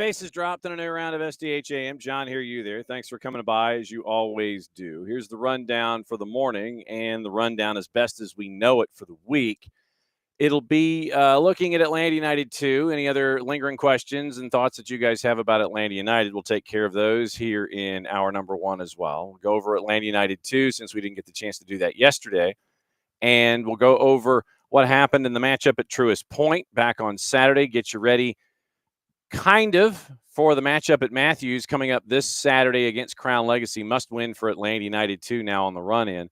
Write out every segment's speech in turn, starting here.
Base is dropped in a new round of SDH AM. John here, you there. Thanks for coming by, as you always do. Here's the rundown for the morning, and the rundown as best as we know it for the week. It'll be looking at Atlanta United 2. Any other lingering questions and thoughts that you guys have about Atlanta United, we'll take care of those here in hour number 1 as well. We'll go over Atlanta United 2 since we didn't get the chance to do that yesterday. And we'll go over what happened in the matchup at Truist Point back on Saturday. Get you ready kind of for the matchup at Matthews coming up this Saturday against Crown Legacy. Must win for Atlanta United 2 now on the run-in.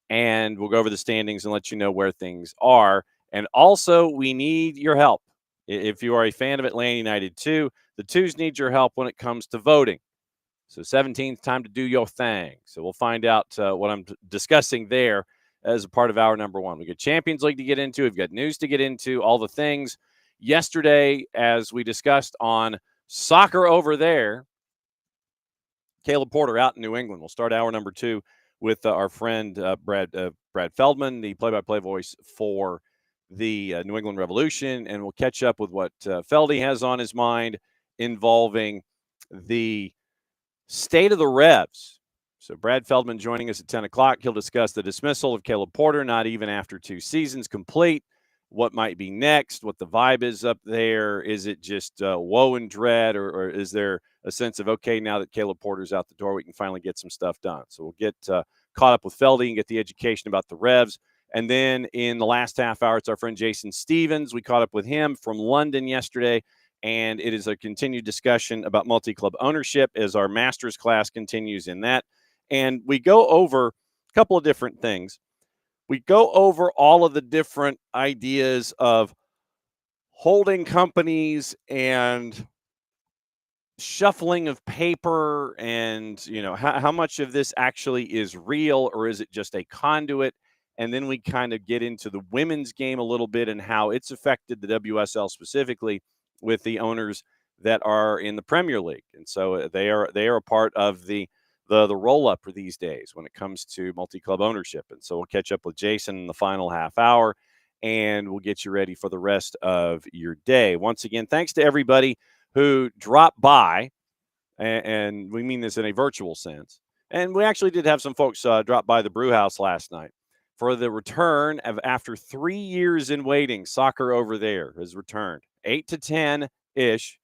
And we'll go over the standings and let you know where things are. And also, we need your help. If you are a fan of Atlanta United 2, the Twos need your help when it comes to voting. So 17th, time to do your thing. So we'll find out what I'm discussing there as a part of hour number 1. We've got Champions League to get into. We've got news to get into, all the things. Yesterday, as we discussed on Soccer Over There, Caleb Porter out in New England. We'll start hour number 2 with our friend Brad Feldman, the play-by-play voice for the New England Revolution, and we'll catch up with what Feldy has on his mind involving the state of the Revs. So Brad Feldman joining us at 10 o'clock. He'll discuss the dismissal of Caleb Porter, not even after 2 seasons complete. What might be next, what the vibe is up there. Is it just woe and dread, or is there a sense of, okay, now that Caleb Porter's out the door, we can finally get some stuff done? So we'll get caught up with Feldy and get the education about the Revs. And then in the last half hour, it's our friend Jason Stevens. We caught up with him from London yesterday, and it is a continued discussion about multi-club ownership as our master's class continues in that. And we go over a couple of different things. We go over all of the different ideas of holding companies and shuffling of paper and, how much of this actually is real, or is it just a conduit? And then we kind of get into the women's game a little bit and how it's affected the WSL specifically with the owners that are in the Premier League. And so they are a part of the roll-up for these days when it comes to multi-club ownership. And so we'll catch up with Jason in the final half hour, and we'll get you ready for the rest of your day. Once again, thanks to everybody who dropped by, and we mean this in a virtual sense. And we actually did have some folks drop by the brew house last night for the return of, after 3 years in waiting, Soccer Over There has returned. 8 to 10-ish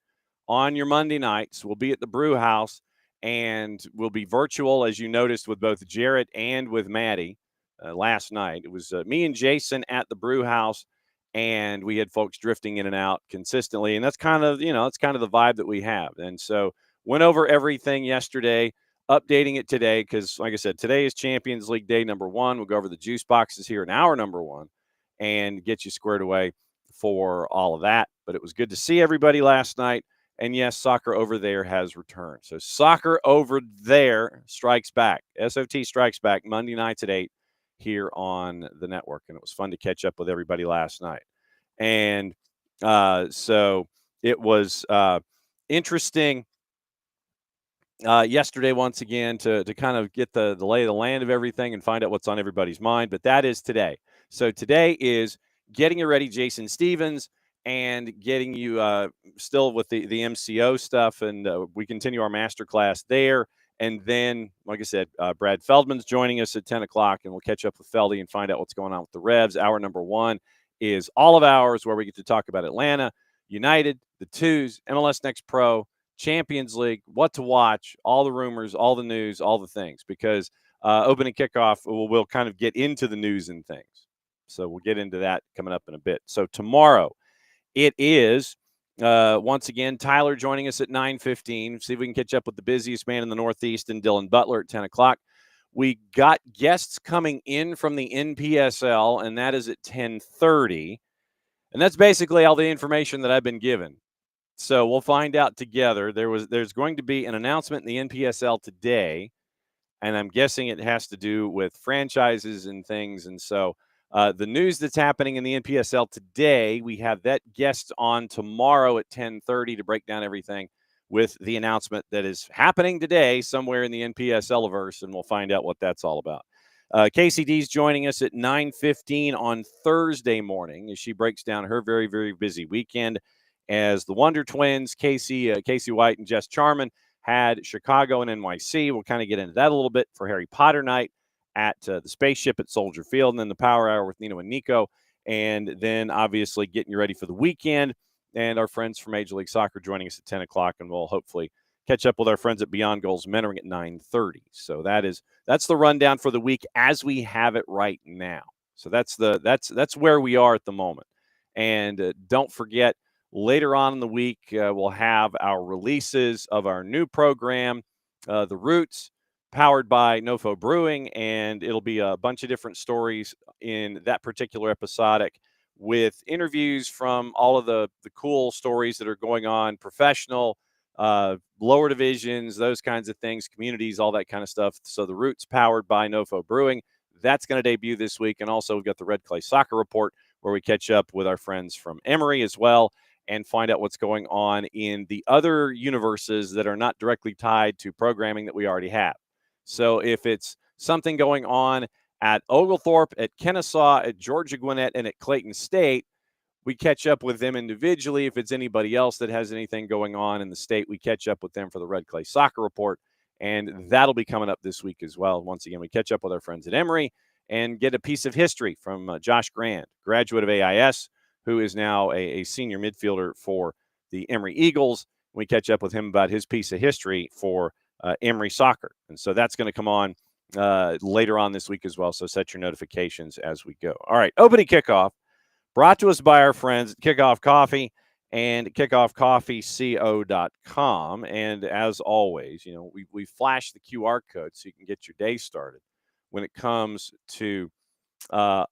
on your Monday nights. We'll be at the brew house, and we'll be virtual, as you noticed, with both Jarrett and with Maddie last night. It was me and Jason at the brew house, and we had folks drifting in and out consistently. And that's kind of, it's kind of the vibe that we have. And so went over everything yesterday, updating it today because, like I said, today is Champions League day number 1. We'll go over the juice boxes here in hour number 1 and get you squared away for all of that. But it was good to see everybody last night. And yes, Soccer Over There has returned. So Soccer Over There strikes back. SOT strikes back Monday nights at 8 here on the network. And it was fun to catch up with everybody last night. And so it was interesting yesterday once again to kind of get the lay of the land of everything and find out what's on everybody's mind. But that is today. So today is getting you ready, Jason Stevens, and getting you still with the MCO stuff. And we continue our masterclass there. And then, like I said, Brad Feldman's joining us at 10 o'clock, and we'll catch up with Feldy and find out what's going on with the Revs. Hour number 1 is all of ours, where we get to talk about Atlanta United, the Twos, MLS Next Pro, Champions League, what to watch, all the rumors, all the news, all the things, because opening kickoff, we'll kind of get into the news and things. So we'll get into that coming up in a bit. So tomorrow it is, once again, Tyler joining us at 9:15. See if we can catch up with the busiest man in the Northeast and Dylan Butler at 10 o'clock. We got guests coming in from the NPSL, and that is at 10:30. And that's basically all the information that I've been given. So we'll find out together. There's going to be an announcement in the NPSL today, and I'm guessing it has to do with franchises and things. And so the news that's happening in the NPSL today, we have that guest on tomorrow at 10:30 to break down everything with the announcement that is happening today somewhere in the NPSL-verse, and we'll find out what that's all about. KCD's joining us at 9:15 on Thursday morning as she breaks down her very, very busy weekend. as the Wonder Twins, Casey White and Jess Charman, had Chicago and NYC. We'll kind of get into that a little bit for Harry Potter night at the Spaceship at Soldier Field, and then the Power Hour with Nino and Nico, and then obviously getting you ready for the weekend, and our friends from Major League Soccer joining us at 10 o'clock, and we'll hopefully catch up with our friends at Beyond Goals Mentoring at 9:30. So that's the rundown for the week as we have it right now. So that's where we are at the moment. And don't forget, later on in the week, we'll have our releases of our new program, The Roots, powered by Nofo Brewing, and it'll be a bunch of different stories in that particular episodic with interviews from all of the cool stories that are going on, professional, lower divisions, those kinds of things, communities, all that kind of stuff. So The Roots, powered by Nofo Brewing, that's going to debut this week. And also we've got the Red Clay Soccer Report, where we catch up with our friends from Emory as well and find out what's going on in the other universes that are not directly tied to programming that we already have. So if it's something going on at Oglethorpe, at Kennesaw, at Georgia Gwinnett, and at Clayton State, we catch up with them individually. If it's anybody else that has anything going on in the state, we catch up with them for the Red Clay Soccer Report, and that'll be coming up this week as well. Once again, we catch up with our friends at Emory and get a piece of history from Josh Grand, graduate of AIS, who is now a senior midfielder for the Emory Eagles. We catch up with him about his piece of history for Emory Soccer. And so that's going to come on later on this week as well. So set your notifications as we go. All right, opening kickoff brought to us by our friends at Kickoff Coffee and kickoffcoffeeco.com. And as always, you know, we flash the QR code so you can get your day started when it comes to Kickoff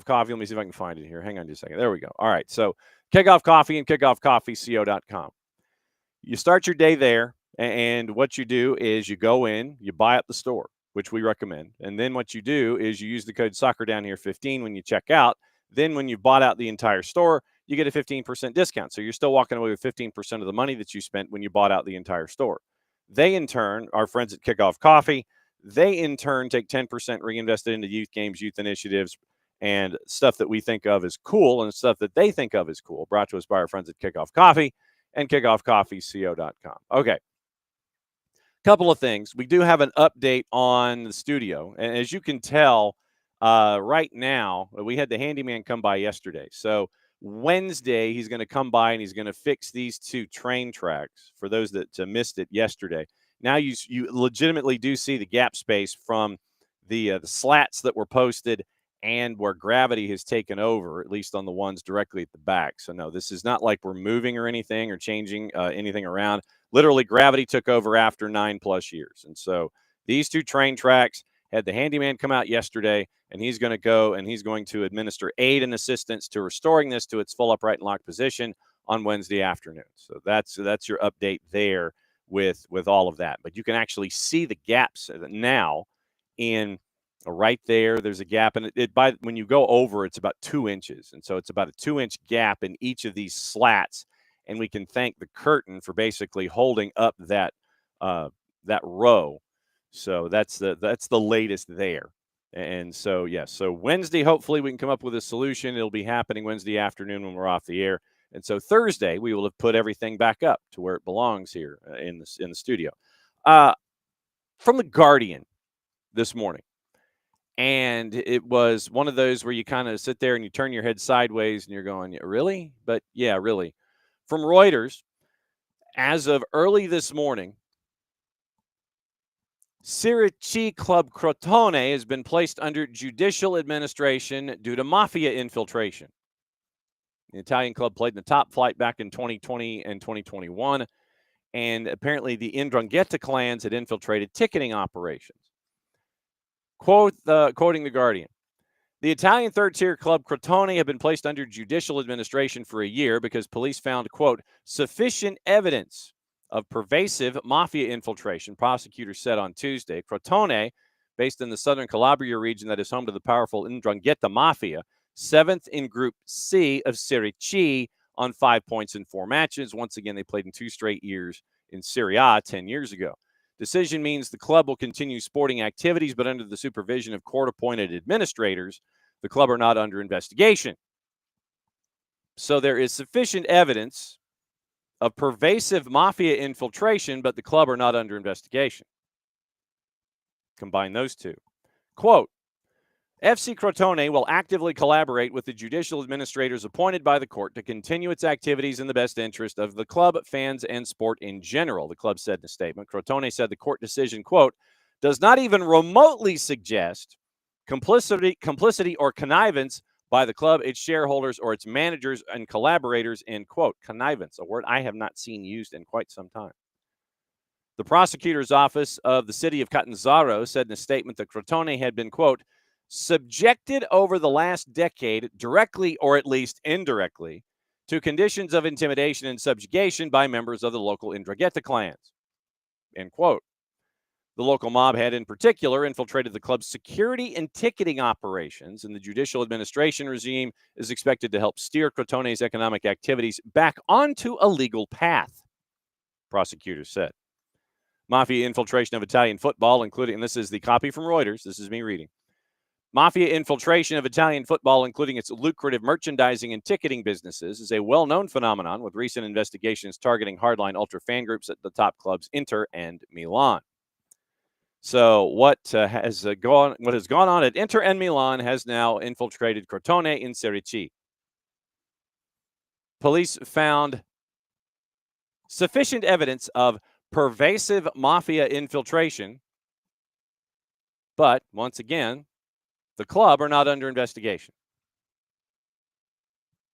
Coffee. Let me see if I can find it here. Hang on just a second. There we go. All right. So Kickoff Coffee and kickoffcoffeeco.com. You start your day there, and what you do is you go in, you buy at the store, which we recommend. And then what you do is you use the code SoccerDownHere15 when you check out. Then when you've bought out the entire store, you get a 15% discount. So you're still walking away with 15% of the money that you spent when you bought out the entire store. They, in turn, our friends at Kickoff Coffee, they, in turn, take 10% reinvested into youth games, youth initiatives, and stuff that we think of as cool and stuff that they think of as cool, brought to us by our friends at Kickoff Coffee and kickoffcoffeeco.com. Okay. Couple of things. We do have an update on the studio. And as you can tell, right now, we had the handyman come by yesterday. So Wednesday, he's going to come by and he's going to fix these two train tracks for those that missed it yesterday. Now you legitimately do see the gap space from the slats that were posted and where gravity has taken over, at least on the ones directly at the back. So no, this is not like we're moving or anything or changing anything around. Literally, gravity took over after 9+ years. And so these two train tracks had the handyman come out yesterday, and he's going to go and he's going to administer aid and assistance to restoring this to its full upright and locked position on Wednesday afternoon. So that's your update there with all of that. But you can actually see the gaps now in right there. There's a gap, and when you go over, it's about 2 inches, and so it's about a 2-inch gap in each of these slats. And we can thank the curtain for basically holding up that row. So that's the latest there. And so yes, so Wednesday, hopefully we can come up with a solution. It'll be happening Wednesday afternoon when we're off the air. And so Thursday we will have put everything back up to where it belongs here in the studio. From the Guardian this morning. And it was one of those where you kind of sit there and you turn your head sideways and you're going, really? But yeah, really. From Reuters, as of early this morning, Serie C club Crotone has been placed under judicial administration due to mafia infiltration. The Italian club played in the top flight back in 2020 and 2021, and apparently the 'Ndrangheta clans had infiltrated ticketing operations. Quoting the Guardian, the Italian third-tier club Crotone have been placed under judicial administration for a year because police found, quote, sufficient evidence of pervasive mafia infiltration, prosecutors said on Tuesday. Crotone, based in the southern Calabria region that is home to the powerful 'Ndrangheta mafia, 7th in Group C of Serie C on 5 points in 4 matches. Once again, they played in 2 straight years in Serie A 10 years ago. Decision means the club will continue sporting activities, but under the supervision of court-appointed administrators. The club are not under investigation. So there is sufficient evidence of pervasive mafia infiltration, but the club are not under investigation. Combine those two. Quote, FC Crotone will actively collaborate with the judicial administrators appointed by the court to continue its activities in the best interest of the club, fans, and sport in general, the club said in a statement. Crotone said the court decision, quote, does not even remotely suggest complicity or connivance by the club, its shareholders, or its managers and collaborators, end quote. Connivance, a word I have not seen used in quite some time. The prosecutor's office of the city of Catanzaro said in a statement that Crotone had been, quote, subjected over the last decade, directly or at least indirectly, to conditions of intimidation and subjugation by members of the local Ndrangheta clans, end quote. The local mob had, in particular, infiltrated the club's security and ticketing operations, and the judicial administration regime is expected to help steer Crotone's economic activities back onto a legal path, prosecutors said. Mafia infiltration of Italian football, including, and this is the copy from Reuters, this is me reading. Mafia infiltration of Italian football, including its lucrative merchandising and ticketing businesses, is a well-known phenomenon, with recent investigations targeting hardline ultra fan groups at the top clubs Inter and Milan. So what has gone on at Inter and Milan has now infiltrated Crotone in Serie C. Police found sufficient evidence of pervasive mafia infiltration, but once again, the club are not under investigation.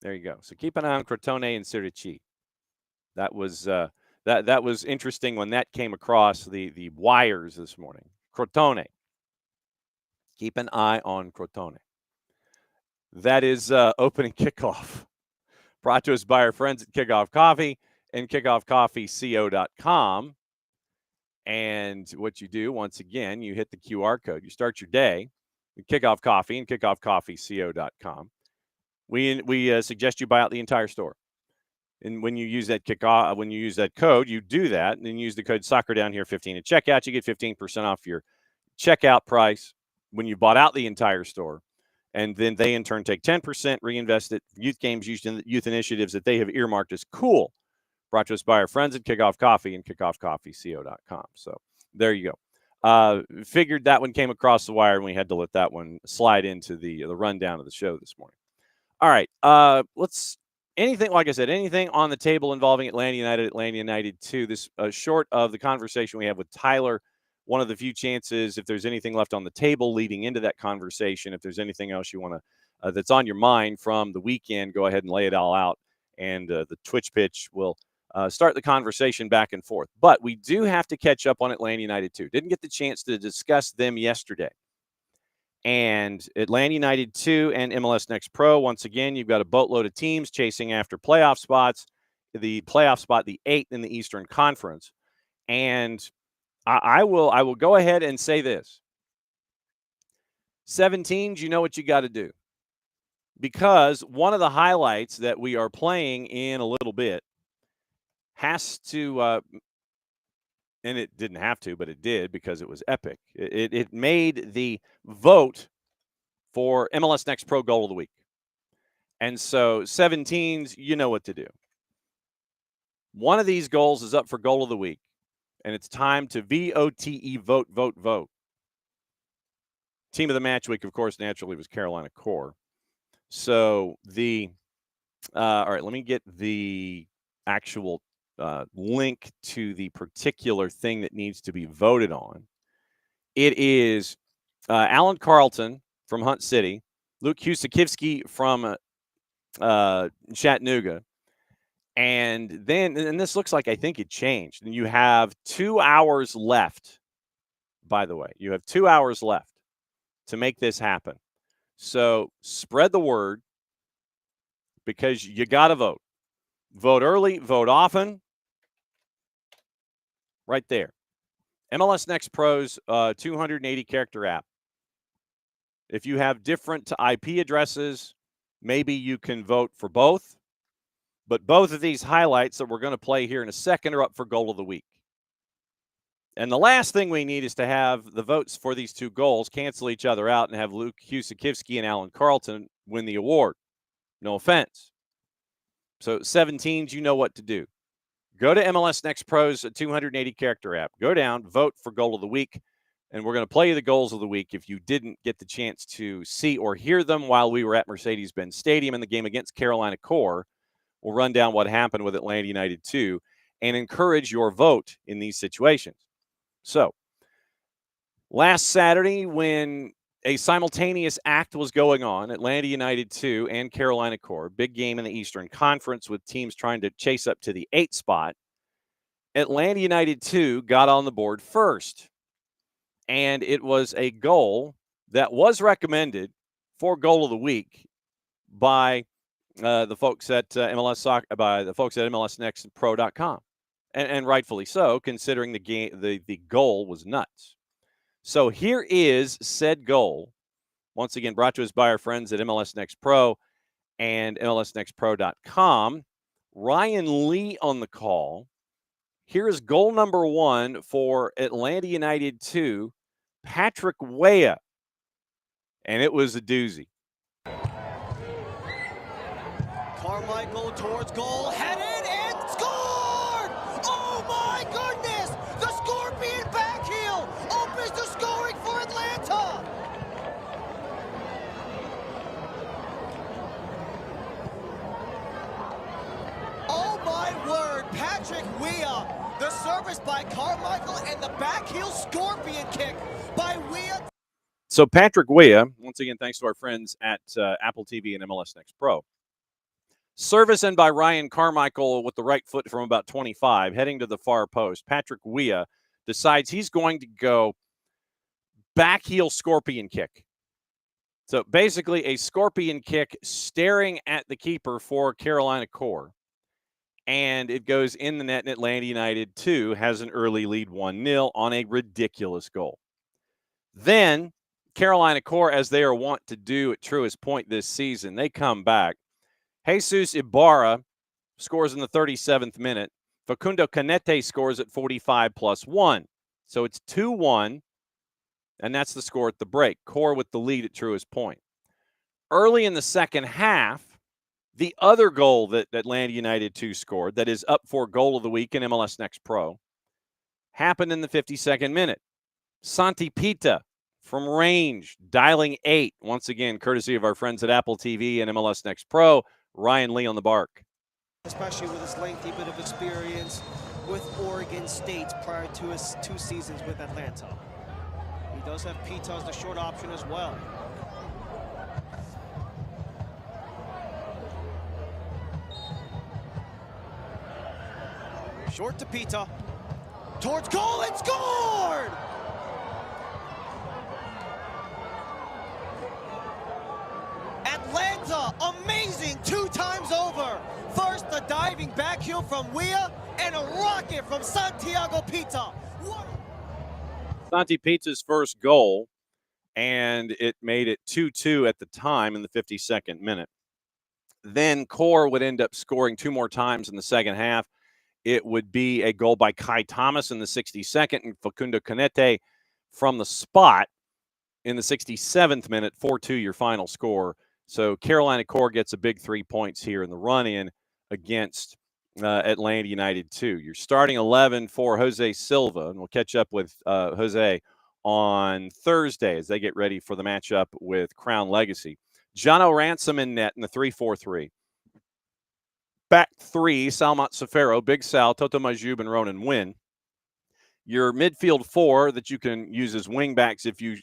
There you go. So keep an eye on Crotone and Serie C. That was that was interesting when that came across the wires this morning. Crotone. Keep an eye on Crotone. That is opening kickoff. Brought to us by our friends at Kickoff Coffee and kickoffcoffeeco.com. And what you do, once again, you hit the QR code. You start your day with Kickoff Coffee and kickoffcoffeeco.com. We suggest you buy out the entire store. And when you use that code, you do that, and then use the code soccer down here 15 at checkout. You get 15% off your checkout price when you bought out the entire store. And then they, in turn, take 10%, reinvest it, youth games, youth initiatives that they have earmarked as cool. Brought to us by our friends at Kickoff Coffee and kickoffcoffeeco.com. So there you go. Figured that one came across the wire, and we had to let that one slide into the rundown of the show this morning. All right. Anything on the table involving Atlanta United 2. This short of the conversation we have with Tyler. One of the few chances, if there's anything left on the table leading into that conversation, if there's anything else you want to that's on your mind from the weekend, go ahead and lay it all out. And the Twitch pitch will start the conversation back and forth. But we do have to catch up on Atlanta United 2. Didn't get the chance to discuss them yesterday. And Atlanta United 2 and MLS Next Pro, once again, you've got a boatload of teams chasing after playoff spots. The playoff spot, the 8th in the Eastern Conference. And I will go ahead and say this. 17s, you know what you got to do. Because one of the highlights that we are playing in a little bit has to, and it didn't have to, but it did because it was epic. It made the vote for MLS Next Pro Goal of the Week. And so 17s, you know what to do. One of these goals is up for Goal of the Week. And it's time to VOTE, vote. Team of the match week, of course, naturally was Carolina Core. So all right, let me get the actual link to the particular thing that needs to be voted on. It is Alan Carlton from Hunt City, Luke Husakivsky from Chattanooga. And this looks like I think it changed. And you have 2 hours left, by the way. You have 2 hours left to make this happen. So spread the word because you got to vote. Vote early, vote often. Right there. MLS Next Pro's 280-character app. If you have different IP addresses, maybe you can vote for both. But both of these highlights that we're going to play here in a second are up for Goal of the Week. And the last thing we need is to have the votes for these two goals cancel each other out and have Luke Husakivsky and Alan Carlton win the award. No offense. So 7 teams, you know what to do. Go to MLS Next Pro's 280-character app. Go down, vote for Goal of the Week, and we're going to play you the goals of the week if you didn't get the chance to see or hear them while we were at Mercedes-Benz Stadium in the game against Carolina Core. We'll run down what happened with Atlanta United 2 and encourage your vote in these situations. So, last Saturday, when a simultaneous act was going on, Atlanta United 2 and Carolina Core, big game in the Eastern Conference with teams trying to chase up to the 8th spot. Atlanta United 2 got on the board first, and it was a goal that was recommended for Goal of the Week by the folks at MLS NEXT PRO.com, and rightfully so, considering the goal was nuts. So here is said goal, once again brought to us by our friends at MLS Next Pro and MLSNextPro.com. Ryan Lee on the call. Here is goal number 1 for Atlanta United 2, Patrick Weah, and it was a doozy. Carmichael towards goal, headed and scored! Oh my goodness! The Scorpion back heel opens the scoring for Atlanta! Oh my word, Patrick Weah! The service by Carmichael and the back heel Scorpion kick by Weah. So Patrick Weah, once again, thanks to our friends at Apple TV and MLS Next Pro. Service in by Ryan Carmichael with the right foot from about 25, heading to the far post. Patrick Weah decides he's going to go back heel scorpion kick. So basically a scorpion kick staring at the keeper for Carolina Core. And it goes in the net, and Atlanta United 2 has an early lead 1-0 on a ridiculous goal. Then Carolina Core, as they are wont to do at Truist Point this season, they come back. Jesus Ibarra scores in the 37th minute. Facundo Canete scores at 45+1. So it's 2-1, and that's the score at the break. Core with the lead at Truist Point. Early in the second half, the other goal that Atlanta United 2 scored, that is up for Goal of the Week in MLS Next Pro, happened in the 52nd minute. Santi Pita from range, dialing 8, once again, courtesy of our friends at Apple TV and MLS Next Pro. Ryan Lee on the bark. Especially with his lengthy bit of experience with Oregon State prior to his 2 seasons with Atlanta. He does have Pita as the short option as well. Short to Pita. Towards goal and scored! Atlanta, amazing 2 times over. First, the diving back heel from Weah, and a rocket from Santiago Pita. Santi Pita's first goal, and it made it 2-2 at the time in the 52nd minute. Then Core would end up scoring 2 more times in the second half. It would be a goal by Kai Thomas in the 62nd and Facundo Canete from the spot in the 67th minute, 4-2 your final score. So Carolina Core gets a big 3 points here in the run-in against Atlanta United 2. Your starting 11 for Jose Silva, and we'll catch up with Jose on Thursday as they get ready for the matchup with Crown Legacy. Jono Ransom in net in the 3-4-3. Back 3, Salmat Safaro, Big Sal, Toto Majub, and Ronan Wynn. Your midfield 4 that you can use as wingbacks if you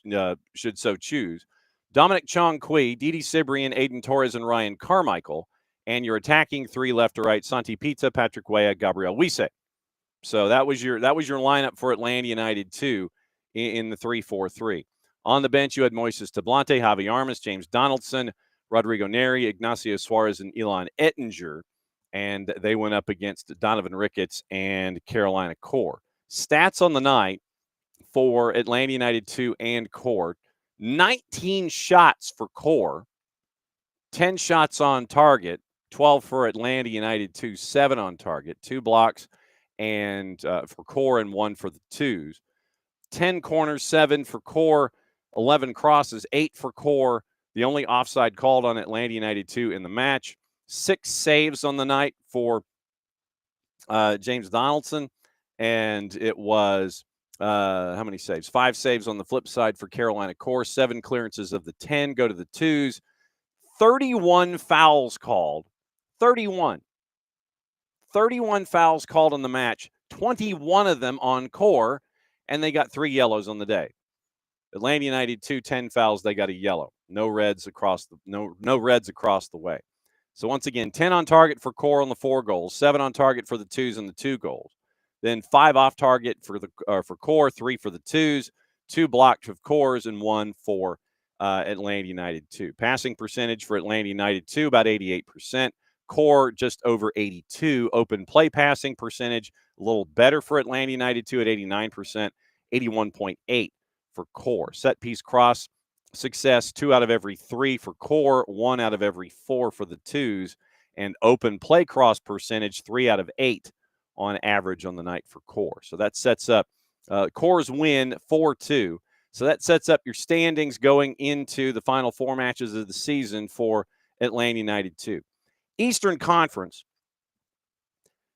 should so choose. Dominic Chong-Kui, Didi Cibrian, Aiden Torres, and Ryan Carmichael. And your attacking 3 left to right, Santi Pita, Patrick Weah, Gabriel Wise. So that was your lineup for Atlanta United 2 in the 3-4-3. On the bench, you had Moises Tablante, Javi Armas, James Donaldson, Rodrigo Neri, Ignacio Suarez, and Elon Ettinger. And they went up against Donovan Ricketts and Carolina Core. Stats on the night for Atlanta United 2 and Core: 19 shots for Core, 10 shots on target, 12 for Atlanta United 2, 7 on target, 2 blocks and for Core and 1 for the twos. 10 corners, 7 for Core, 11 crosses, 8 for Core. The only offside called on Atlanta United 2 in the match. 6 saves on the night for James Donaldson, and it was how many saves? 5 saves on the flip side for Carolina Core. 7 clearances of the 10 go to the 2s. 31 fouls called. 31 fouls called in the match. 21 of them on Core, and they got 3 yellows on the day. Atlanta United 2, 10 fouls. They got a yellow. No reds across the way. So once again, 10 on target for Core on the 4 goals, 7 on target for the 2s and the 2 goals. Then 5 off target for Core, 3 for the 2s, 2 blocked of Cores, and 1 for Atlanta United 2. Passing percentage for Atlanta United 2 about 88%. Core just over 82. Open play passing percentage a little better for Atlanta United 2 at 89%, 81.8 for Core. Set piece cross success 2 out of every 3 for Core, 1 out of every 4 for the 2s, and open play cross percentage 3 out of 8 on average on the night for Core. So that sets up Core's win 4-2. So that sets up your standings going into the final 4 matches of the season for Atlanta United 2. Eastern Conference.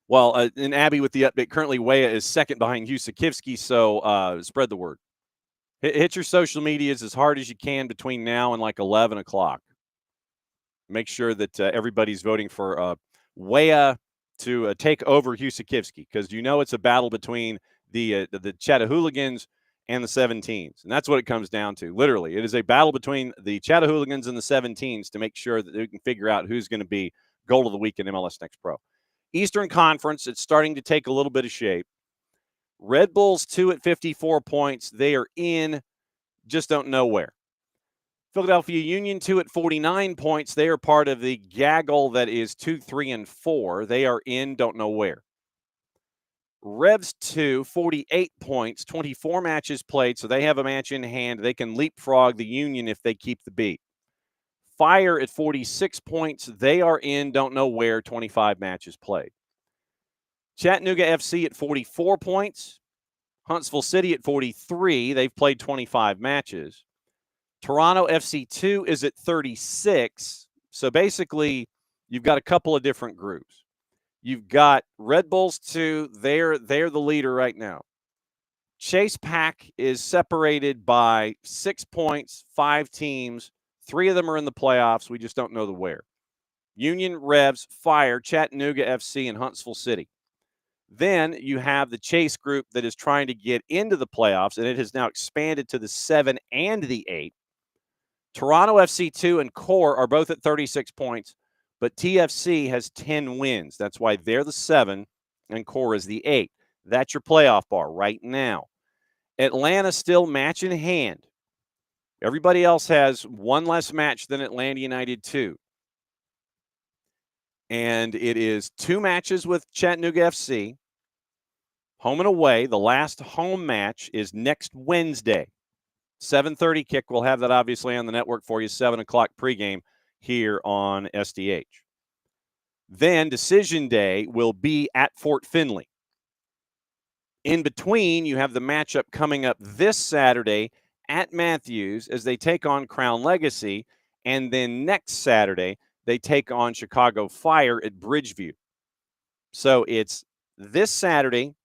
Well, and Abby with the update, currently Weah is second behind Husikivsky, so spread the word. Hit your social medias as hard as you can between now and like 11 o'clock. Make sure that everybody's voting for Weah to take over Husikivsky, because you know it's a battle between the Chattahooligans and the 17s. And that's what it comes down to. Literally, it is a battle between the Chattahooligans and the 17s to make sure that they can figure out who's going to be goal of the week in MLS Next Pro. Eastern Conference, it's starting to take a little bit of shape. Red Bulls 2 at 54 points. They are in, just don't know where. Philadelphia Union 2 at 49 points. They are part of the gaggle that is 2, 3, and 4. They are in, don't know where. Revs 2, 48 points, 24 matches played, so they have a match in hand. They can leapfrog the Union if they keep the beat. Fire at 46 points. They are in, don't know where, 25 matches played. Chattanooga FC at 44 points. Huntsville City at 43. They've played 25 matches. Toronto FC2 is at 36. So basically, you've got a couple of different groups. You've got Red Bulls 2. They're the leader right now. Chase Pack is separated by 6 points, 5 teams. 3 of them are in the playoffs. We just don't know the where. Union, Revs, Fire, Chattanooga FC, and Huntsville City. Then you have the Chase group that is trying to get into the playoffs, and it has now expanded to the 7 and the 8. Toronto FC2 and Core are both at 36 points, but TFC has 10 wins. That's why they're the 7 and Core is the 8. That's your playoff bar right now. Atlanta still match in hand. Everybody else has 1 less match than Atlanta United 2. And it is 2 matches with Chattanooga FC, home and away. The last home match is next Wednesday, 7:30 kick. We'll have that obviously on the network for you, 7 o'clock pregame here on SDH. Then decision day will be at Fort Finley. In between, you have the matchup coming up this Saturday at Matthews as they take on Crown Legacy, and then next Saturday they take on Chicago Fire at Bridgeview. So it's this Saturday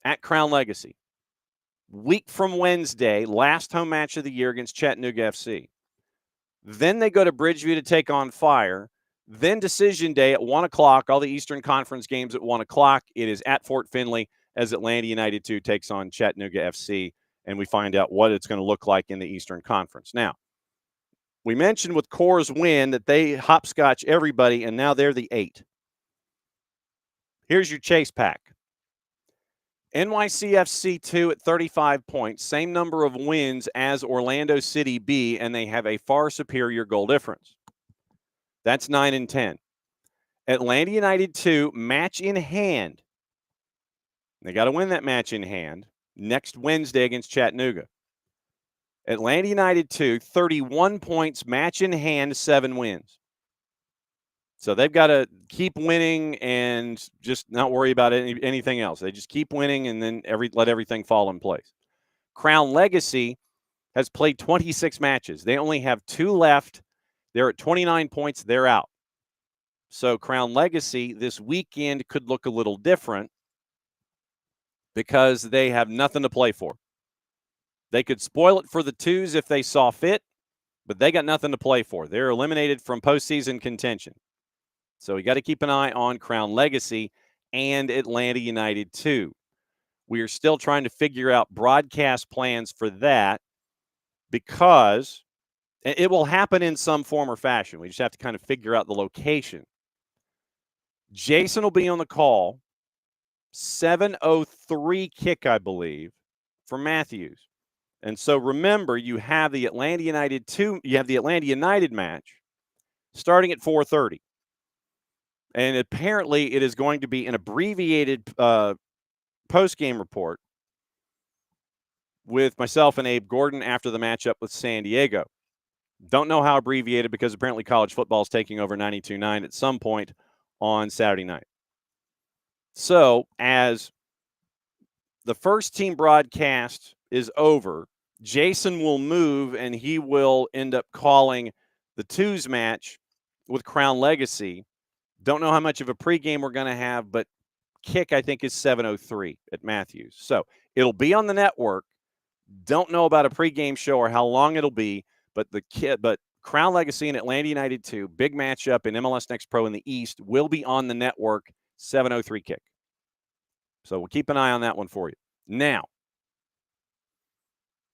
at Crown Legacy. Week from Wednesday, last home match of the year against Chattanooga FC. Then they go to Bridgeview to take on Fire. Then decision day at 1 o'clock, all the Eastern Conference games at 1 o'clock. It is at Fort Finley as Atlanta United 2 takes on Chattanooga FC, and we find out what it's going to look like in the Eastern Conference. Now, we mentioned with Core's win that they hopscotch everybody, and now they're the 8. Here's your Chase Pack. NYCFC 2 at 35 points, same number of wins as Orlando City B, and they have a far superior goal difference. That's 9 and 10. Atlanta United 2, match in hand. They got to win that match in hand next Wednesday against Chattanooga. Atlanta United 2, 31 points, match in hand, 7 wins. So they've got to keep winning and just not worry about anything else. They just keep winning and then let everything fall in place. Crown Legacy has played 26 matches. They only have 2 left. They're at 29 points. They're out. So Crown Legacy this weekend could look a little different because they have nothing to play for. They could spoil it for the twos if they saw fit, but they got nothing to play for. They're eliminated from postseason contention. So we got to keep an eye on Crown Legacy and Atlanta United 2. We are still trying to figure out broadcast plans for that because it will happen in some form or fashion. We just have to kind of figure out the location. Jason will be on the call. 7:03 kick, I believe, for Matthews. And so remember, you have the Atlanta United match starting at 4:30. And apparently it is going to be an abbreviated post-game report with myself and Abe Gordon after the matchup with San Diego. Don't know how abbreviated because apparently college football is taking over 92.9 at some point on Saturday night. So as the first team broadcast is over, Jason will move and he will end up calling the twos match with Crown Legacy. Don't know how much of a pregame we're going to have, but kick, I think, is 7:03 at Matthews. So it'll be on the network. Don't know about a pregame show or how long it'll be, but Crown Legacy and Atlanta United 2, big matchup in MLS Next Pro in the East, will be on the network, 7:03 kick. So we'll keep an eye on that one for you. Now,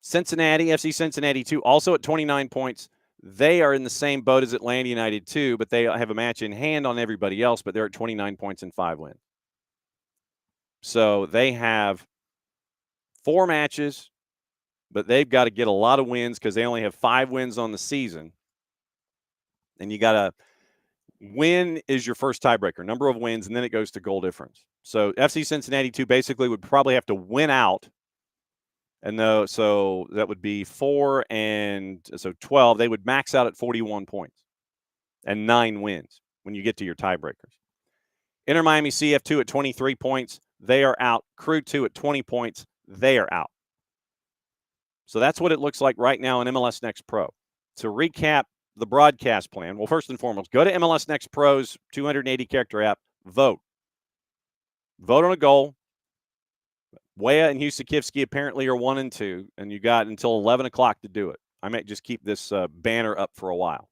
FC Cincinnati 2, also at 29 points. They are in the same boat as Atlanta United 2, but they have a match in hand on everybody else, but they're at 29 points and 5 wins. So they have 4 matches, but they've got to get a lot of wins because they only have 5 wins on the season. And you got to win is your first tiebreaker, number of wins, and then it goes to goal difference. So FC Cincinnati 2 basically would probably have to win out. And so that would be 4 and so 12. They would max out at 41 points and 9 wins when you get to your tiebreakers. Inter Miami CF2 at 23 points. They are out. Crew 2 at 20 points. They are out. So that's what it looks like right now in MLS Next Pro. To recap the broadcast plan, well, first and foremost, go to MLS Next Pro's 280-character app, vote. Vote on a goal. Weah and Husikivsky apparently are 1 and 2, and you got until 11 o'clock to do it. I might just keep this banner up for a while.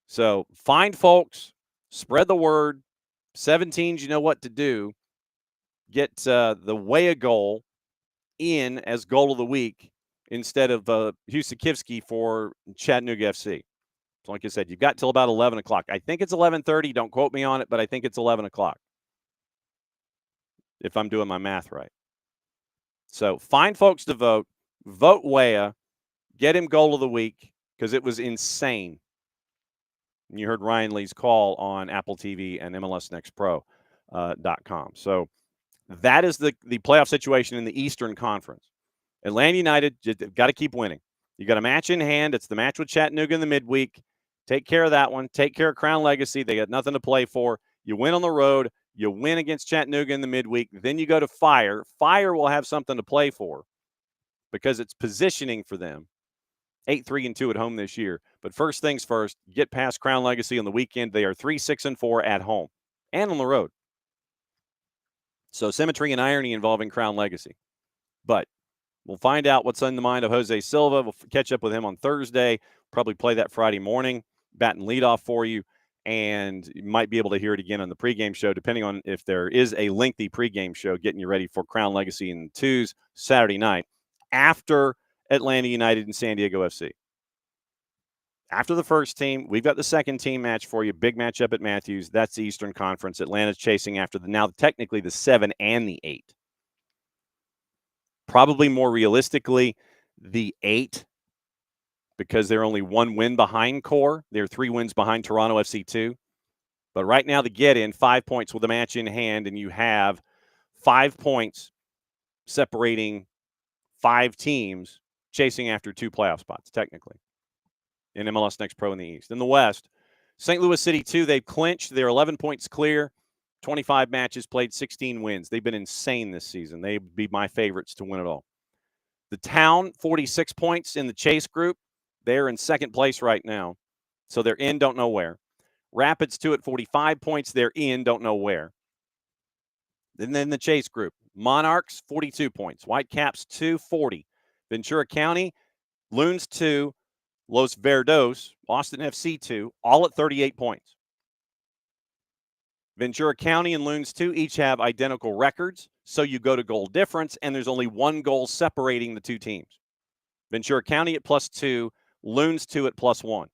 So find folks, spread the word. 17s, you know what to do. Get the Weah goal in as goal of the week instead of Husikivsky for Chattanooga FC. So like I said, you've got till about 11 o'clock. I think it's 11:30. Don't quote me on it, but I think it's 11 o'clock if I'm doing my math right. So find folks to vote. Vote Weah. Get him goal of the week because it was insane. And you heard Ryan Lee's call on Apple TV and MLSNextPro.com. So that is the playoff situation in the Eastern Conference. Atlanta United, got to keep winning. You got a match in hand. It's the match with Chattanooga in the midweek. Take care of that one. Take care of Crown Legacy. They got nothing to play for. You win on the road. You win against Chattanooga in the midweek. Then you go to Fire. Fire will have something to play for because it's positioning for them. 8-3-2 at home this year. But first things first, get past Crown Legacy on the weekend. They are 3-6-4 at home and on the road. So symmetry and irony involving Crown Legacy. But we'll find out what's in the mind of Jose Silva. We'll catch up with him on Thursday. Probably play that Friday morning, bat and lead off for you. And you might be able to hear it again on the pregame show, depending on if there is a lengthy pregame show getting you ready for Crown Legacy and twos Saturday night after Atlanta United and San Diego FC. After the first team, we've got the second team match for you. Big matchup at Matthews. That's the Eastern Conference. Atlanta's chasing after now technically the 7 and the 8. Probably more realistically, the 8, because they're only 1 win behind Core. They're 3 wins behind Toronto FC 2. But right now, the get-in, 5 points with the match in hand, and you have 5 points separating 5 teams chasing after 2 playoff spots, technically, in MLS Next Pro in the East. In the West, St. Louis City 2, they've clinched. They're 11 points clear, 25 matches played, 16 wins. They've been insane this season. They'd be my favorites to win it all. The Town, 46 points in the Chase group. They're in second place right now. So they're in, don't know where. Rapids 2 at 45 points. They're in, don't know where. And then the Chase group. Monarchs, 42 points. Whitecaps, 2, 40. Ventura County, Loons, 2. Los Verdos, Austin FC, 2, all at 38 points. Ventura County and Loons 2 each have identical records, so you go to goal difference, and there's only one goal separating the two teams. Ventura County at +2, Loons 2 at +1.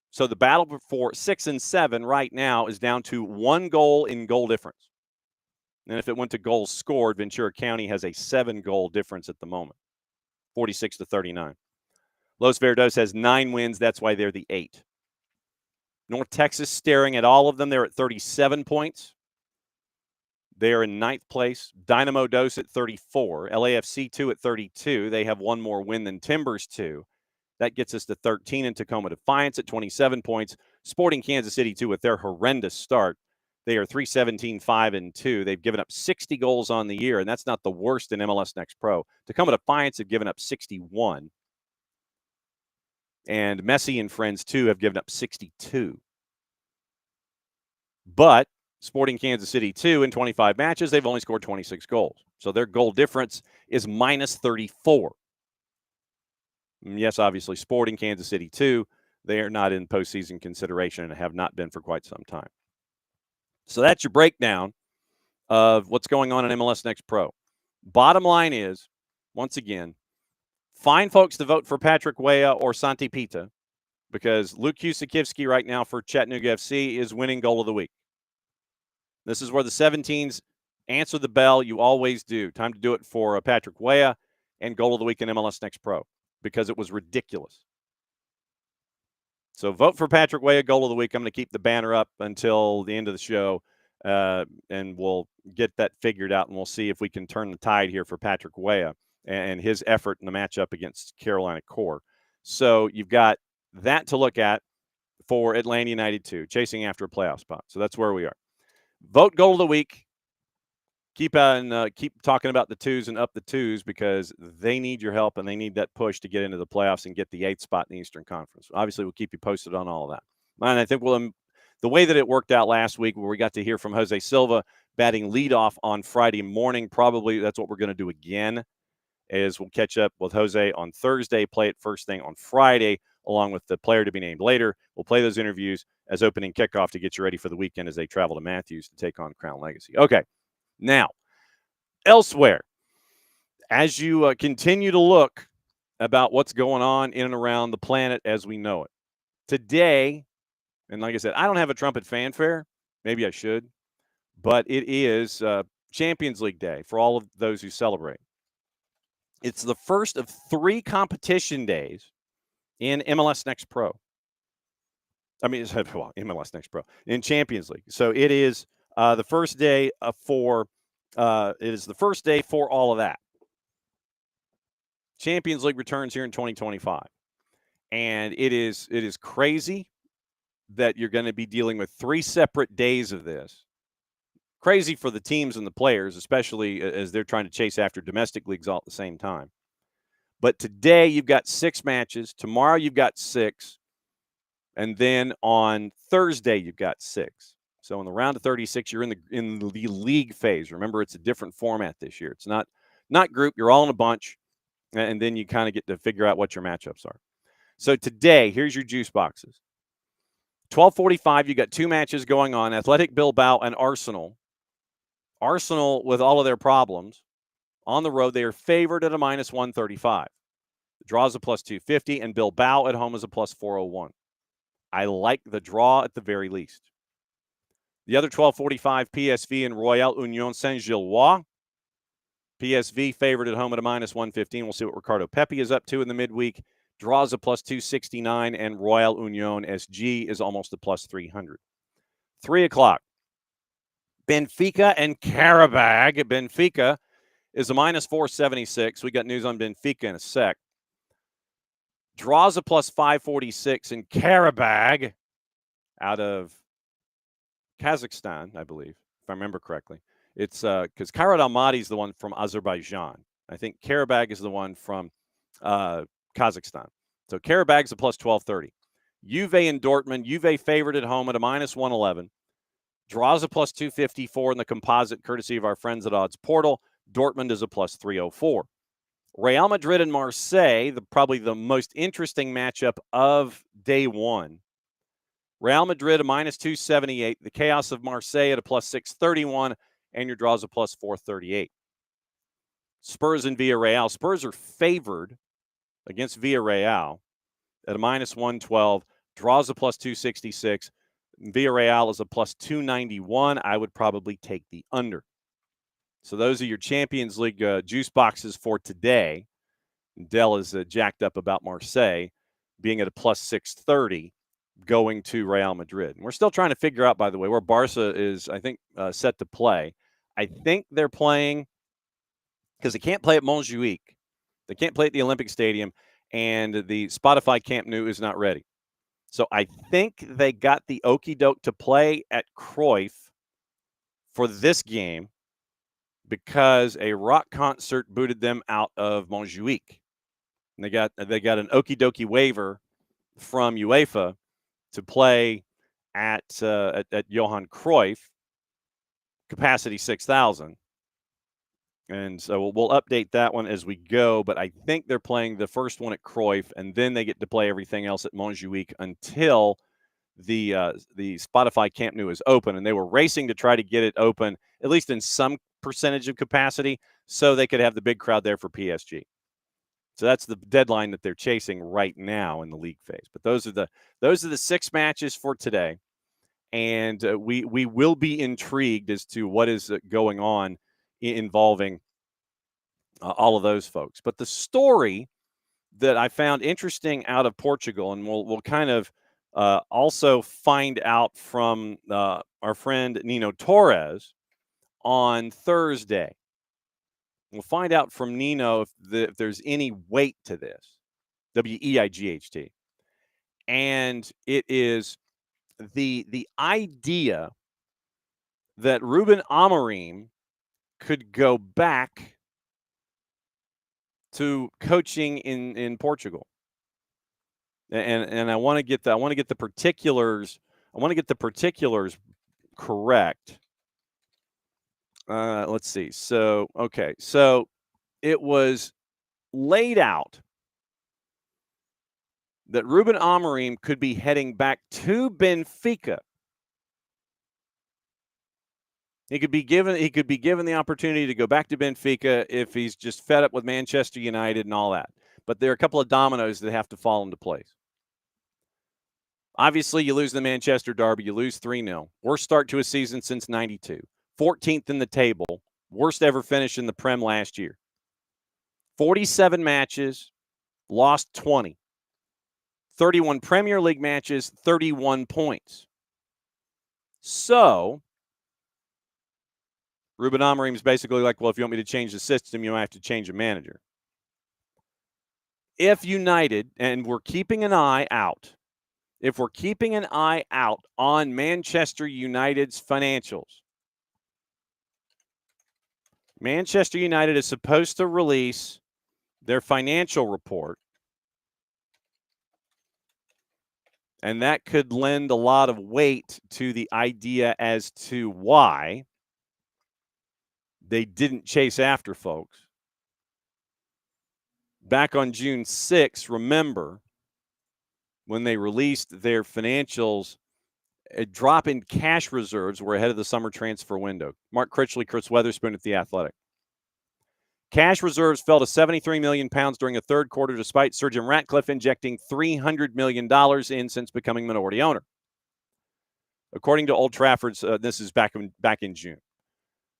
So the battle for 6 and 7 right now is down to one goal in goal difference. And if it went to goals scored, Ventura County has a 7-goal difference at the moment, 46-39. Los Verdos has 9 wins. That's why they're the 8. North Texas staring at all of them. They're at 37 points. They are in 9th place. Dynamo Dos at 34. LAFC 2 at 32. They have one more win than Timbers 2. That gets us to 13, and Tacoma Defiance at 27 points. Sporting Kansas City 2 with their horrendous start. They are 3-17-5-2. They've given up 60 goals on the year, and that's not the worst in MLS Next Pro. Tacoma Defiance have given up 61. And Messi and Friends, too, have given up 62. But Sporting Kansas City, 2 in 25 matches, they've only scored 26 goals. So their goal difference is -34. And yes, obviously, Sporting Kansas City, 2, they are not in postseason consideration and have not been for quite some time. So that's your breakdown of what's going on in MLS Next Pro. Bottom line is, once again, find folks to vote for Patrick Weah or Santi Pita, because Luke Kusikivsky right now for Chattanooga FC is winning goal of the week. This is where the 17s answer the bell. You always do. Time to do it for Patrick Weah and goal of the week in MLS Next Pro, because it was ridiculous. So vote for Patrick Weah, goal of the week. I'm going to keep the banner up until the end of the show, and we'll get that figured out, and we'll see if we can turn the tide here for Patrick Weah and his effort in the matchup against Carolina Core. So you've got that to look at for Atlanta United 2, chasing after a playoff spot. So that's where we are. Vote goal of the week. Keep talking about the 2s and up the 2s, because they need your help and they need that push to get into the playoffs and get the 8th spot in the Eastern Conference. Obviously, we'll keep you posted on all of that. And I think the way that it worked out last week, where we got to hear from Jose Silva batting leadoff on Friday morning, probably that's what we're going to do again, is we'll catch up with Jose on Thursday, play it first thing on Friday, along with the player to be named later. We'll play those interviews as opening kickoff to get you ready for the weekend as they travel to Matthews to take on Crown Legacy. Okay, now, elsewhere, as you continue to look about what's going on in and around the planet as we know it, today, and like I said, I don't have a trumpet fanfare. Maybe I should, but it is Champions League Day for all of those who celebrate. It's the first of 3 competition days in MLS Next Pro. I mean, MLS Next Pro in Champions League. So it is the first day for all of that. Champions League returns here in 2025, and it is crazy that you're going to be dealing with 3 separate days of this. Crazy for the teams and the players, especially as they're trying to chase after domestic leagues all at the same time. But today you've got 6 matches. Tomorrow you've got 6. And then on Thursday you've got 6. So in the round of 36, you're in the league phase. Remember, it's a different format this year. It's not group. You're all in a bunch, and then you kind of get to figure out what your matchups are. So today, here's your juice boxes. 12:45, you got 2 matches going on, Athletic Bilbao and Arsenal. Arsenal, with all of their problems, on the road, they are favored at a -135. The draw is a +250, and Bilbao at home is a +401. I like the draw at the very least. The other 12:45, PSV and Royal Union Saint-Gilloise. PSV favored at home at a -115. We'll see what Ricardo Pepi is up to in the midweek. Draws a +269, and Royal Union SG is almost a +300. 3 o'clock, Benfica and Karabag. Benfica is a -476. We got news on Benfica in a sec. Draws a +546, and Karabag out of Kazakhstan, I believe, if I remember correctly. It's because Kairat Almaty is the one from Azerbaijan. I think Karabag is the one from Kazakhstan. So Karabag's a +1230. Juve and Dortmund. Juve favored at home at a -111. Draws a +254 in the composite, courtesy of our friends at Odds Portal. Dortmund is a +304. Real Madrid and Marseille, probably the most interesting matchup of day one. Real Madrid a -278. The chaos of Marseille at a +631, and your draws a +438. Spurs and Villarreal. Spurs are favored against Villarreal at a -112. Draws a +266. Villarreal is a +291. I would probably take the under. So those are your Champions League juice boxes for today. Dell is jacked up about Marseille being at a +630 going to Real Madrid. And we're still trying to figure out, by the way, where Barca is, I think, set to play. I think they're playing because they can't play at Montjuic. They can't play at the Olympic Stadium, and the Spotify Camp Nou is not ready. So I think they got the okie doke to play at Cruyff for this game because a rock concert booted them out of Montjuic. And they got an okie dokie waiver from UEFA to play at Johan Cruyff, capacity 6,000. And so we'll update that one as we go. But I think they're playing the first one at Cruyff, and then they get to play everything else at Montjuic until the Spotify Camp Nou is open. And they were racing to try to get it open, at least in some percentage of capacity, so they could have the big crowd there for PSG. So that's the deadline that they're chasing right now in the league phase. But those are the 6 matches for today, and we will be intrigued as to what is going on involving all of those folks. But the story that I found interesting out of Portugal, and we'll kind of also find out from our friend Nino Torres on Thursday. We'll find out from Nino if there's any weight to this, WEIGHT. And it is the idea that Ruben Amorim could go back to coaching in Portugal. And I want to get the particulars. I want to get the particulars correct. Let's see. So it was laid out that Ruben Amorim could be heading back to Benfica. He could be given the opportunity to go back to Benfica if he's just fed up with Manchester United and all that. But there are a couple of dominoes that have to fall into place. Obviously, you lose the Manchester derby, you lose 3-0. Worst start to a season since 92. 14th in the table, worst ever finish in the Prem last year. 47 matches, lost 20. 31 Premier League matches, 31 points. So Ruben Amorim is basically like, well, if you want me to change the system, you might have to change a manager. If United, and we're keeping an eye out, if we're keeping an eye out on Manchester United's financials, Manchester United is supposed to release their financial report, and that could lend a lot of weight to the idea as to why they didn't chase after folks. Back on June 6th, remember, when they released their financials, a drop in cash reserves were ahead of the summer transfer window. Mark Critchley, Chris Weatherspoon at The Athletic. Cash reserves fell to £73 million during the third quarter, despite Sir Jim Ratcliffe injecting $300 million in since becoming minority owner. According to Old Trafford's, this is back in June.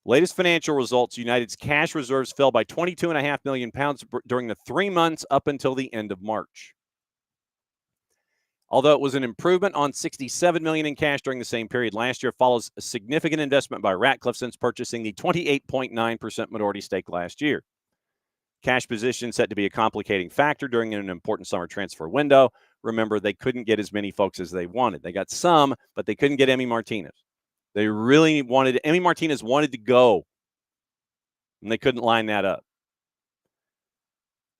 Latest financial results, United's cash reserves fell by £22.5 million during the 3 months up until the end of March. Although it was an improvement on $67 million in cash during the same period last year, follows a significant investment by Ratcliffe since purchasing the 28.9% minority stake last year. Cash position set to be a complicating factor during an important summer transfer window. Remember, they couldn't get as many folks as they wanted. They got some, but they couldn't get Emi Martinez. They really wanted – Emi Martinez wanted to go, and they couldn't line that up.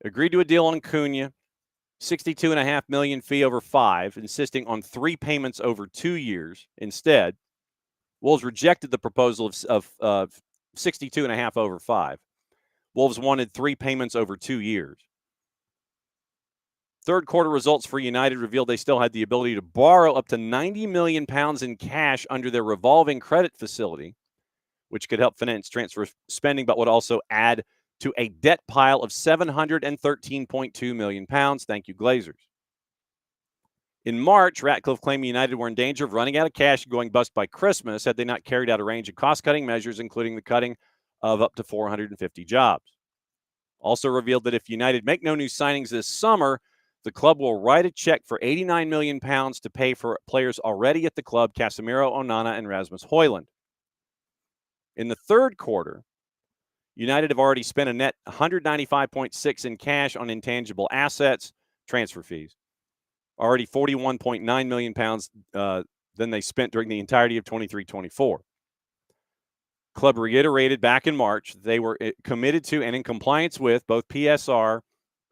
Agreed to a deal on Cunha. $62.5 million fee over 5, insisting on 3 payments over 2 years instead. Wolves rejected the proposal of 62.5 over 5. Wolves wanted 3 payments over 2 years. Third quarter results for United revealed they still had the ability to borrow up to £90 million in cash under their revolving credit facility, which could help finance transfer spending, but would also add to a debt pile of £713.2 million. Thank you, Glazers. In March, Ratcliffe claimed United were in danger of running out of cash and going bust by Christmas had they not carried out a range of cost-cutting measures, including the cutting of up to 450 jobs. Also revealed that if United make no new signings this summer, the club will write a check for £89 million to pay for players already at the club, Casemiro, Onana, and Rasmus Højlund. In the third quarter, United have already spent a net $195.6 in cash on intangible assets, transfer fees. Already £41.9 million than they spent during the entirety of 23-24. Club reiterated back in March they were committed to and in compliance with both PSR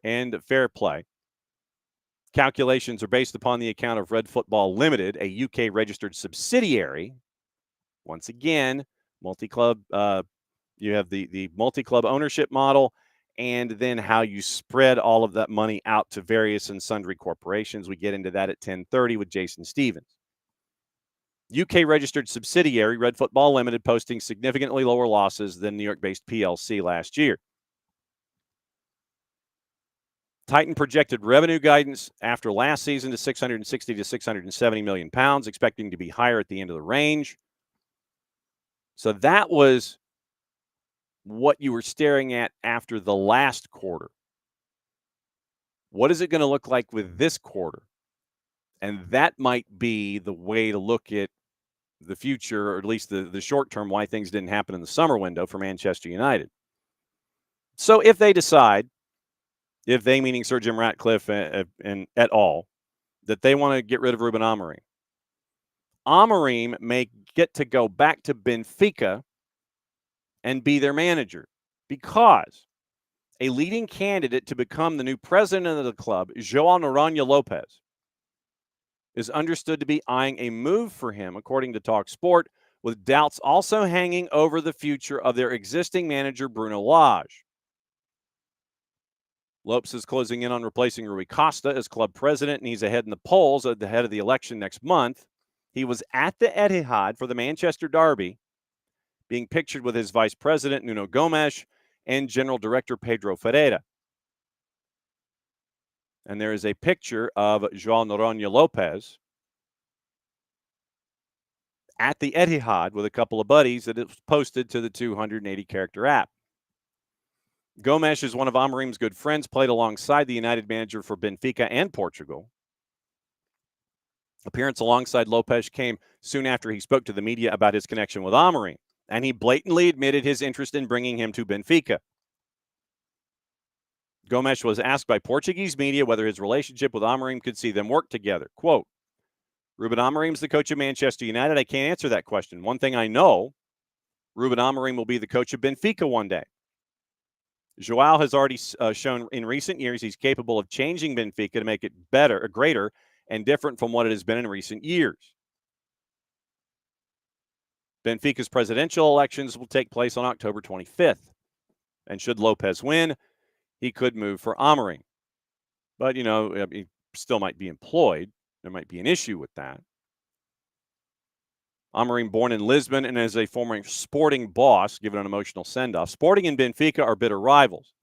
and fair play. Calculations are based upon the account of Red Football Limited, a UK-registered subsidiary. Once again, multi-club. You have the multi-club ownership model, and then how you spread all of that money out to various and sundry corporations. We get into that at 10:30 with Jason Stevens. UK-registered subsidiary, Red Football Limited, posting significantly lower losses than New York-based PLC last year. Titan projected revenue guidance after last season to 660 to 670 million pounds, expecting to be higher at the end of the range. So that was what you were staring at after the last quarter. What is it going to look like with this quarter? And that might be the way to look at the future, or at least the short term, why things didn't happen in the summer window for Manchester United. So if they decide, if they, meaning Sir Jim Ratcliffe and et al., that they want to get rid of Ruben Amorim, Amorim may get to go back to Benfica and be their manager, because a leading candidate to become the new president of the club, João Noronha Lopes, is understood to be eyeing a move for him, according to TalkSport, with doubts also hanging over the future of their existing manager, Bruno Lage. Lopes is closing in on replacing Rui Costa as club president, and he's ahead in the polls at the head of the election next month. He was at the Etihad for the Manchester Derby, being pictured with his vice president, Nuno Gomes, and general director, Pedro Ferreira. And there is a picture of João Noronha Lopes at the Etihad with a couple of buddies that is posted to the 280-character app. Gomes is one of Amorim's good friends, played alongside the United manager for Benfica and Portugal. Appearance alongside Lopes came soon after he spoke to the media about his connection with Amorim, and he blatantly admitted his interest in bringing him to Benfica. Gomes was asked by Portuguese media whether his relationship with Amorim could see them work together. Quote, Ruben Amorim's the coach of Manchester United. I can't answer that question. One thing I know, Ruben Amorim will be the coach of Benfica one day. João has already shown in recent years he's capable of changing Benfica to make it better, greater, and different from what it has been in recent years. Benfica's presidential elections will take place on October 25th. And should Lopes win, he could move for Amorim. But, he still might be employed. There might be an issue with that. Amorim, born in Lisbon and as a former Sporting boss, given an emotional send-off. Sporting and Benfica are bitter rivals.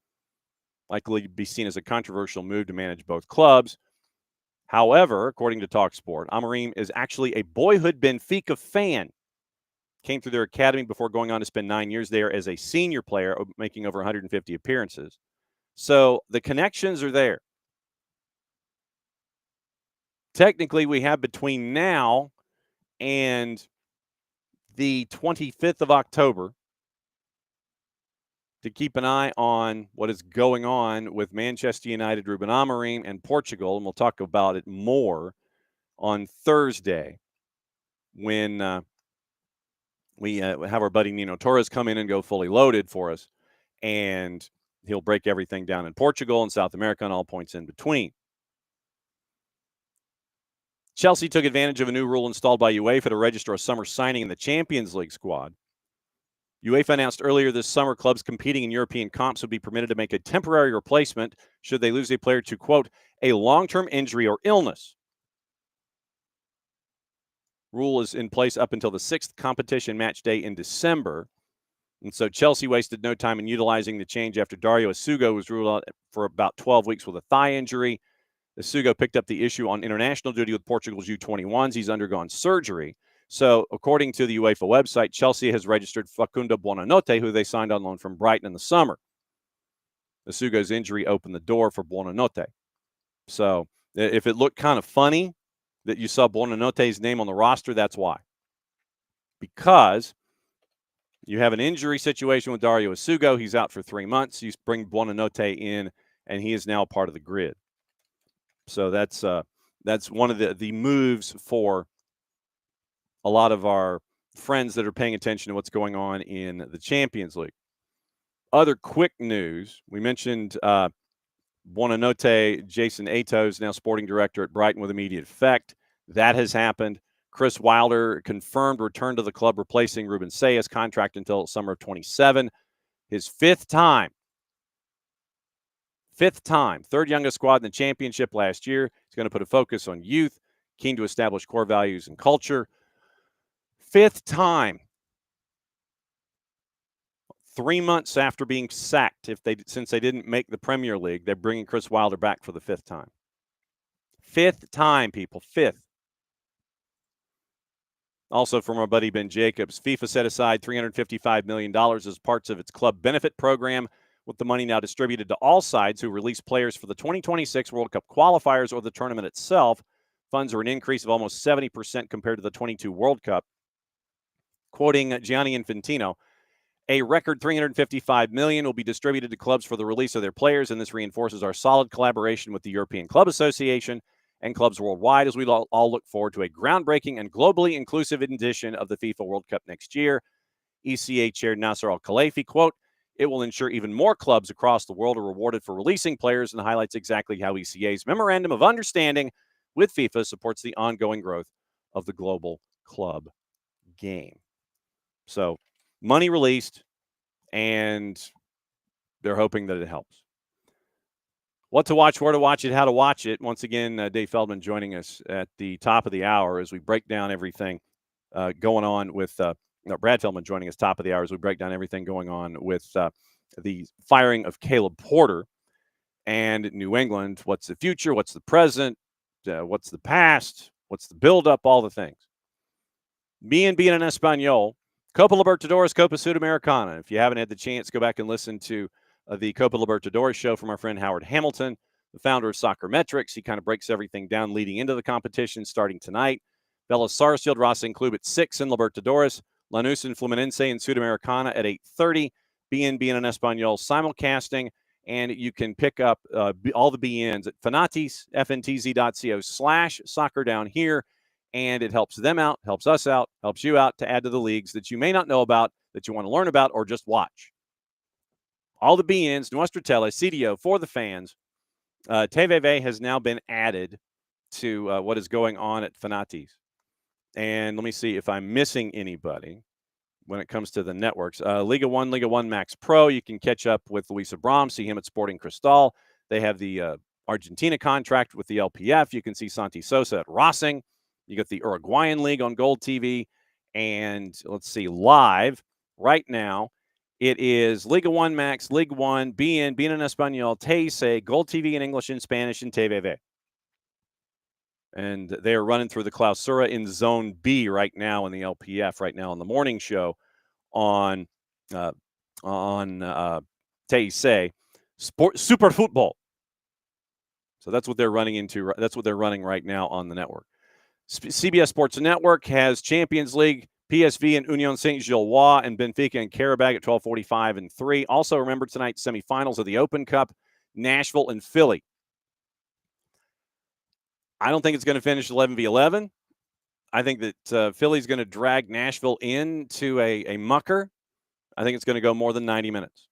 Likely to be seen as a controversial move to manage both clubs. However, according to TalkSport, Amorim is actually a boyhood Benfica fan. Came through their academy before going on to spend 9 years there as a senior player, making over 150 appearances. So the connections are there. Technically, we have between now and the 25th of October to keep an eye on what is going on with Manchester United, Ruben Amorim, and Portugal, and we'll talk about it more on Thursday when we have our buddy Nino Torres come in and go fully loaded for us, and he'll break everything down in Portugal and South America and all points in between. Chelsea took advantage of a new rule installed by UEFA to register a summer signing in the Champions League squad. UEFA announced earlier this summer clubs competing in European comps would be permitted to make a temporary replacement should they lose a player to, quote, a long-term injury or illness. Rule is in place up until the 6th competition match day in December. And so Chelsea wasted no time in utilizing the change after Dario Asugo was ruled out for about 12 weeks with a thigh injury. Asugo picked up the issue on international duty with Portugal's U21s. He's undergone surgery. So, according to the UEFA website, Chelsea has registered Facundo Buonanotte, who they signed on loan from Brighton in the summer. Asugo's injury opened the door for Buonanotte. So, if it looked kind of funny that you saw Buonanotte's name on the roster, that's why. Because you have an injury situation with Dario Asugo. He's out for 3 months. You bring Buonanotte in, and he is now part of the grid. So that's one of the moves for a lot of our friends that are paying attention to what's going on in the Champions League. Other quick news, we mentioned Buonanotte, Jason Atos, now sporting director at Brighton with immediate effect. That has happened. Chris Wilder confirmed return to the club, replacing Ruben Sayas, contract until summer of 27. His fifth time, third youngest squad in the championship last year. He's going to put a focus on youth, keen to establish core values and culture. Fifth time, 3 months after being sacked, since they didn't make the Premier League, they're bringing Chris Wilder back for the fifth time. Fifth time, people, fifth. Also from our buddy Ben Jacobs, FIFA set aside $355 million as parts of its club benefit program, with the money now distributed to all sides who release players for the 2026 World Cup qualifiers or the tournament itself. Funds are an increase of almost 70% compared to the 22 World Cup. Quoting Gianni Infantino, a record $355 million will be distributed to clubs for the release of their players, and this reinforces our solid collaboration with the European Club Association and clubs worldwide as we all look forward to a groundbreaking and globally inclusive edition of the FIFA World Cup next year. ECA Chair Nasser Al-Khelaifi, quote, it will ensure even more clubs across the world are rewarded for releasing players, and highlights exactly how ECA's Memorandum of Understanding with FIFA supports the ongoing growth of the global club game. So, money released, and they're hoping that it helps. What to watch, where to watch it, how to watch it. Once again, Dave Feldman joining us at the top of the hour as we break down everything going on with Brad Feldman joining us top of the hour as we break down everything going on with the firing of Caleb Porter and New England. What's the future? What's the present? What's the past? What's the buildup? All the things. B&B en Español. Copa Libertadores, Copa Sudamericana. If you haven't had the chance, go back and listen to the Copa Libertadores show from our friend Howard Hamilton, the founder of Soccer Metrics. He kind of breaks everything down leading into the competition starting tonight. Vélez Sarsfield, Racing Club at 6 in Libertadores. Lanús and Fluminense in Sudamericana at 8:30. B&B en Español simulcasting, and you can pick up all the BNs at Fanatis, fntz.co/soccer down here, and it helps them out, helps us out, helps you out to add to the leagues that you may not know about, that you want to learn about, or just watch. All the BNs, Nuestra Tele, CDO, for the fans. TVV has now been added to what is going on at Fanatis. And let me see if I'm missing anybody when it comes to the networks. Liga 1 Max Pro, you can catch up with Luis Abram, see him at Sporting Cristal. They have the Argentina contract with the LPF. You can see Santi Sosa at Racing. You got the Uruguayan League on Gold TV. And let's see, live right now, it is Liga 1 Max, Ligue 1, BN en Español, TIC, Gold TV in English and Spanish, and TVV. And they are running through the Clausura in Zone B right now in the LPF, right now on the morning show on TIC, Super Football. So that's what they're running into. That's what they're running right now on the network. CBS Sports Network has Champions League, PSV and Union Saint-Gilloise, and Benfica and Karabag at 12:45 and 3. Also, remember tonight, semifinals of the Open Cup, Nashville and Philly. I don't think it's going to finish 11v11. I think that Philly's going to drag Nashville into a mucker. I think it's going to go more than 90 minutes.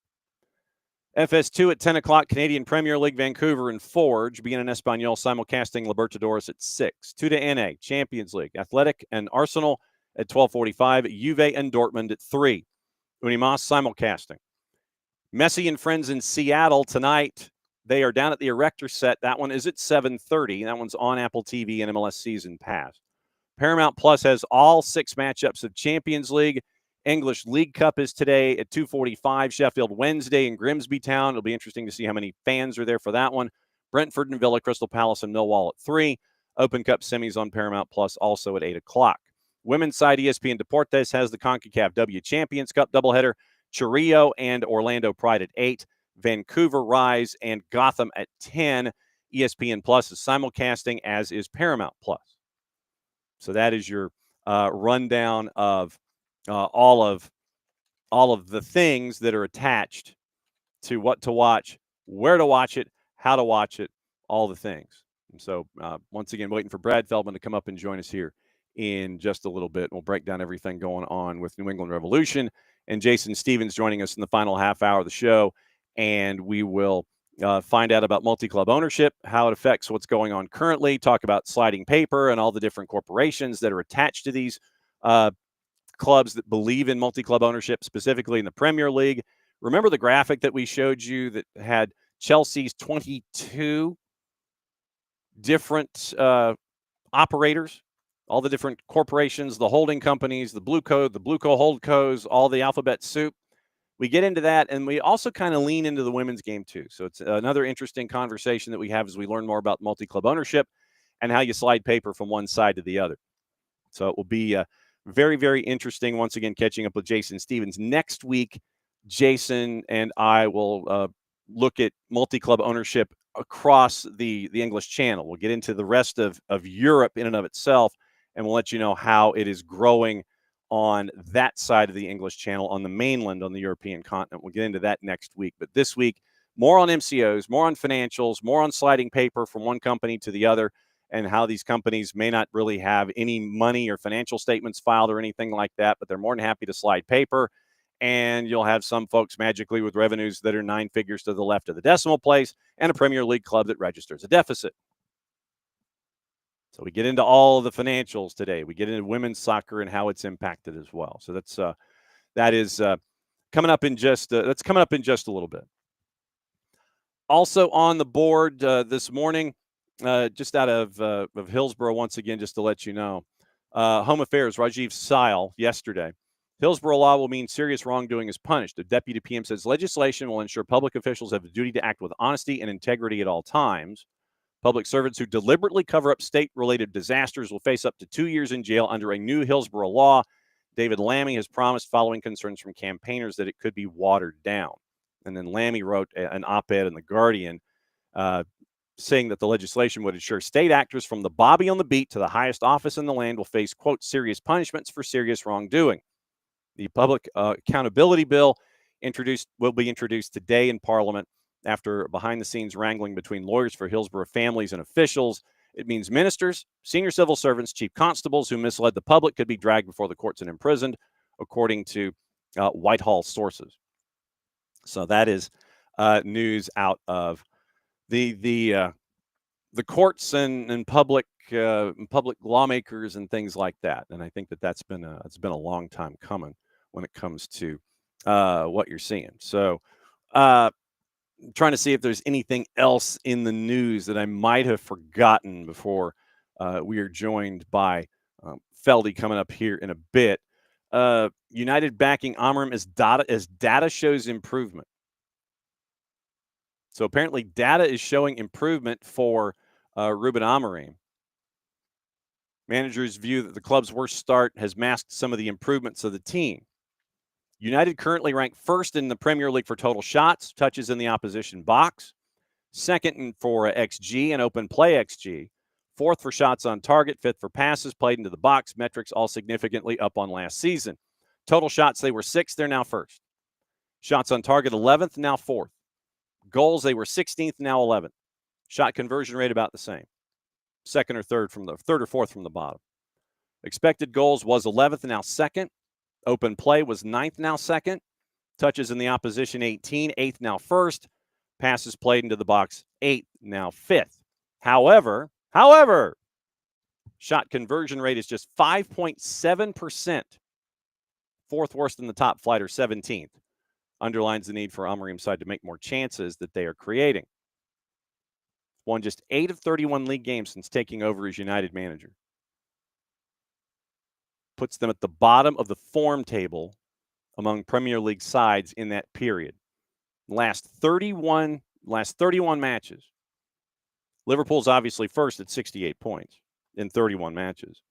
FS2 at 10 o'clock, Canadian Premier League, Vancouver and Forge. Being in Espanol, simulcasting Libertadores at 6. 2 to NA, Champions League, Athletic and Arsenal at 12:45. Juve and Dortmund at 3. Unimas simulcasting. Messi and friends in Seattle tonight. They are down at the Erector Set. That one is at 7:30. That one's on Apple TV and MLS Season Pass. Paramount Plus has all 6 matchups of Champions League. English League Cup is today at 2:45. Sheffield Wednesday in Grimsby Town. It'll be interesting to see how many fans are there for that one. Brentford and Villa, Crystal Palace and Millwall at 3. Open Cup semis on Paramount Plus also at 8 o'clock. Women's side, ESPN Deportes has the CONCACAF W Champions Cup doubleheader. Chorrillo and Orlando Pride at 8. Vancouver Rise and Gotham at 10. ESPN Plus is simulcasting, as is Paramount Plus. So that is your rundown of all of the things that are attached to what to watch, where to watch it, how to watch it, all the things. And so once again, waiting for Brad Feldman to come up and join us here in just a little bit. We'll break down everything going on with New England Revolution, and Jason Stevens joining us in the final half hour of the show. And we will find out about multi-club ownership, how it affects what's going on currently, talk about sliding paper and all the different corporations that are attached to these clubs that believe in multi-club ownership, specifically in the Premier League. Remember the graphic that we showed you that had Chelsea's 22 different operators, all the different corporations, the holding companies, the Blue Co holdcos, all the alphabet soup. We get into that, and we also kind of lean into the women's game too. So it's another interesting conversation that we have as we learn more about multi-club ownership and how you slide paper from one side to the other. So it will be very, very interesting. Once again, catching up with Jason Stevens. Next week, Jason and I will look at multi-club ownership across the English Channel. We'll get into the rest of Europe in and of itself, and we'll let you know how it is growing on that side of the English Channel, on the mainland, on the European continent. We'll get into that next week. But this week, more on MCOs, more on financials, more on sliding paper from one company to the other, and how these companies may not really have any money or financial statements filed or anything like that, but they're more than happy to slide paper. And you'll have some folks magically with revenues that are 9 figures to the left of the decimal place, and a Premier League club that registers a deficit. So we get into all of the financials today. We get into women's soccer and how it's impacted as well. So that is coming up in just a little bit. Also on the board this morning, just out of Hillsborough once again, just to let you know, Home Affairs, Rajiv Sile yesterday. Hillsborough law will mean serious wrongdoing is punished. The deputy PM says legislation will ensure public officials have the duty to act with honesty and integrity at all times. Public servants who deliberately cover up state-related disasters will face up to 2 years in jail under a new Hillsborough law. David Lammy has promised, following concerns from campaigners, that it could be watered down. And then Lammy wrote an op-ed in The Guardian saying that the legislation would ensure state actors from the Bobby on the beat to the highest office in the land will face, quote, serious punishments for serious wrongdoing. The Public Accountability Bill will be introduced today in Parliament after behind-the-scenes wrangling between lawyers for Hillsborough families and officials. It means ministers, senior civil servants, chief constables who misled the public could be dragged before the courts and imprisoned, according to Whitehall sources. So that is news out of the courts and public lawmakers and things like that. And I think that's been a long time coming when it comes to what you're seeing. So I'm trying to see if there's anything else in the news that I might have forgotten before we are joined by Feldy coming up here in a bit. United backing Amram as data shows improvement. So apparently data is showing improvement for Ruben Amorim. Managers view that the club's worst start has masked some of the improvements of the team. United currently ranked first in the Premier League for total shots, touches in the opposition box, second for XG and open play XG, fourth for shots on target, fifth for passes played into the box, metrics all significantly up on last season. Total shots, they were sixth, they're now first. Shots on target, 11th, now fourth. Goals, they were 16th, now 11th. Shot conversion rate about the same. Third or fourth from the bottom. Expected goals was 11th, now second. Open play was 9th, now second. Touches in the opposition, 18. 8th, now 1st. Passes played into the box, 8th, now 5th. However, shot conversion rate is just 5.7%. 4th worst in the top flight, or 17th. Underlines the need for Omrium's side to make more chances that they are creating. Won just 8 of 31 league games since taking over as United manager. Puts them at the bottom of the form table among Premier League sides in that period. Last 31 matches. Liverpool's obviously first at 68 points in 31 matches.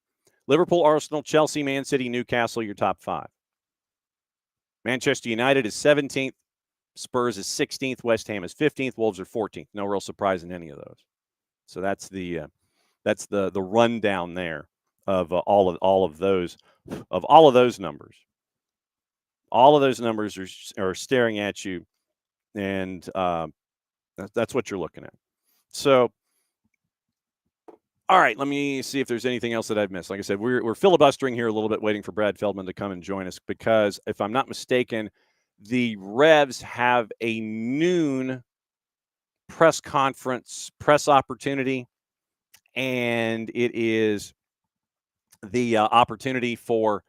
Liverpool, Arsenal, Chelsea, Man City, Newcastle, your top 5. Manchester United is 17th. Spurs is 16th. West Ham is 15th. Wolves are 14th. No real surprise in any of those. So that's the rundown there of all of those numbers. All of those numbers are staring at you, and that's what you're looking at. So, all right, let me see if there's anything else that I've missed. Like I said, we're filibustering here a little bit, waiting for Brad Feldman to come and join us, because if I'm not mistaken, the Revs have a noon press conference, press opportunity, and it is the opportunity for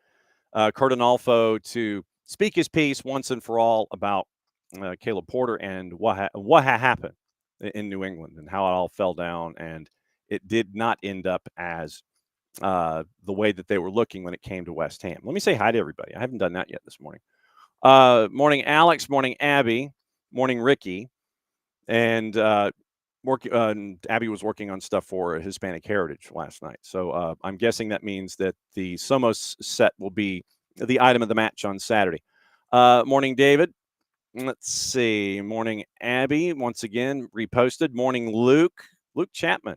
Kurt Onalfo to speak his piece once and for all about Caleb Porter and what happened in New England and how it all fell down, and it did not end up as the way that they were looking when it came to West Ham. Let me say hi to everybody. I haven't done that yet this morning. Morning, Alex. Morning, Abby. Morning, Ricky. And Abby was working on stuff for Hispanic Heritage last night. So I'm guessing that means that the Somos set will be the item of the match on Saturday. Morning, David. Let's see. Morning, Abby. Once again, reposted. Morning, Luke. Luke Chapman.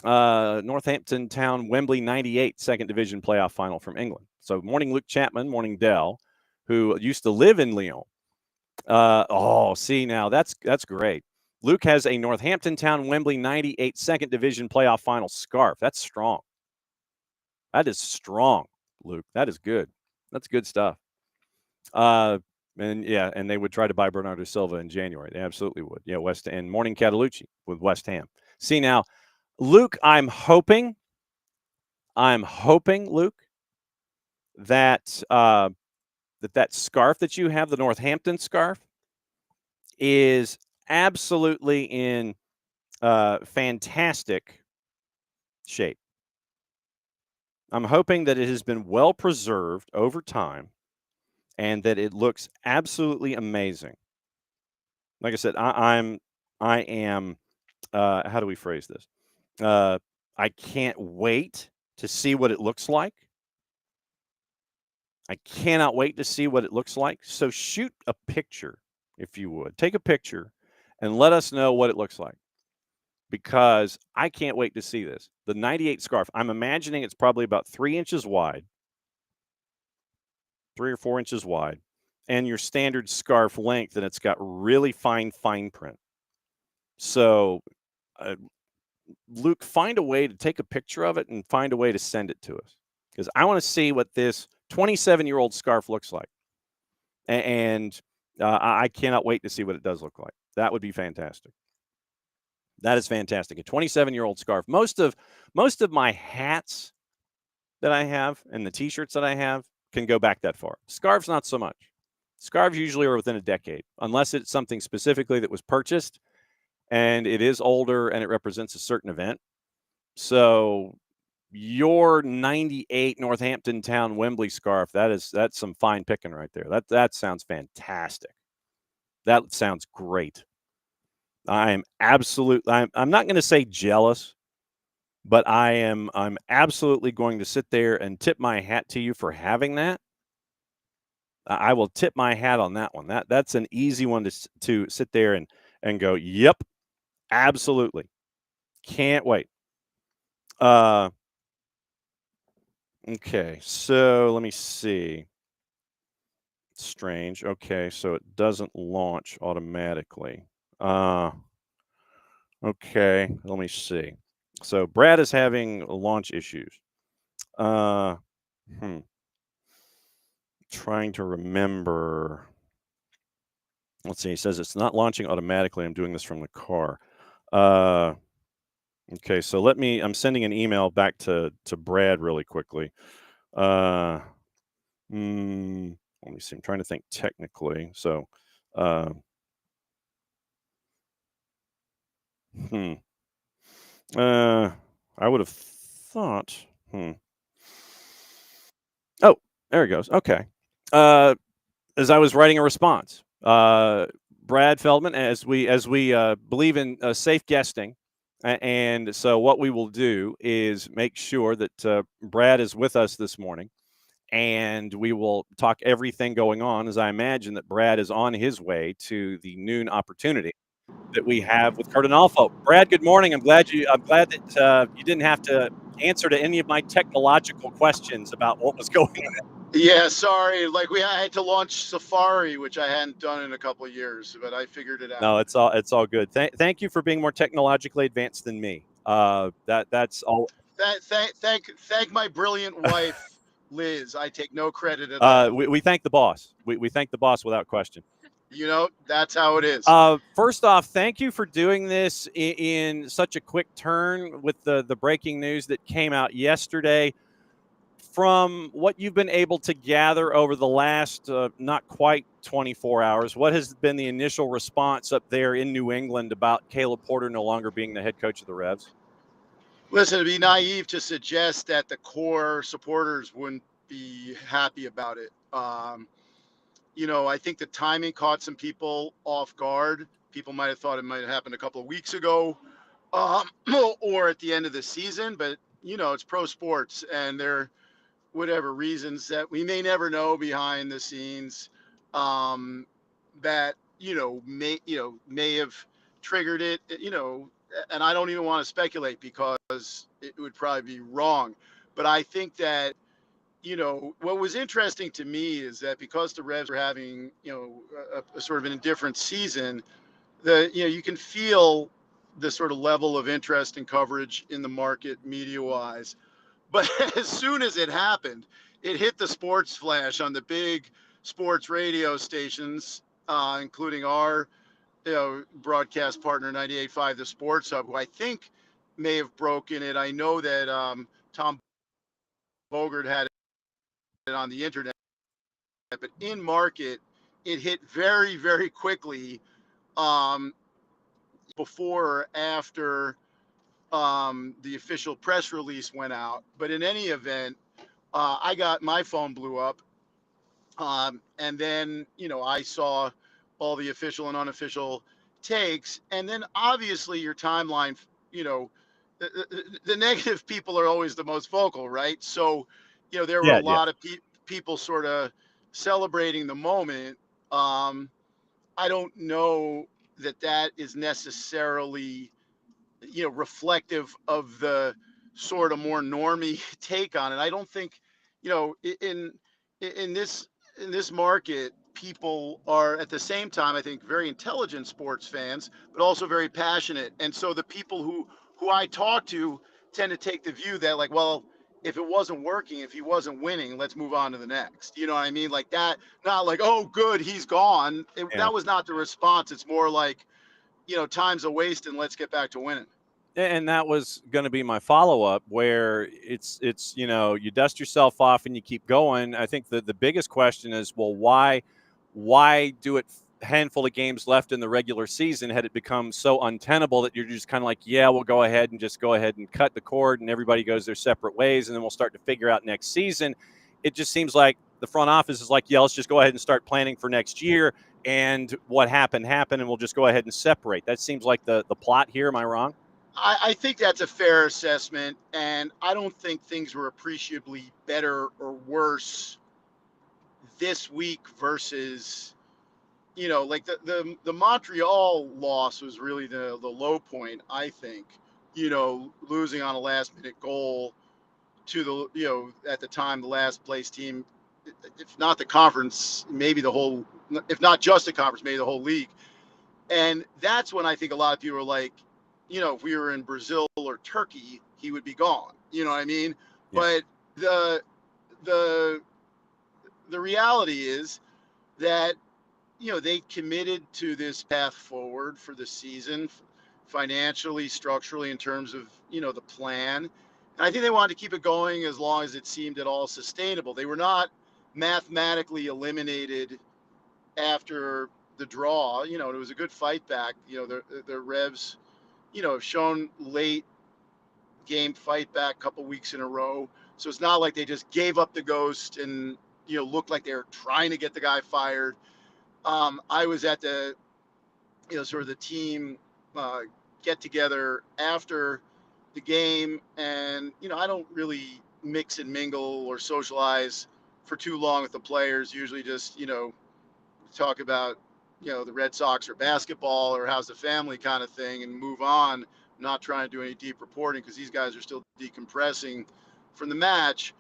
Northampton Town, Wembley 98, second division playoff final from England. So morning, Luke Chapman. Morning, Dell, who used to live in Lyon. See, now that's great. Luke has a Northampton Town, Wembley 98, second division playoff final scarf. That's strong. That is strong, Luke. That is good. That's good stuff. And they would try to buy Bernardo Silva in January. They absolutely would. Yeah, and morning, Catalucci with West Ham. See, now, Luke, I'm hoping, Luke, that that scarf that you have, the Northampton scarf, is absolutely in fantastic shape. I'm hoping that it has been well preserved over time and that it looks absolutely amazing. Like I said, I am how do we phrase this? I can't wait to see what it looks like. I cannot wait to see what it looks like. So shoot a picture, if you would. Take a picture and let us know what it looks like, because I can't wait to see this. The 98 scarf, I'm imagining it's probably about 3 inches wide, 3 or 4 inches wide, and your standard scarf length, and it's got really fine print. So, Luke, find a way to take a picture of it and find a way to send it to us, because I want to see what this 27-year-old scarf looks like. And I cannot wait to see what it does look like. That would be fantastic. That is fantastic. A 27-year-old scarf. Most of my hats that I have and the T-shirts that I have can go back that far. Scarves, not so much. Scarves usually are within a decade, unless it's something specifically that was purchased and it is older and it represents a certain event. So your 98 Northampton Town Wembley scarf, that's some fine picking right there. That sounds fantastic. That sounds great. I'm not going to say jealous, but I'm absolutely going to sit there and tip my hat to you for having that. I will tip my hat on that one. That's an easy one to sit there and go, yep, absolutely. Can't wait. Okay, so let me see. Strange. Okay, so it doesn't launch automatically. Okay, let me see. So Brad is having launch issues. Trying to remember. Let's see. He says it's not launching automatically. I'm doing this from the car. Okay, so I'm sending an email back to Brad really quickly. Let me see. I'm trying to think technically. So, I would have thought. Oh, there it goes. Okay. As I was writing a response, Brad Feldman, as we believe in safe guesting, and so what we will do is make sure that Brad is with us this morning, and we will talk everything going on. As I imagine that Brad is on his way to the noon opportunity that we have with Cardinalfo. Brad, good morning. I'm glad that you didn't have to answer to any of my technological questions about what was going on. Yeah, sorry. Like I had to launch Safari, which I hadn't done in a couple of years, but I figured it out. No, it's all good. Thank you for being more technologically advanced than me. That's all. Thank my brilliant wife, Liz. I take no credit at all. We thank the boss. We thank the boss without question. You know, that's how it is. First off, thank you for doing this in such a quick turn with the breaking news that came out yesterday. From what you've been able to gather over the last not quite 24 hours, what has been the initial response up there in New England about Caleb Porter no longer being the head coach of the Revs? Listen, it'd be naive to suggest that the core supporters wouldn't be happy about it. You know, I think the timing caught some people off guard. People might have thought it might have happened a couple of weeks ago, or at the end of the season. But you know, it's pro sports, and there, whatever reasons that we may never know behind the scenes, that may have triggered it. You know, and I don't even want to speculate because it would probably be wrong. But I think that what was interesting to me is that because the Revs are having, a sort of an indifferent season, you can feel the sort of level of interest and coverage in the market media wise. But as soon as it happened, it hit the sports flash on the big sports radio stations, including our, broadcast partner 98.5, the Sports Hub, who I think may have broken it. I know that Tom Bogert had it on the internet, but in market, it hit very, very quickly, before or after the official press release went out. But in any event, I got my phone blew up, and then I saw all the official and unofficial takes, and then obviously your timeline, the negative people are always the most vocal, right? So there were a Yeah. lot of people sort of celebrating the moment. I don't know that is necessarily reflective of the sort of more normie take on it. I don't think in in this in this market, people are at the same time, I think, very intelligent sports fans, but also very passionate. And so the people who I talk to tend to take the view that, like, well, if it wasn't working, if he wasn't winning, let's move on to the next. You know what I mean? Like that, not like, oh, good, he's gone. Yeah. That was not the response. It's more like, time's a waste and let's get back to winning. And that was going to be my follow up, where it's you dust yourself off and you keep going. I think the biggest question is, well, why do it handful of games left in the regular season? Had it become so untenable that you're just kind of like, yeah, we'll go ahead and cut the cord and everybody goes their separate ways, and then we'll start to figure out next season. It just seems like the front office is like, yeah, let's just go ahead and start planning for next year, and what happened, and we'll just go ahead and separate. That seems like the plot here. Am I wrong? I think that's a fair assessment, and I don't think things were appreciably better or worse this week versus, like the Montreal loss was really the low point, I think. Losing on a last minute goal to the, at the time, the last place team, if not the conference, maybe the whole, if not just the conference, maybe the whole league. And that's when I think a lot of people are like, if we were in Brazil or Turkey, he would be gone. You know what I mean? Yeah. But the reality is that, they committed to this path forward for the season, financially, structurally, in terms of, the plan. And I think they wanted to keep it going as long as it seemed at all sustainable. They were not mathematically eliminated after the draw. It was a good fight back. The Revs, have shown late game fight back a couple weeks in a row. So it's not like they just gave up the ghost and, looked like they were trying to get the guy fired. I was at the, sort of the team get together after the game, and I don't really mix and mingle or socialize for too long with the players. Usually just talk about the Red Sox or basketball or how's the family kind of thing and move on. I'm not trying to do any deep reporting because these guys are still decompressing from the match.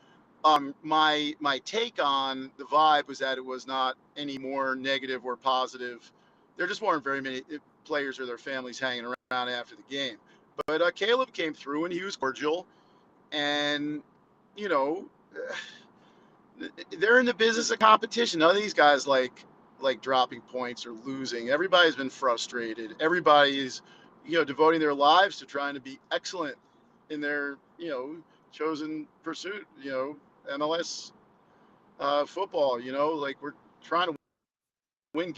My take on the vibe was that it was not any more negative or positive. There just weren't very many players or their families hanging around after the game. But Caleb came through and he was cordial, and they're in the business of competition. None of these guys like dropping points or losing. Everybody's been frustrated. Everybody's devoting their lives to trying to be excellent in their chosen pursuit. MLS football. We're trying to win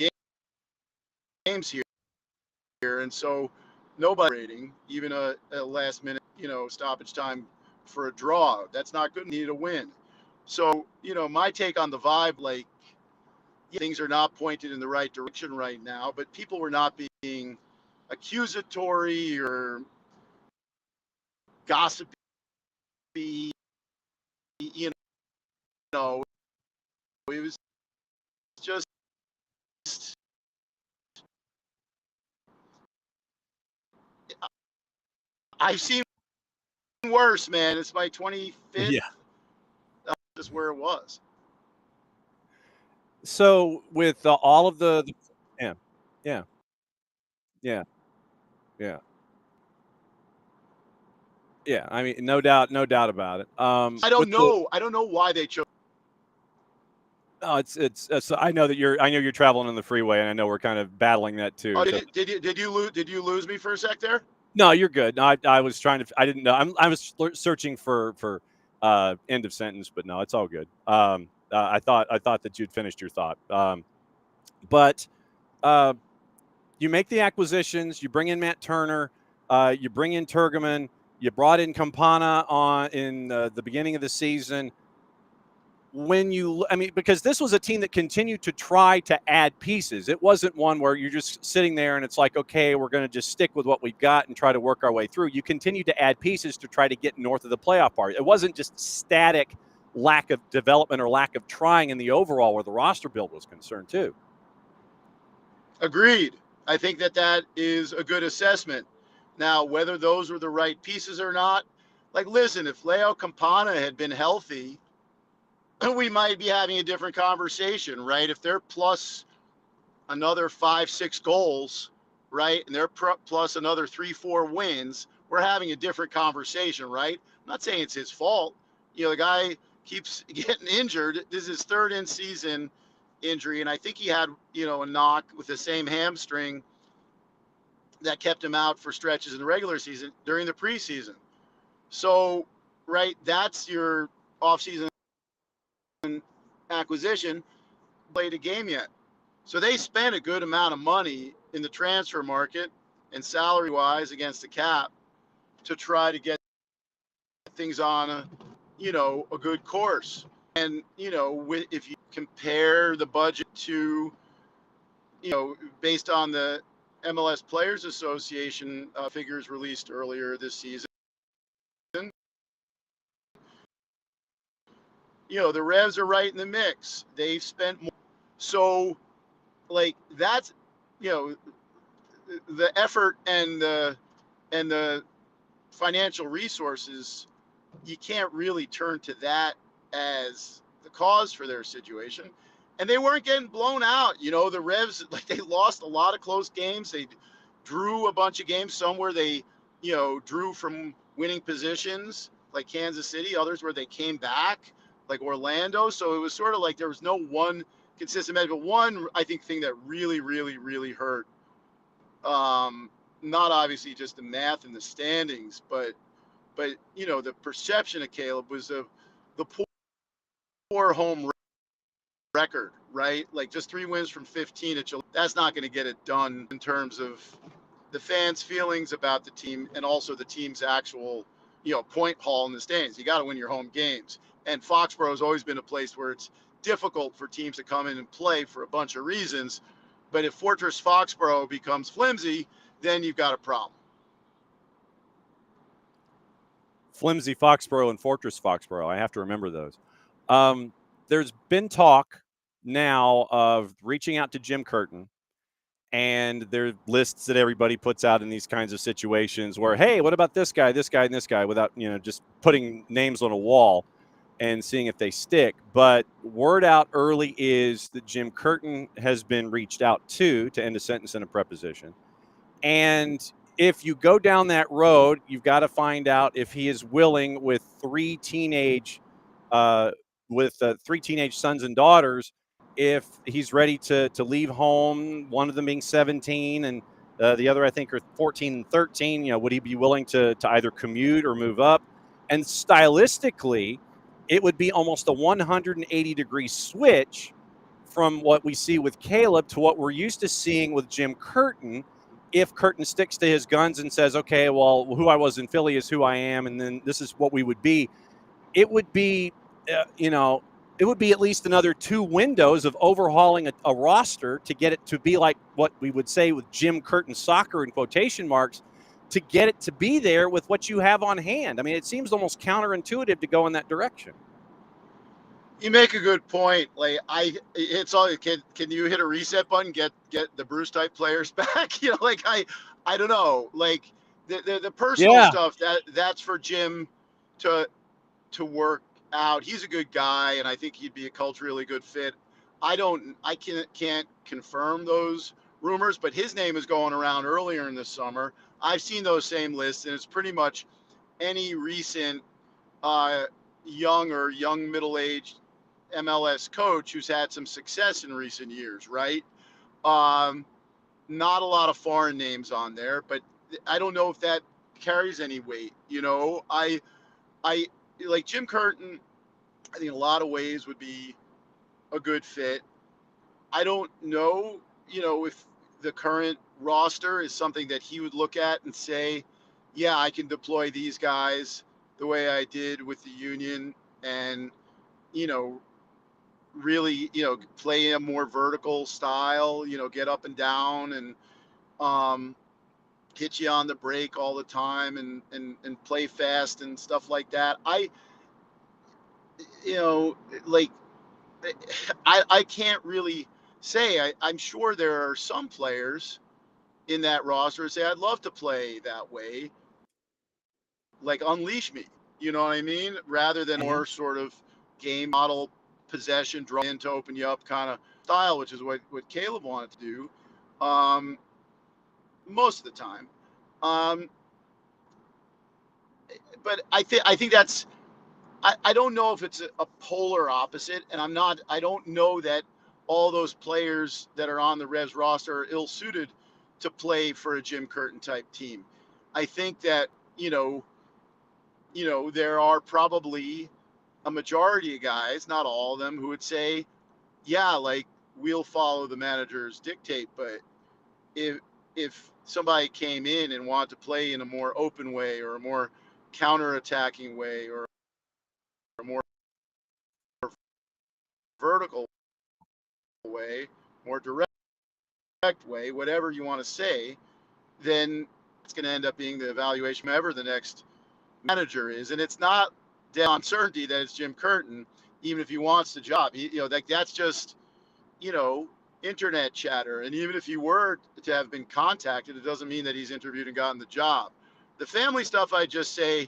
games here, and so nobody rating, even a last minute stoppage time for a draw. That's not good. We need a win. So my take on the vibe, things are not pointed in the right direction right now, but people were not being accusatory or gossipy. It was just, I've seen worse, man. It's my 25th. Yeah. That's just where it was. So with all of the yeah, yeah, yeah, yeah, yeah. I mean, no doubt about it. I don't know why they chose. Oh, it's. I know you're traveling on the freeway, and I know we're kind of battling that too. Oh, So. did you lose me for a sec there? No, you're good. No, I was trying to. I didn't know. I was searching for end of sentence, but no, it's all good. I thought that you'd finished your thought. But you make the acquisitions. You bring in Matt Turner. You bring in Turgeman. You brought in Campana in the beginning of the season. Because this was a team that continued to try to add pieces. It wasn't one where you're just sitting there and it's like, okay, we're going to just stick with what we've got and try to work our way through. You continued to add pieces to try to get north of the playoff part. It wasn't just static lack of development or lack of trying in the overall where the roster build was concerned too. Agreed. I think that is a good assessment. Now, whether those were the right pieces or not, listen, if Leo Campana had been healthy, we might be having a different conversation, right? If they're plus another 5-6 goals, right, and they're plus another 3-4 wins, we're having a different conversation, right? I'm not saying it's his fault. The guy keeps getting injured. This is his third in-season injury, and I think he had, a knock with the same hamstring that kept him out for stretches in the regular season during the preseason. So, right, that's your offseason acquisition. Played a game yet. So they spent a good amount of money in the transfer market and salary wise against the cap to try to get things on a good course. And if you compare the budget to based on the MLS Players Association figures released earlier this season, the Revs are right in the mix. They've spent more. So, that's, the effort and the financial resources, you can't really turn to that as the cause for their situation. And they weren't getting blown out. The Revs, they lost a lot of close games. They drew a bunch of games, some where they, drew from winning positions, like Kansas City, others where they came back, like Orlando. So it was sort of like there was no one consistent message. But one, I think, thing that really, really, really hurt, not obviously just the math and the standings, but the perception of Caleb was of the poor home record, right? Like just 3 wins from 15 at July. That's not going to get it done in terms of the fans' feelings about the team and also the team's actual, point haul in the stands. You got to win your home games. And Foxborough has always been a place where it's difficult for teams to come in and play for a bunch of reasons. But if Fortress Foxborough becomes flimsy, then you've got a problem. Flimsy Foxborough and Fortress Foxborough. I have to remember those. There's been talk now of reaching out to Jim Curtin, and there are lists that everybody puts out in these kinds of situations where, hey, what about this guy, and this guy, without, just putting names on a wall and seeing if they stick. But word out early is that Jim Curtin has been reached out to end a sentence in a preposition. And if you go down that road, you've got to find out if he is willing with three teenage sons and daughters, if he's ready to leave home, one of them being 17 and the other, I think, are 14 and 13. Would he be willing to either commute or move up? And stylistically, it would be almost a 180-degree switch from what we see with Caleb to what we're used to seeing with Jim Curtin. If Curtin sticks to his guns and says, okay, well, who I was in Philly is who I am, and then this is what we would be, it would be, it would be at least another 2 windows of overhauling a roster to get it to be like what we would say with Jim Curtin soccer in quotation marks, to get it to be there with what you have on hand. I mean, it seems almost counterintuitive to go in that direction. You make a good point. Like it's all. Can you hit a reset button, get the Bruce type players back? I don't know. Like the personal stuff that's for Jim to work out. He's a good guy, and I think he'd be a culturally good fit. I can't confirm those rumors, but his name is going around earlier in the summer. I've seen those same lists, and it's pretty much any recent young middle-aged MLS coach who's had some success in recent years, right? Not a lot of foreign names on there, but I don't know if that carries any weight. I like Jim Curtin. I think in a lot of ways would be a good fit. I don't know, if the current roster is something that he would look at and say, yeah, I can deploy these guys the way I did with the Union and, really, play a more vertical style, get up and down and hit you on the break all the time and play fast and stuff like that. I can't really say. I'm sure there are some players in that roster who say, I'd love to play that way, like unleash me, you know what I mean? Rather than more sort of game model possession, draw in to open you up kind of style, which is what Caleb wanted to do most of the time. But I think that's, I don't know if it's a polar opposite, and I don't know that all those players that are on the Revs roster are ill-suited to play for a Jim Curtin type team. I think that, there are probably a majority of guys, not all of them, who would say, yeah, like we'll follow the manager's dictate. But if somebody came in and wanted to play in a more open way or a more counter-attacking way or a more vertical way, more direct way, whatever you want to say, then it's going to end up being the evaluation whoever the next manager is. And it's not the uncertainty that it's Jim Curtin, even if he wants the job. That's just, internet chatter. And even if he were to have been contacted, it doesn't mean that he's interviewed and gotten the job. The family stuff, I just say,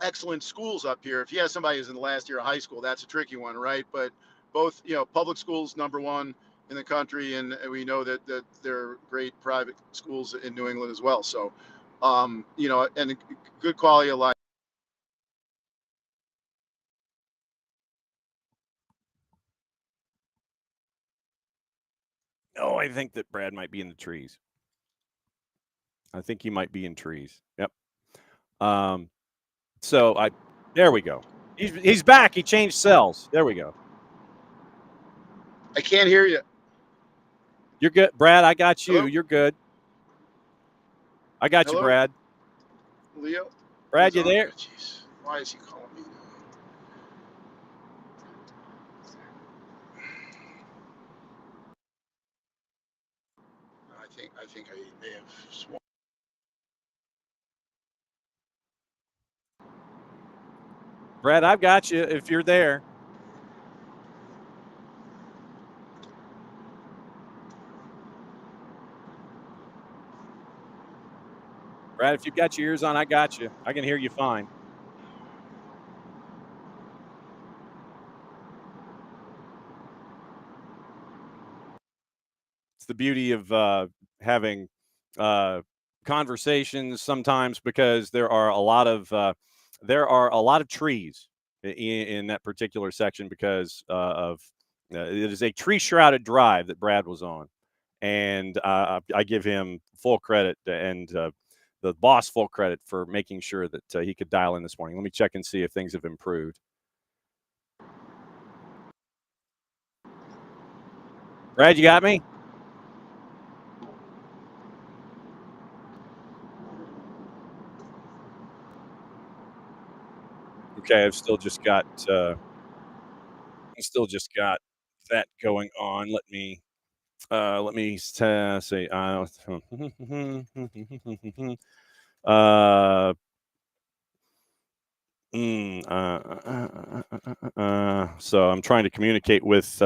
excellent schools up here. If you have somebody who's in the last year of high school, that's a tricky one, right? But both, public schools, #1 in the country, and we know that there are great private schools in New England as well. So, and good quality of life. I think that Brad might be in the trees. I think he might be in trees. Yep. There we go. He's back. He changed cells. There we go. I can't hear you. You're good, Brad. I got you. Hello? You're good. I got you, Hello? Brad. Leo? Brad, you there? Jeez. Why is he calling me? I think I may have sworn. Brad, I've got you if you're there. Brad, if you've got your ears on, I got you. I can hear you fine. It's the beauty of having conversations sometimes, because there are a lot of trees in that particular section because of it is a tree shrouded drive that Brad was on, and I give him full credit and the boss full credit for making sure that he could dial in this morning. Let me check and see if things have improved. Brad, you got me? Okay, I've still just got that going on. Let me say so I'm trying to communicate with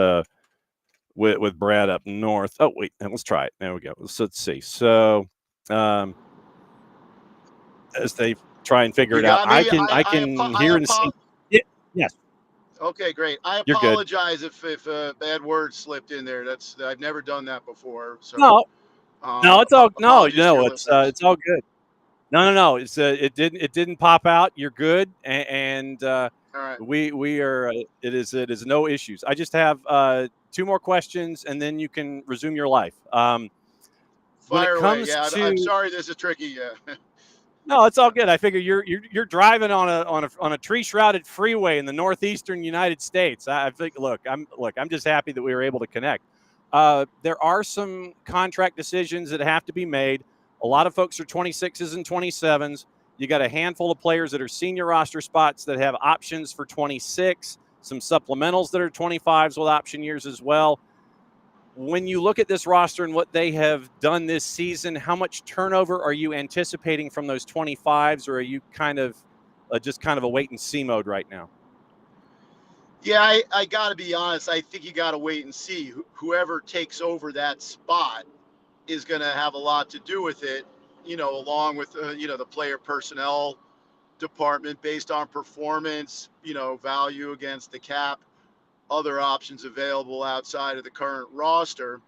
Brad up north. Oh wait, let's try it. There we go. So let's see. So as they try and figure You it out, got I me? can hear and see. Yeah, yes, Okay, great. I you're good. apologize if a bad word slipped in there. I've never done that before. So No, it's all apologies to your listeners. it's all good. No. It's it didn't pop out. You're good, and All right. we are. It is no issues. I just have 2 more questions, and then you can resume your life. When it Fire away. comes Yeah, I'm to sorry this is tricky. Yeah. No, it's all good. I figure you're driving on a tree shrouded freeway in the northeastern United States. I think I'm just happy that we were able to connect. There are some contract decisions that have to be made. A lot of folks are 26s and 27s. You got a handful of players that are senior roster spots that have options for 26, some supplementals that are 25s with option years as well. When you look at this roster and what they have done this season, how much turnover are you anticipating from those 25s, or are you kind of just kind of a wait and see mode right now? Yeah, I got to be honest. I think you got to wait and see. Whoever takes over that spot is going to have a lot to do with it, along with, the player personnel department based on performance, value against the cap, other options available outside of the current roster.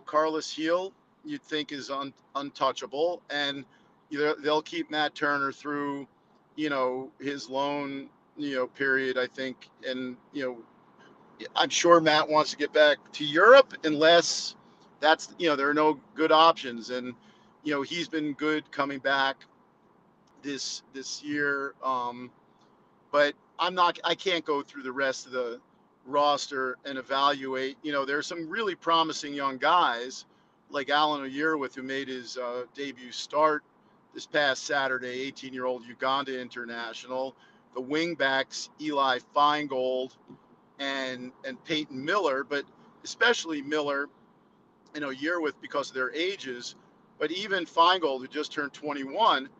Carlos Heel, you'd think is untouchable, and they'll keep Matt Turner through, his loan, period, I think. And, I'm sure Matt wants to get back to Europe unless that's, there are no good options. And, he's been good coming back this year. But I can't go through the rest of the roster and evaluate. There's some really promising young guys like Alan Oyerwith, who made his debut start this past Saturday, 18-year-old Uganda international. The wingbacks, Eli Feingold and Peyton Miller, but especially Miller and Oyerwith because of their ages. But even Feingold, who just turned 21,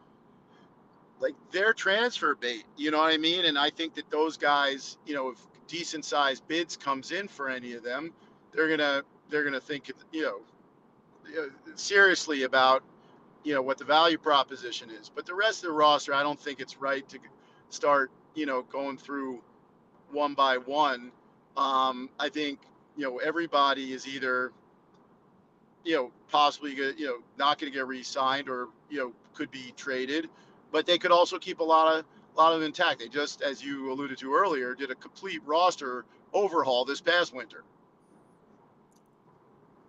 like they're transfer bait, you know what I mean? And I think that those guys, if decent sized bids comes in for any of them, they're gonna think, seriously about, what the value proposition is. But the rest of the roster, I don't think it's right to start, going through one by one. I think, everybody is either, possibly, not going to get re-signed or, could be traded, but they could also keep a lot of them intact. They just, as you alluded to earlier, did a complete roster overhaul this past winter.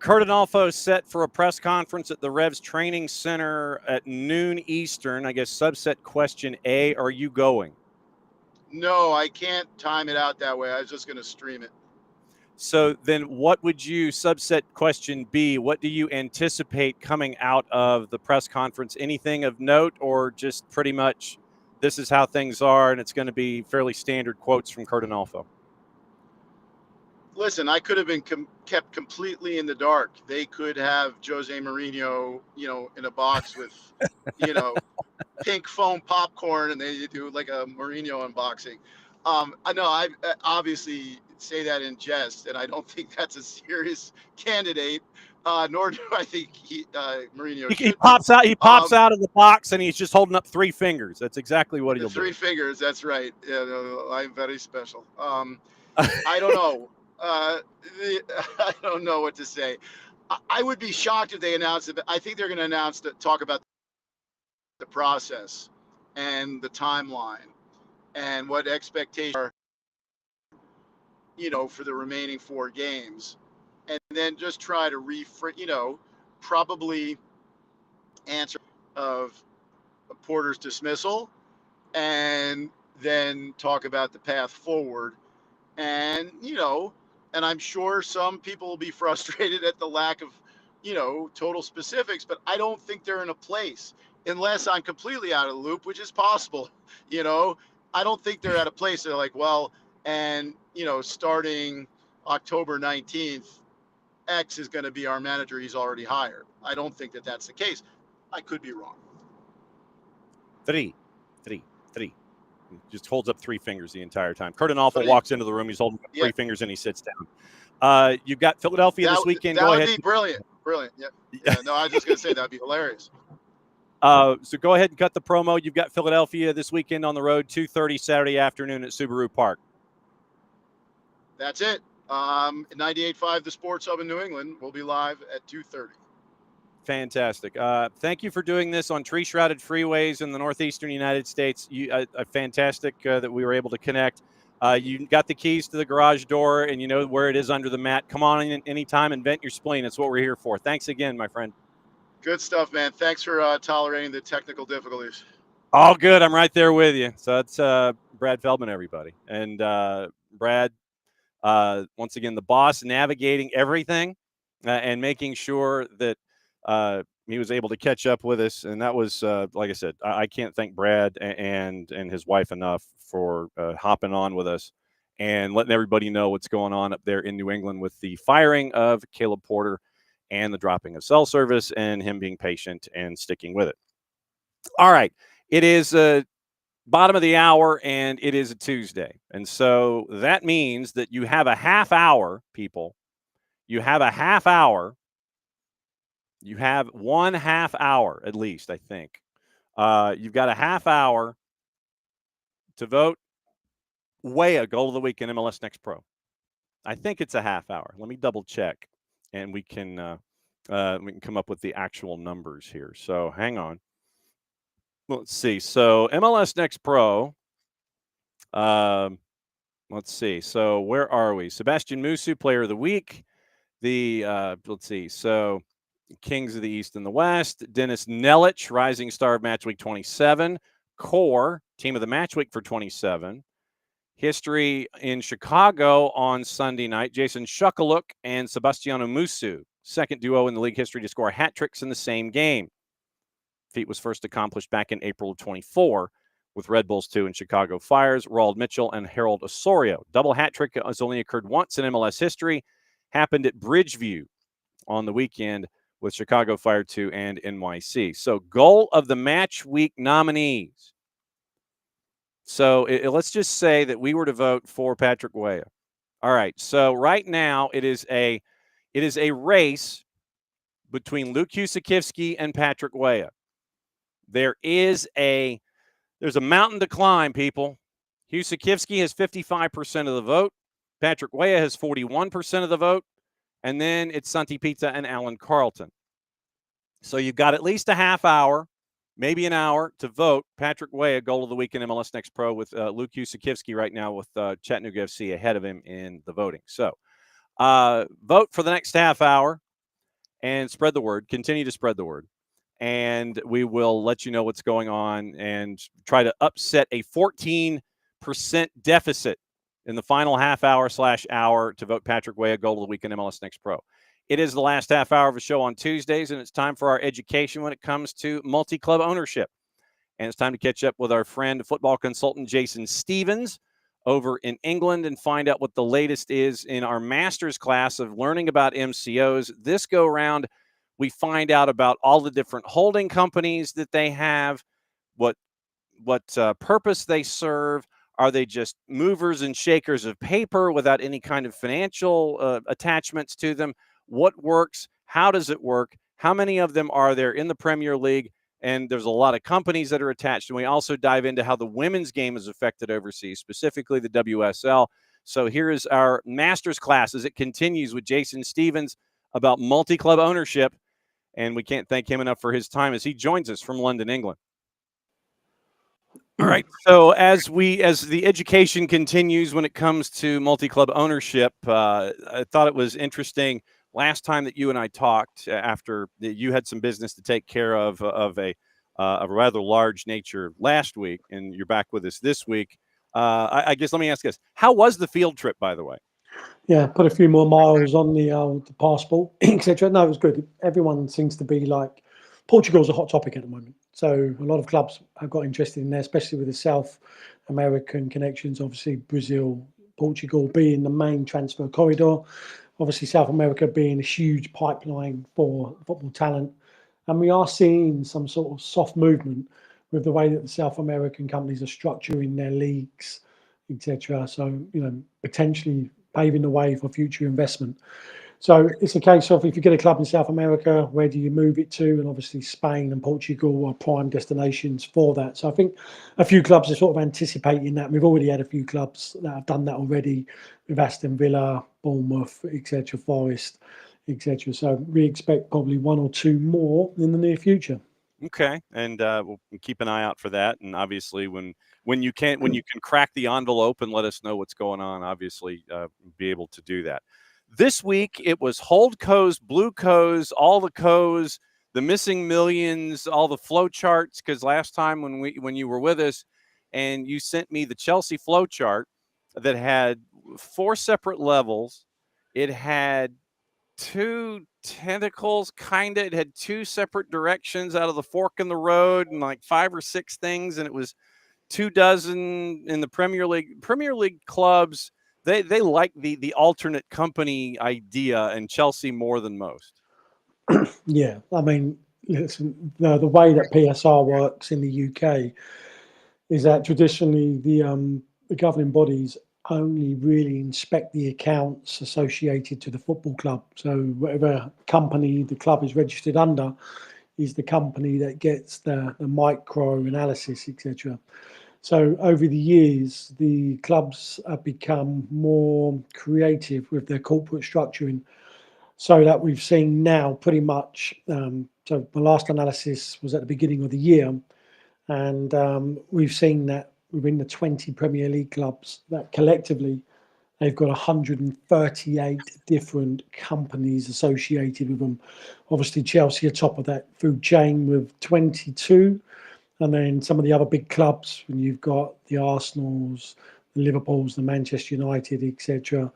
Kurt Adolfo set for a press conference at the Revs Training Center at noon Eastern. I guess subset question A, are you going? No, I can't time it out that way. I was just going to stream it. So then what would you, subset question B, what do you anticipate coming out of the press conference? Anything of note, or just pretty much this is how things are and it's going to be fairly standard quotes from Kurt Adolfo? Listen, I could have been kept completely in the dark. They could have Jose Mourinho, in a box with, pink foam popcorn, and they do like a Mourinho unboxing. I know I obviously say that in jest, and I don't think that's a serious candidate. Nor do I think Mourinho He pops out. He pops out of the box, and he's just holding up 3 fingers. That's exactly what he'll do. 3 fingers. That's right. Yeah, no, I'm very special. I don't know. I don't know what to say. I would be shocked if they announced it, but I think they're going to talk about the process and the timeline and what expectations are, for the remaining 4 games, and then just try to probably answer of Porter's dismissal, and then talk about the path forward. And, and I'm sure some people will be frustrated at the lack of, total specifics, but I don't think they're in a place, unless I'm completely out of the loop, which is possible. I don't think they're at a place they're like, well, and, starting October 19th, X is going to be our manager he's already hired. I don't think that that's the case. I could be wrong. 3. Just holds up 3 fingers the entire time. Kurt Adolfo walks into the room. He's holding up 3 fingers, and he sits down. You've got Philadelphia this weekend. That go would ahead. Be brilliant. Yeah. No, I was just going to say that would be hilarious. So go ahead and cut the promo. You've got Philadelphia this weekend on the road, 2:30 Saturday afternoon at Subaru Park. That's it. 98.5 The Sports Hub in New England will be live at 2:30. Fantastic. Thank you for doing this on tree-shrouded freeways in the northeastern United States. Fantastic that we were able to connect. You got the keys to the garage door, and you know where it is under the mat. Come on in anytime and vent your spleen. That's what we're here for. Thanks again, my friend. Good stuff, man. Thanks for tolerating the technical difficulties. All good. I'm right there with you. So that's Brad Feldman, everybody. And Brad, once again, the boss, navigating everything and making sure that he was able to catch up with us. And that was, like I said, I can't thank Brad and his wife enough for hopping on with us and letting everybody know what's going on up there in New England with the firing of Caleb Porter and the dropping of cell service and him being patient and sticking with it. All right. It is bottom of the hour, and it is a Tuesday. And so that means that you have a half hour, people. You have a half hour. You have 1/2 hour at least, I think. You've got a half hour to vote Weah goal of the week in MLS Next Pro. I think it's a half hour. Let me double check, and we can come up with the actual numbers here. So hang on. Let's see. So MLS Next Pro. Let's see. So where are we? Sebastian Musu, Player of the Week. Let's see. So Kings of the East and the West. Dennis Nelich, Rising Star of Match Week 27. Core, Team of the Match Week for 27. History in Chicago on Sunday night. Jason Shukaluk and Sebastiano Musu, second duo in the league history to score hat tricks in the same game. Feat was first accomplished back in April of 24 with Red Bulls 2 and Chicago Fires, Roald Mitchell and Harold Osorio. Double hat trick has only occurred once in MLS history. Happened at Bridgeview on the weekend with Chicago Fire 2 and NYC. So goal of the match week nominees. So let's just say that we were to vote for Patrick Weah. All right. So right now it is a race between Luke Husakivsky and Patrick Weah. There's a mountain to climb, people. Husakivsky has 55% of the vote. Patrick Weah has 41% of the vote. And then it's Santi Pizza and Alan Carlton. So you've got at least a half hour, maybe an hour to vote Patrick Weah goal of the week in MLS Next Pro with Luke Husakivsky right now with Chattanooga FC ahead of him in the voting. So vote for the next half hour. and spread the word. Continue to spread the word. And we will let you know what's going on and try to upset a 14% deficit in the final half hour/hour to vote Patrick Way a goal of the week in MLS Next Pro. It is the last half hour of a show on Tuesdays, and it's time for our education when it comes to multi-club ownership. And it's time to catch up with our friend, football consultant Jason Stevens over in England and find out what the latest is in our master's class of learning about MCOs. This go round, we find out about all the different holding companies that they have, what purpose they serve. Are they just movers and shakers of paper without any kind of financial attachments to them? What works? How does it work? How many of them are there in the Premier League? And there's a lot of companies that are attached. And we also dive into how the women's game is affected overseas, specifically the WSL. So here is our master's class as it continues with Jason Stevens about multi-club ownership. And we can't thank him enough for his time as he joins us from London, England. All right. So as the education continues when it comes to multi-club ownership, I thought it was interesting. Last time that you and I talked, after you had some business to take care of a rather large nature last week, and you're back with us this week. I guess let me ask this: how was the field trip, by the way? Yeah, put a few more miles on the passport, etc. No, it was good. Everyone seems to be like, Portugal's a hot topic at the moment. So a lot of clubs have got interested in there, especially with the South American connections. Obviously, Brazil, Portugal being the main transfer corridor. Obviously, South America being a huge pipeline for football talent. And we are seeing some sort of soft movement with the way that the South American companies are structuring their leagues, etc. So, potentially paving the way for future investment. So it's a case of, if you get a club in South America, where do you move it to? And obviously Spain and Portugal are prime destinations for that. So I think a few clubs are sort of anticipating that. We've already had a few clubs that have done that already, with Aston Villa, Bournemouth, etc., Forest, etc. So we expect probably one or two more in the near future. Okay, and we'll keep an eye out for that. And obviously, when you can crack the envelope and let us know what's going on, obviously be able to do that. This week it was Holdco's, Blue Co's, all the Co's, the missing millions, all the flow charts. Because last time when you were with us, and you sent me the Chelsea flow chart that had 4 separate levels, it had 2 tentacles, kind of. It had 2 separate directions out of the fork in the road, and like 5 or 6 things, and it was 24 in the Premier League. Premier League clubs, they like the alternate company idea, and Chelsea more than most. Yeah, I mean, listen, the way that PSR works in the UK is that traditionally the governing bodies only really inspect the accounts associated to the football club. So whatever company the club is registered under is the company that gets the micro analysis, etc. So over the years, the clubs have become more creative with their corporate structuring, so that we've seen now pretty much, so the last analysis was at the beginning of the year, and we've seen that within the 20 Premier League clubs, that collectively they've got 138 different companies associated with them. Obviously, Chelsea are top of that food chain with 22. And then some of the other big clubs, when you've got the Arsenals, the Liverpools, the Manchester United, etc.,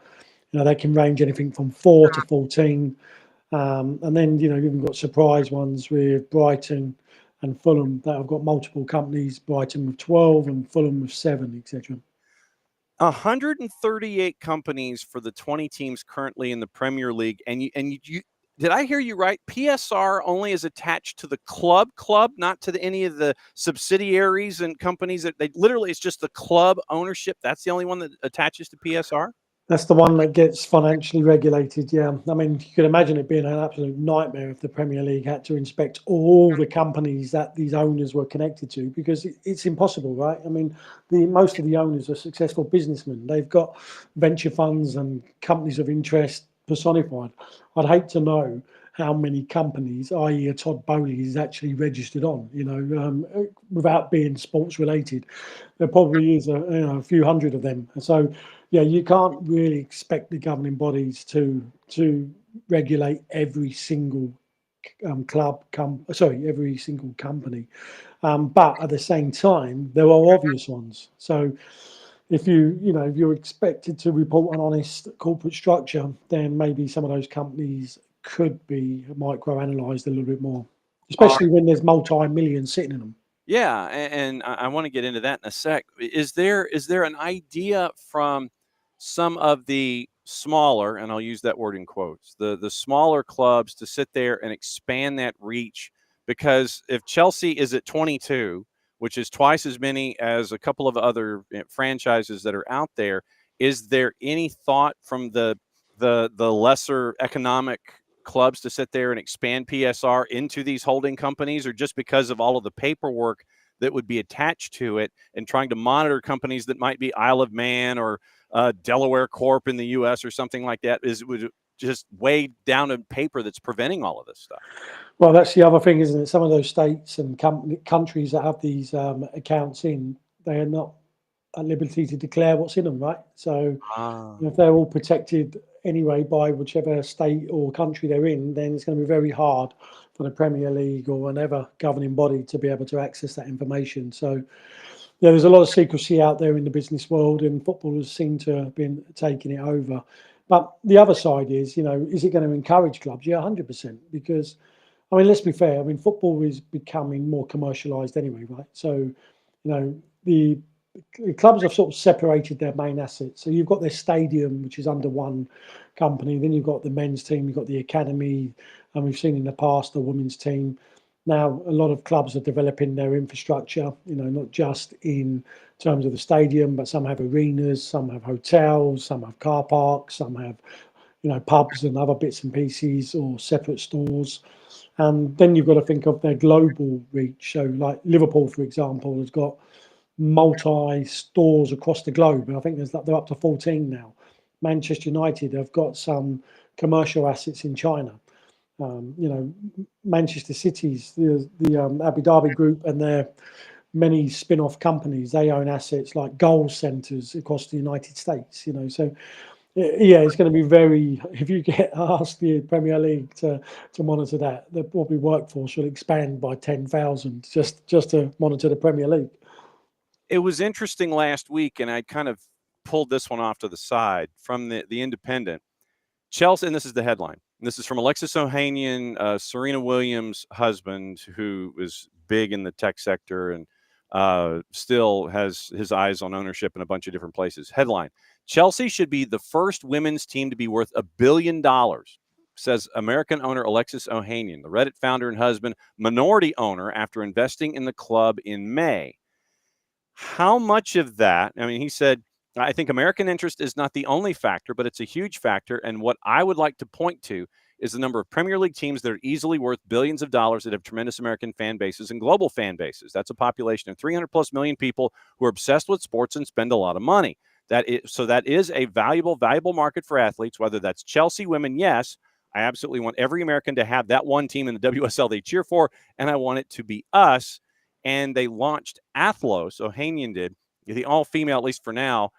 they can range anything from 4 to 14. And then, you've even got surprise ones with Brighton and Fulham that have got multiple companies, Brighton with 12 and Fulham with 7, etc. 138 companies for the 20 teams currently in the Premier League. And you did I hear you right? PSR only is attached to the club, not to any of the subsidiaries and companies. That it's just the club ownership. That's the only one that attaches to PSR? That's the one that gets financially regulated, yeah. I mean, you could imagine it being an absolute nightmare if the Premier League had to inspect all the companies that these owners were connected to, because it's impossible, right? I mean, most of the owners are successful businessmen. They've got venture funds and companies of interest personified. I'd hate to know how many companies, i.e. a Todd Bowley, is actually registered on, without being sports related. There probably is a few hundred of them. So, yeah, you can't really expect the governing bodies to regulate every single every single company. But at the same time, there are obvious ones. So if if you're expected to report an honest corporate structure, then maybe some of those companies could be micro-analysed a little bit more, especially when there's multi-millions sitting in them. Yeah, and I want to get into that in a sec. Is there an idea from some of the smaller, and I'll use that word in quotes, the smaller clubs to sit there and expand that reach? Because if Chelsea is at 22, which is twice as many as a couple of other franchises that are out there, is there any thought from the lesser economic clubs to sit there and expand PSR into these holding companies, or just because of all of the paperwork that would be attached to it and trying to monitor companies that might be Isle of Man or Delaware Corp in the U.S. or something like that, is would just way down on paper that's preventing all of this stuff? Well, that's the other thing, isn't it? Some of those states and countries that have these accounts in, they are not at liberty to declare what's in them, right? So if they're all protected anyway by whichever state or country they're in, then it's going to be very hard for the Premier League or whatever governing body to be able to access that information. So yeah, there's a lot of secrecy out there in the business world, and footballers seem to have been taking it over. But the other side is, is it going to encourage clubs? Yeah, 100%. Because, I mean, let's be fair. I mean, football is becoming more commercialised anyway, right? So, the clubs have sort of separated their main assets. So you've got their stadium, which is under one company. Then you've got the men's team, you've got the academy, and we've seen in the past the women's team. Now, a lot of clubs are developing their infrastructure, not just in terms of the stadium, but some have arenas, some have hotels, some have car parks, some have, pubs and other bits and pieces or separate stores. And then you've got to think of their global reach. So like Liverpool, for example, has got multi-stores across the globe, and I think they're up to 14 now. Manchester United have got some commercial assets in China. Manchester City's the Abu Dhabi Group and their many spin-off companies, they own assets like goal centres across the United States. So yeah, it's going to be very. If you get asked the Premier League to monitor that, the probably workforce will expand by 10,000 just to monitor the Premier League. It was interesting last week, and I kind of pulled this one off to the side from the Independent. Chelsea, and this is the headline. This is from Alexis Ohanian, Serena Williams' husband, who is big in the tech sector and still has his eyes on ownership in a bunch of different places. Headline: Chelsea should be the first women's team to be worth $1 billion, says American owner Alexis Ohanian, the Reddit founder and husband, minority owner, after investing in the club in May. How much of that, I mean, he said, I think American interest is not the only factor, but it's a huge factor. And what I would like to point to is the number of Premier League teams that are easily worth billions of dollars that have tremendous American fan bases and global fan bases. That's a population of 300 plus million people who are obsessed with sports and spend a lot of money. That is a valuable market for athletes, whether that's Chelsea women. Yes, I absolutely want every American to have that one team in the WSL they cheer for, and I want it to be us. And they launched Athlos, Ohanian did, the all-female, at least for now,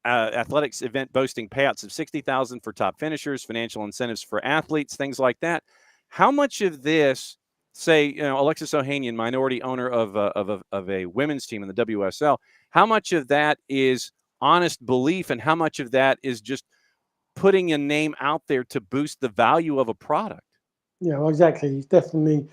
athletics event boasting payouts of $60,000 for top finishers, financial incentives for athletes, things like that. How much of this, say, Alexis Ohanian, minority owner of a women's team in the WSL, how much of that is honest belief, and how much of that is just putting a name out there to boost the value of a product? Yeah, well, exactly. It's definitely,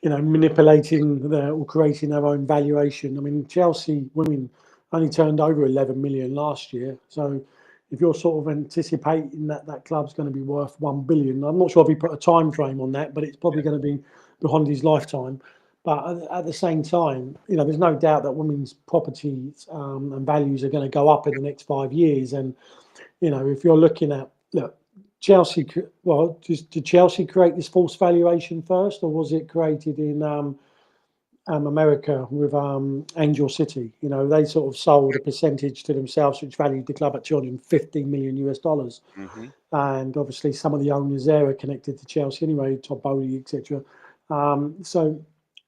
manipulating or creating their own valuation. I mean, Chelsea women only turned over 11 million last year. So if you're sort of anticipating that club's going to be worth 1 billion, I'm not sure if he put a time frame on that, but it's probably going to be behind his lifetime. But at the same time, there's no doubt that women's properties and values are going to go up in the next 5 years. And, if you're looking at, Chelsea, well, did Chelsea create this false valuation first, or was it created in America with Angel City? They sort of sold a percentage to themselves, which valued the club at $250 million US. Mm-hmm. And obviously, some of the owners there are connected to Chelsea anyway, Todd Bowley, etc. So,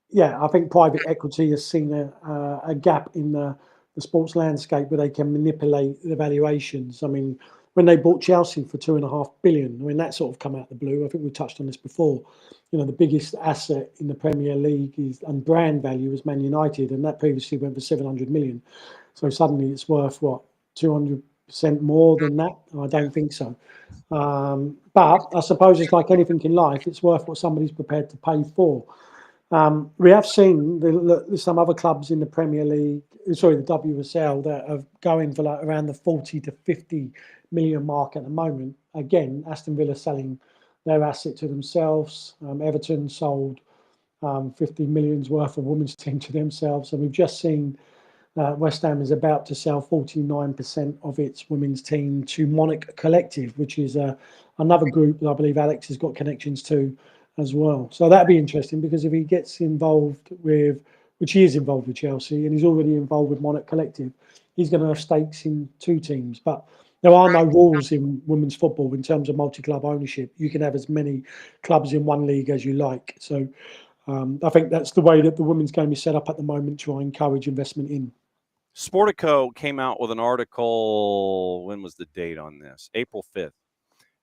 yeah, I think private equity has seen a gap in the sports landscape where they can manipulate the valuations. I mean, when they bought Chelsea for $2.5 billion. I mean, that sort of come out of the blue. I think we touched on this before. You know, the biggest asset in the Premier League and brand value is Man United, and that previously went for 700 million. So suddenly it's worth what, 200% more than that? I don't think so. But I suppose it's like anything in life, it's worth what somebody's prepared to pay for. We have seen some other clubs in the Premier League, sorry, the WSL, that are going for like around the 40 to 50 million mark at the moment. Again, Aston Villa selling their asset to themselves. Everton sold 50 millions worth of women's team to themselves. And we've just seen West Ham is about to sell 49% of its women's team to Monarch Collective, which is another group that I believe Alex has got connections to as well. So that'd be interesting, because if he gets involved with, which he is involved with Chelsea, and he's already involved with Monarch Collective, he's going to have stakes in 2 teams. But there are no rules in women's football in terms of multi-club ownership. You can have as many clubs in one league as you like. So I think that's the way that the women's game is set up at the moment to encourage investment in. Sportico came out with an article. When was the date on this? April 5th.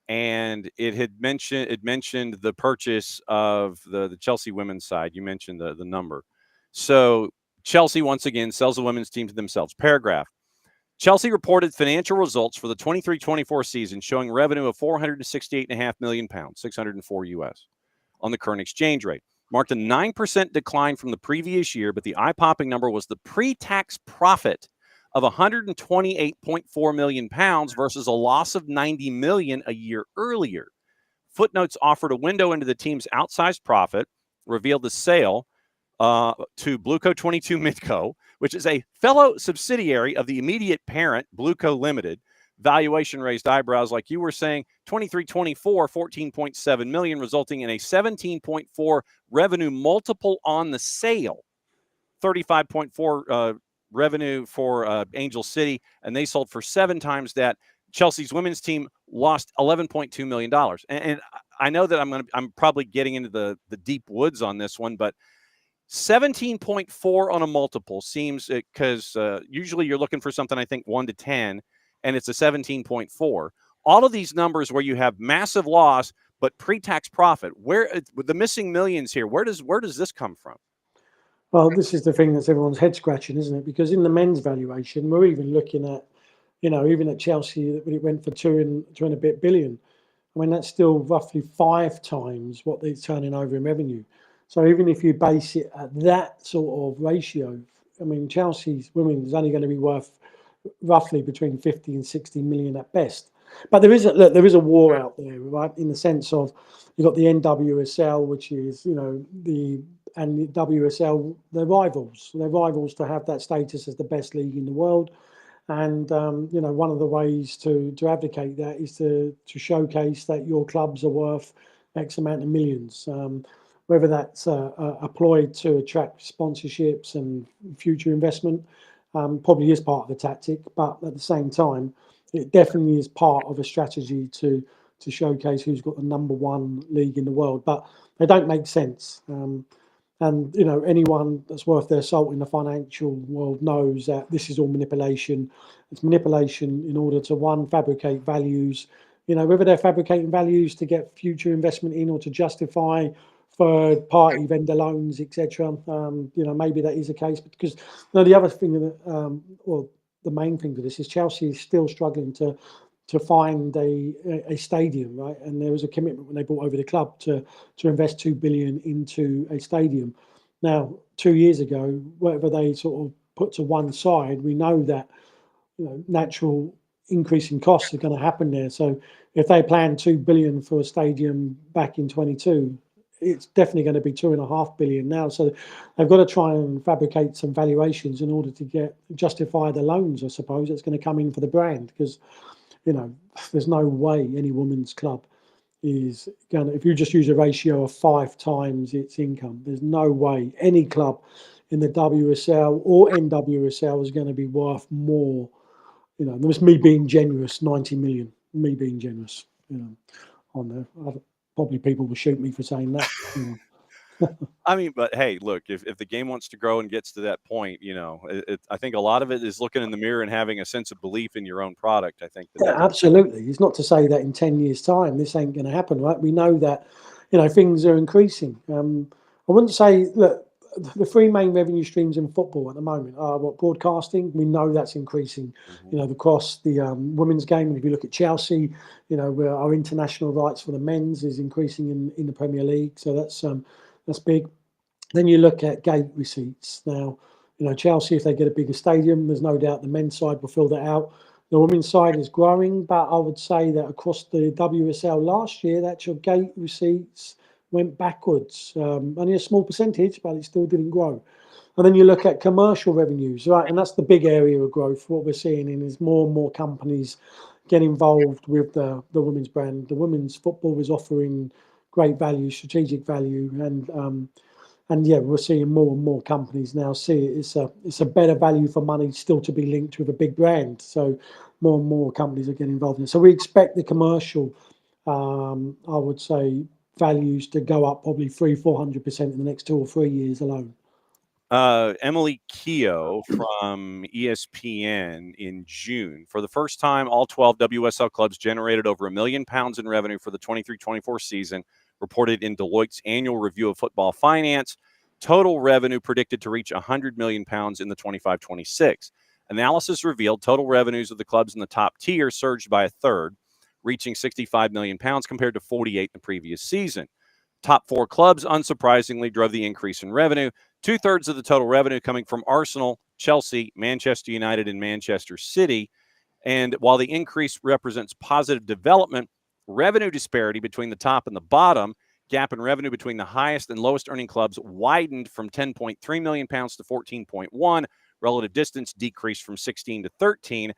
And it mentioned the purchase of the Chelsea women's side. You mentioned the number. So Chelsea once again sells the women's team to themselves. Paragraph. Chelsea reported financial results for the 23-24 season showing revenue of £468.5 million, 604 US, on the current exchange rate. Marked a 9% decline from the previous year, but the eye-popping number was the pre-tax profit of £128.4 million versus a loss of $90 million a year earlier. Footnotes offered a window into the team's outsized profit, revealed the sale to Blueco 22 Midco, which is a fellow subsidiary of the immediate parent, Blueco Limited. Valuation raised eyebrows, like you were saying. 23-24, 14.7 million, resulting in a 17.4 revenue multiple on the sale. 35.4 revenue for Angel City, and they sold for 7 times that. Chelsea's women's team lost $11.2 million. And I know that I'm probably getting into the deep woods on this one, but 17.4 on a multiple seems, because usually you're looking for something, I think, 1 to 10, and it's a 17.4. All of these numbers where you have massive loss but pre-tax profit, where with the missing millions here, where does this come from? Well, this is the thing that's everyone's head scratching, isn't it? Because in the men's valuation, we're even looking at, even at Chelsea, it went for two and a bit billion. I mean, that's still roughly 5 times what they're turning over in revenue. So even if you base it at that sort of ratio, I mean, Chelsea's women is only going to be worth roughly between 50 and 60 million at best. But there is a war out there, right? In the sense of you've got the NWSL, which is, the WSL, they're rivals. They're rivals to have that status as the best league in the world. And, one of the ways to advocate that is to showcase that your clubs are worth X amount of millions. Whether that's employed to attract sponsorships and future investment, probably is part of the tactic. But at the same time, it definitely is part of a strategy to showcase who's got the #1 league in the world. But they don't make sense. And, anyone that's worth their salt in the financial world knows that this is all manipulation. It's manipulation in order to, one, fabricate values, whether they're fabricating values to get future investment in or to justify third-party vendor loans, etc. Maybe that is the case. Because the other thing, the main thing for this is Chelsea is still struggling to find a stadium, right? And there was a commitment when they bought over the club to invest 2 billion into a stadium. Now, 2 years ago, whatever they sort of put to one side, we know that natural increase in costs are going to happen there. So if they planned 2 billion for a stadium back in 22, it's definitely going to be 2.5 billion now. So they've got to try and fabricate some valuations in order to justify the loans, I suppose, that's going to come in for the brand. Because there's no way any women's club is going to, if you just use a ratio of 5 times its income, there's no way any club in the WSL or NWSL is going to be worth more. There's me being generous, 90 million, me being generous, on there. Probably people will shoot me for saying that. I mean, but hey, look, if the game wants to grow and gets to that point, I think a lot of it is looking in the mirror and having a sense of belief in your own product. I think Yeah, absolutely. It's not to say that in 10 years' time this ain't going to happen, right? We know that, things are increasing. I wouldn't say, look, the three main revenue streams in football at the moment are broadcasting. We know that's increasing, across the women's game. And if you look at Chelsea, where our international rights for the men's is increasing in the Premier League. So that's big. Then you look at gate receipts. Now, Chelsea, if they get a bigger stadium, there's no doubt the men's side will fill that out. The women's side is growing, but I would say that across the WSL last year, that your gate receipts went backwards. Only a small percentage, but it still didn't grow. And then you look at commercial revenues, right? And that's the big area of growth. What we're seeing is more and more companies get involved with the women's brand. The women's football is offering great value, strategic value, and yeah, we're seeing more and more companies now see it's a better value for money still to be linked with a big brand. So more and more companies are getting involved in it. So we expect the commercial, I would say, values to go up probably 300-400% in the next 2 or 3 years alone. Emily Keogh from ESPN in June. For the first time, all 12 WSL clubs generated over £1 million in revenue for the 23-24 season, reported in Deloitte's annual review of football finance. Total revenue predicted to reach £100 million in the 25-26. Analysis revealed total revenues of the clubs in the top tier surged by a third, reaching £65 million compared to 48 in the previous season. Top 4 clubs, unsurprisingly, drove the increase in revenue. 2/3 of the total revenue coming from Arsenal, Chelsea, Manchester United, and Manchester City. And while the increase represents positive development, revenue disparity between the top and the bottom, gap in revenue between the highest and lowest earning clubs widened from £10.3 million to 14.1. Relative distance decreased from 16 to 13.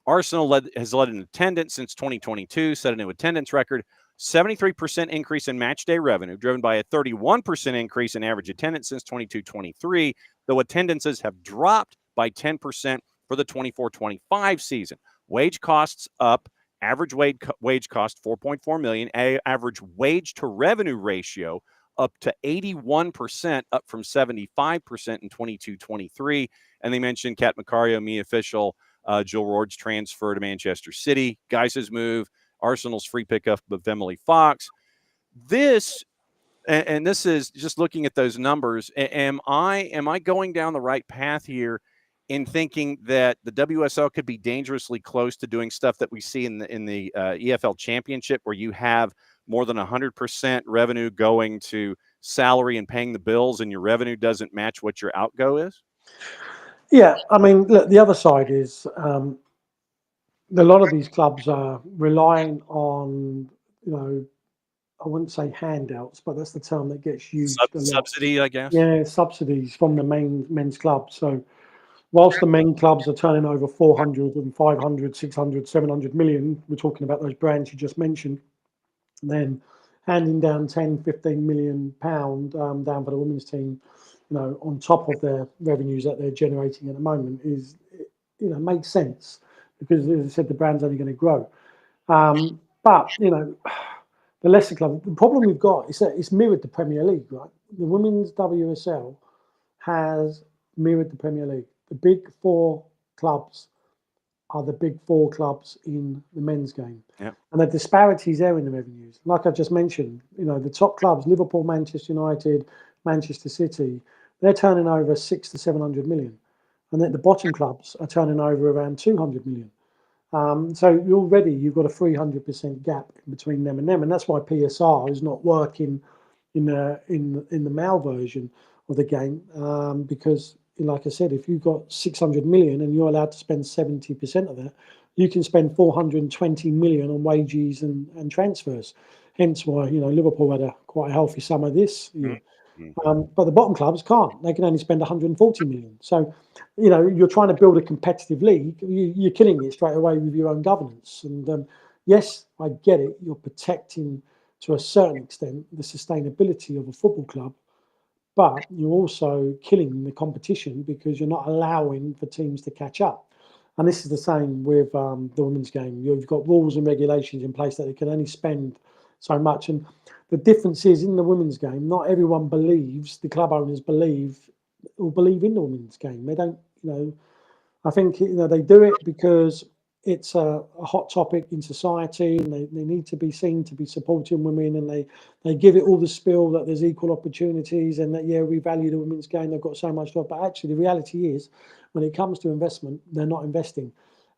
Arsenal has led in attendance since 2022, set a new attendance record. 73% increase in match day revenue, driven by a 31% increase in average attendance since 22-23, though attendances have dropped by 10% for the 24-25 season. Wage costs up, average wage cost $4.4 million, average wage to revenue ratio up to 81%, up from 75% in 22-23. And they mentioned Kat Macario, Mia Fischel, Jill Roard's transfer to Manchester City, Geis's move, Arsenal's free pickup of Emily Fox. This is just looking at those numbers. Am I going down the right path here in thinking that the WSL could be dangerously close to doing stuff that we see in the EFL Championship, where you have more than 100% revenue going to salary and paying the bills, and your revenue doesn't match what your outgo is? Yeah, I mean, look, the other side is a lot of these clubs are relying on, I wouldn't say handouts, but that's the term that gets used a lot. Subsidy, I guess. Yeah, subsidies from the men's clubs. So whilst the main clubs are turning over 400 and 500, 600, 700 million, we're talking about those brands you just mentioned, and then handing down 10, 15 million pound down for the women's team, on top of their revenues that they're generating at the moment is, makes sense because, as I said, the brand's only going to grow. But, the lesser club, the problem we've got is that it's mirrored the Premier League, right? The women's WSL has mirrored the Premier League. The big 4 clubs are the big 4 clubs in the men's game. Yeah. And the disparities there in the revenues. Like I just mentioned, the top clubs, Liverpool, Manchester United, Manchester City, they're turning over 600 to 700 million. And then the bottom clubs are turning over around 200 million. So you've got a 300% gap between them. And that's why PSR is not working in the male version of the game, because, like I said, if you've got 600 million and you're allowed to spend 70% of that, you can spend 420 million on wages and transfers. Hence why, Liverpool had quite a healthy summer this year. But the bottom clubs can't. They can only spend 140 million. So, you're trying to build a competitive league. You're killing it straight away with your own governance. And yes, I get it. You're protecting, to a certain extent, the sustainability of a football club. But you're also killing the competition because you're not allowing for teams to catch up. And this is the same with the women's game. You've got rules and regulations in place that they can only spend so much. And the difference is in the women's game, not everyone believes, the club owners believe in the women's game. They don't, I think, they do it because it's a hot topic in society, and they need to be seen to be supporting women, and they give it all the spiel that there's equal opportunities and that, we value the women's game, they've got so much love. But actually, the reality is, when it comes to investment, they're not investing.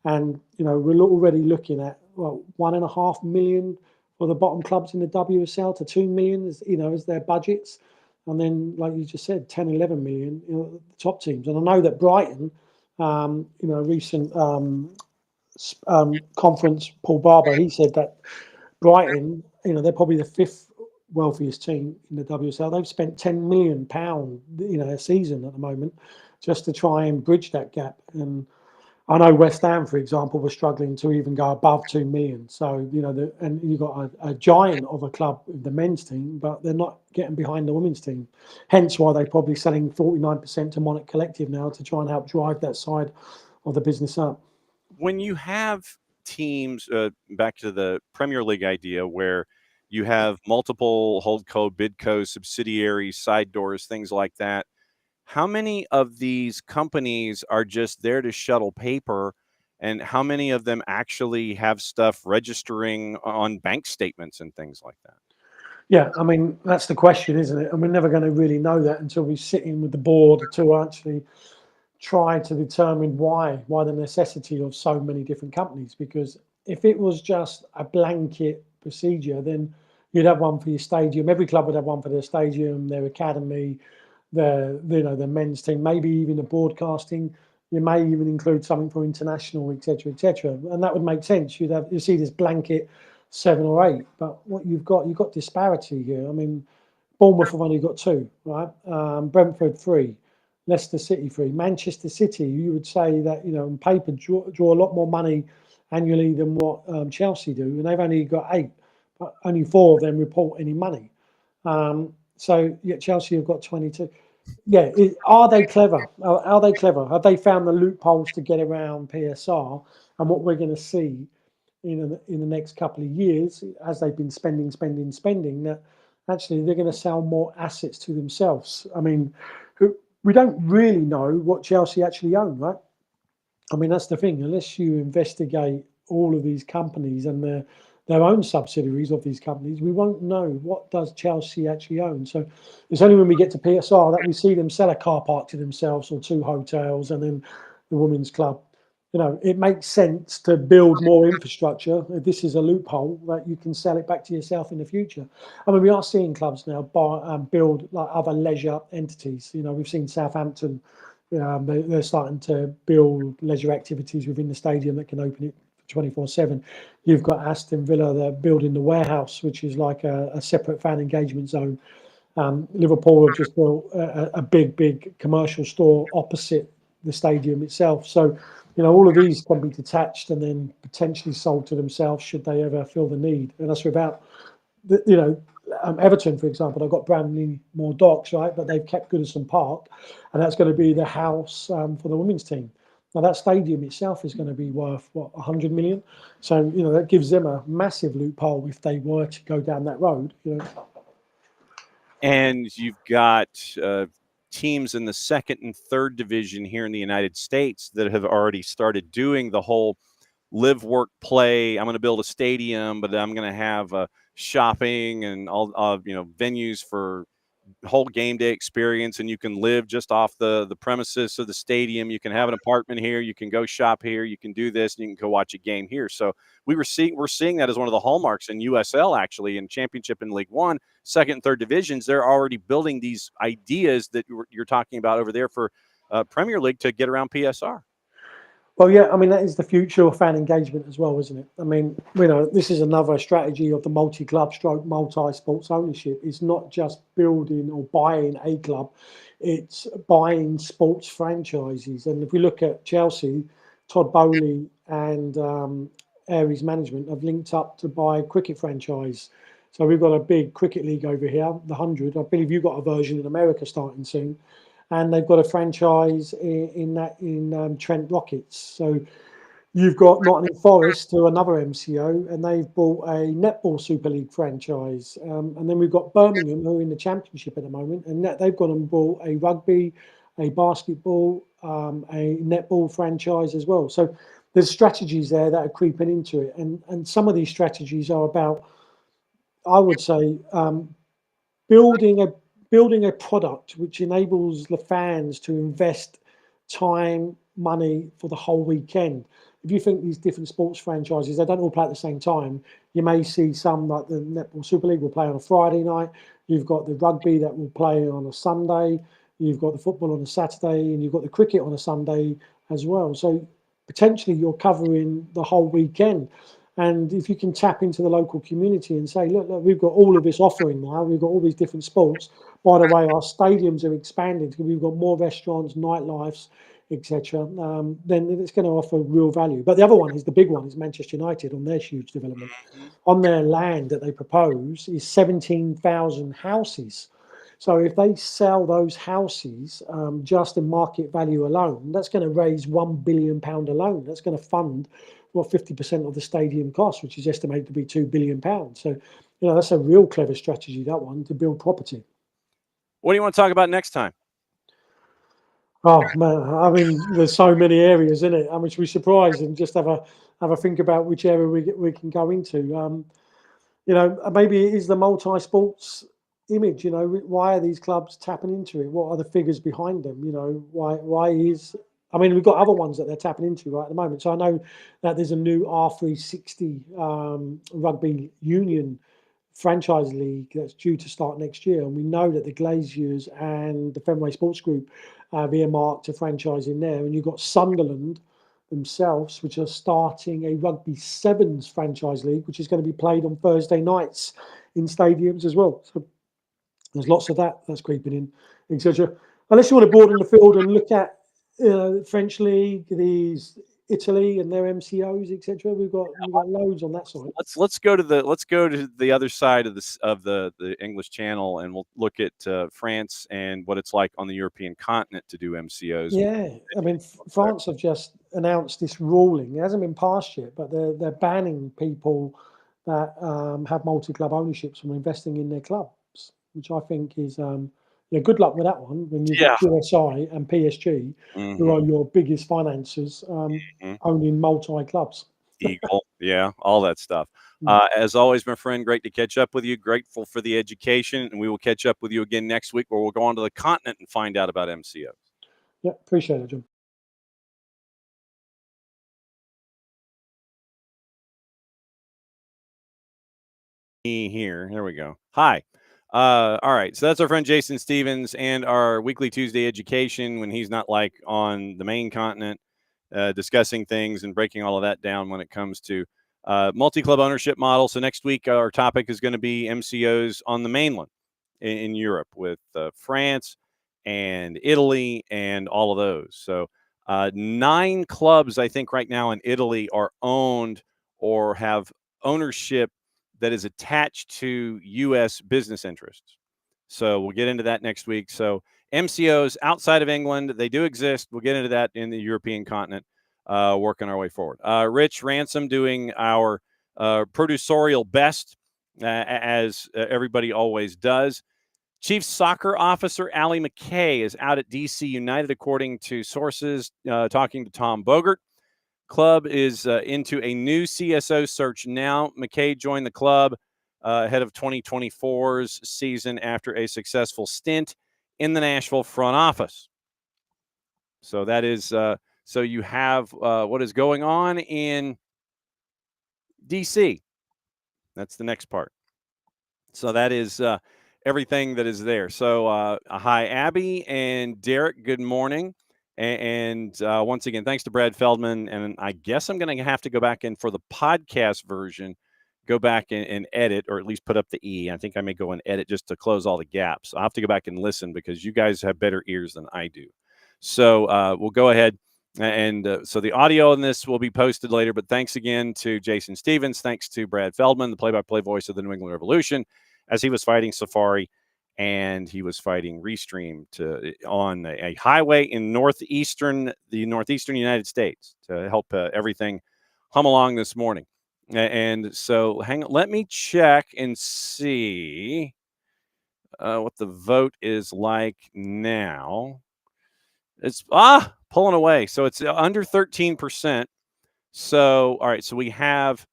And, we're already looking at, 1.5 million for the bottom clubs in the WSL to 2 million, as their budgets. And then, like you just said, 10, 11 million, the top teams. And I know that Brighton, recent conference, Paul Barber, he said that Brighton, they're probably the 5th wealthiest team in the WSL. They've spent £10 million, a season at the moment, just to try and bridge that gap. And I know West Ham, for example, were struggling to even go above 2 million. So, and you've got a giant of a club, the men's team, but they're not getting behind the women's team. Hence why they're probably selling 49% to Monarch Collective now to try and help drive that side of the business up. When you have teams, back to the Premier League idea, where you have multiple holdco, bidco, subsidiaries, side doors, things like that, how many of these companies are just there to shuttle paper, and how many of them actually have stuff registering on bank statements and things like that? Yeah, I mean, that's the question, isn't it? And we're never going to really know that until we sit in with the board to actually try to determine why the necessity of so many different companies. Because if it was just a blanket procedure, then you'd have one for your stadium. Every club would have one for their stadium, their academy, the men's team, maybe even the broadcasting. You may even include something for international, etc., etc. And that would make sense. You see this blanket 7 or 8, but what you've got disparity here. I mean, Bournemouth have only got 2, right? Brentford 3, Leicester City 3, Manchester City. You would say that on paper draw a lot more money annually than what Chelsea do, and they've only got 8, but only 4 of them report any money. So yet Chelsea have got 22. Yeah, are they clever? Are they clever? Have they found the loopholes to get around PSR? And what we're going to see in the next couple of years, as they've been spending, that actually they're going to sell more assets to themselves. I mean, we don't really know what Chelsea actually own, right? I mean, that's the thing. Unless you investigate all of these companies and their own subsidiaries of these companies, we won't know what does Chelsea actually own. So it's only when we get to PSR that we see them sell a car park to themselves or 2 hotels and then the women's club. It makes sense to build more infrastructure. This is a loophole that you can sell it back to yourself in the future. I mean, we are seeing clubs now build like other leisure entities. We've seen Southampton. They're starting to build leisure activities within the stadium that can open it 24/7. You've got Aston Villa, they're building the warehouse, which is like a separate fan engagement zone. Liverpool have just built a big commercial store opposite the stadium itself. So, all of these can be detached and then potentially sold to themselves should they ever feel the need. And that's without, Everton, for example, they've got Bramley Moor Docks, right? But they've kept Goodison Park, and that's going to be the house for the women's team. Now, that stadium itself is going to be worth, 100 million? So, that gives them a massive loophole if they were to go down that road. And you've got teams in the 2nd and 3rd division here in the United States that have already started doing the whole live, work, play. I'm going to build a stadium, but I'm going to have shopping and all venues for whole game day experience, and you can live just off the premises of the stadium. You can have an apartment here, you can go shop here, you can do this, and you can go watch a game here. So we're seeing that as one of the hallmarks in USL, actually, in Championship and League One, 2nd and 3rd divisions. They're already building these ideas that you're talking about over there for Premier League to get around PSR. Well, yeah, I mean, that is the future of fan engagement as well, isn't it? I mean, this is another strategy of the multi-club stroke multi-sports ownership. It's not just building or buying a club, it's buying sports franchises. And if we look at Chelsea, Todd Bowley and Aries Management have linked up to buy a cricket franchise. So we've got a big cricket league over here, the 100. I believe you've got a version in America starting soon. And they've got a franchise in Trent Rockets. So, You've got Nottingham Forest, to another MCO, and they've bought a netball Super League franchise. And then we've got Birmingham, who are in the Championship at the moment, and they've gone and bought a rugby, a basketball, a netball franchise as well. So there's strategies there that are creeping into it, and some of these strategies are about, I would say, building a product which enables the fans to invest time, money for the whole weekend. If you think these different sports franchises, they don't all play at the same time. You may see some, like the Netball Super League, will play on a Friday night. You've got the rugby that will play on a Sunday. You've got the football on a Saturday, and you've got the cricket on a Sunday as well. So potentially you're covering the whole weekend. And if you can tap into the local community and say, look, we've got all of this offering now, we've got all these different sports. By the way, our stadiums are expanded because we've got more restaurants, nightlifes, etc. Then it's going to offer real value. But the other one is, the big one is Manchester United on their huge development. On their land that they propose is 17,000 houses. So if they sell those houses just in market value alone, that's going to raise £1 billion alone. That's going to fund 50% of the stadium cost, which is estimated to be £2 billion. So, that's a real clever strategy, that one, to build property. What do you want to talk about next time? Oh man, I mean, there's so many areas in it. I should be surprised and just have a think about which area we can go into. Maybe it is the multi-sports image. Why are these clubs tapping into it? What are the figures behind them? Why is? I mean, we've got other ones that they're tapping into right at the moment. So I know that there's a new R360 rugby union franchise league that's due to start next year, and we know that the Glaziers and the Fenway Sports Group have earmarked a franchise in there. And you've got Sunderland themselves, which are starting a rugby sevens franchise league, which is going to be played on Thursday nights in stadiums as well. So there's lots of that's creeping in, etc. Unless you want to broaden the field and look at French league, these Italy and their MCOs, etc. We've got loads on that side. Let's go to the other side of the English Channel, and we'll look at France and what it's like on the European continent to do MCOs. Yeah, I mean, France have just announced this ruling. It hasn't been passed yet, but they're banning people that have multi-club ownerships from investing in their clubs, which I think is good luck with that one. When you've got QSI and PSG, who are your biggest financiers, owning multi-clubs. Eagle, all that stuff. As always, my friend, great to catch up with you. Grateful for the education, and we will catch up with you again next week, where we'll go on to the continent and find out about MCOs. Yeah, appreciate it, Jim. Here we go. Hi. All right. So that's our friend Jason Stevens and our weekly Tuesday education when he's not on the main continent, discussing things and breaking all of that down when it comes to multi-club ownership model. So next week, our topic is going to be MCOs on the mainland in Europe with France and Italy and all of those. So 9 clubs, I think, right now in Italy are owned or have ownership that is attached to U.S. business interests. So we'll get into that next week. So MCOs outside of England, they do exist. We'll get into that in the European continent, working our way forward. Rich Ransom doing our producerial best, as everybody always does. Chief Soccer Officer Allie McKay is out at DC United, according to sources talking to Tom Bogert. Club is into a new CSO search now. McKay joined the club ahead of 2024's season after a successful stint in the Nashville front office. So that is so you have what is going on in DC. That's the next part. So that is everything that is there. So hi, Abby and Derek. Good morning. And once again, thanks to Brad Feldman. And I guess I'm going to have to go back in for the podcast version, go back and edit, or at least put up the E. I think I may go and edit just to close all the gaps. I'll have to go back and listen because you guys have better ears than I do. So we'll go ahead. And so the audio on this will be posted later. But thanks again to Jason Stevens. Thanks to Brad Feldman, the play-by-play voice of the New England Revolution, as he was fighting Safari and he was fighting Restream on a highway in the northeastern United States to help everything hum along this morning. And so hang on, let me check and see what the vote is like now. It's pulling away. So it's under 13%. So all right, so we have,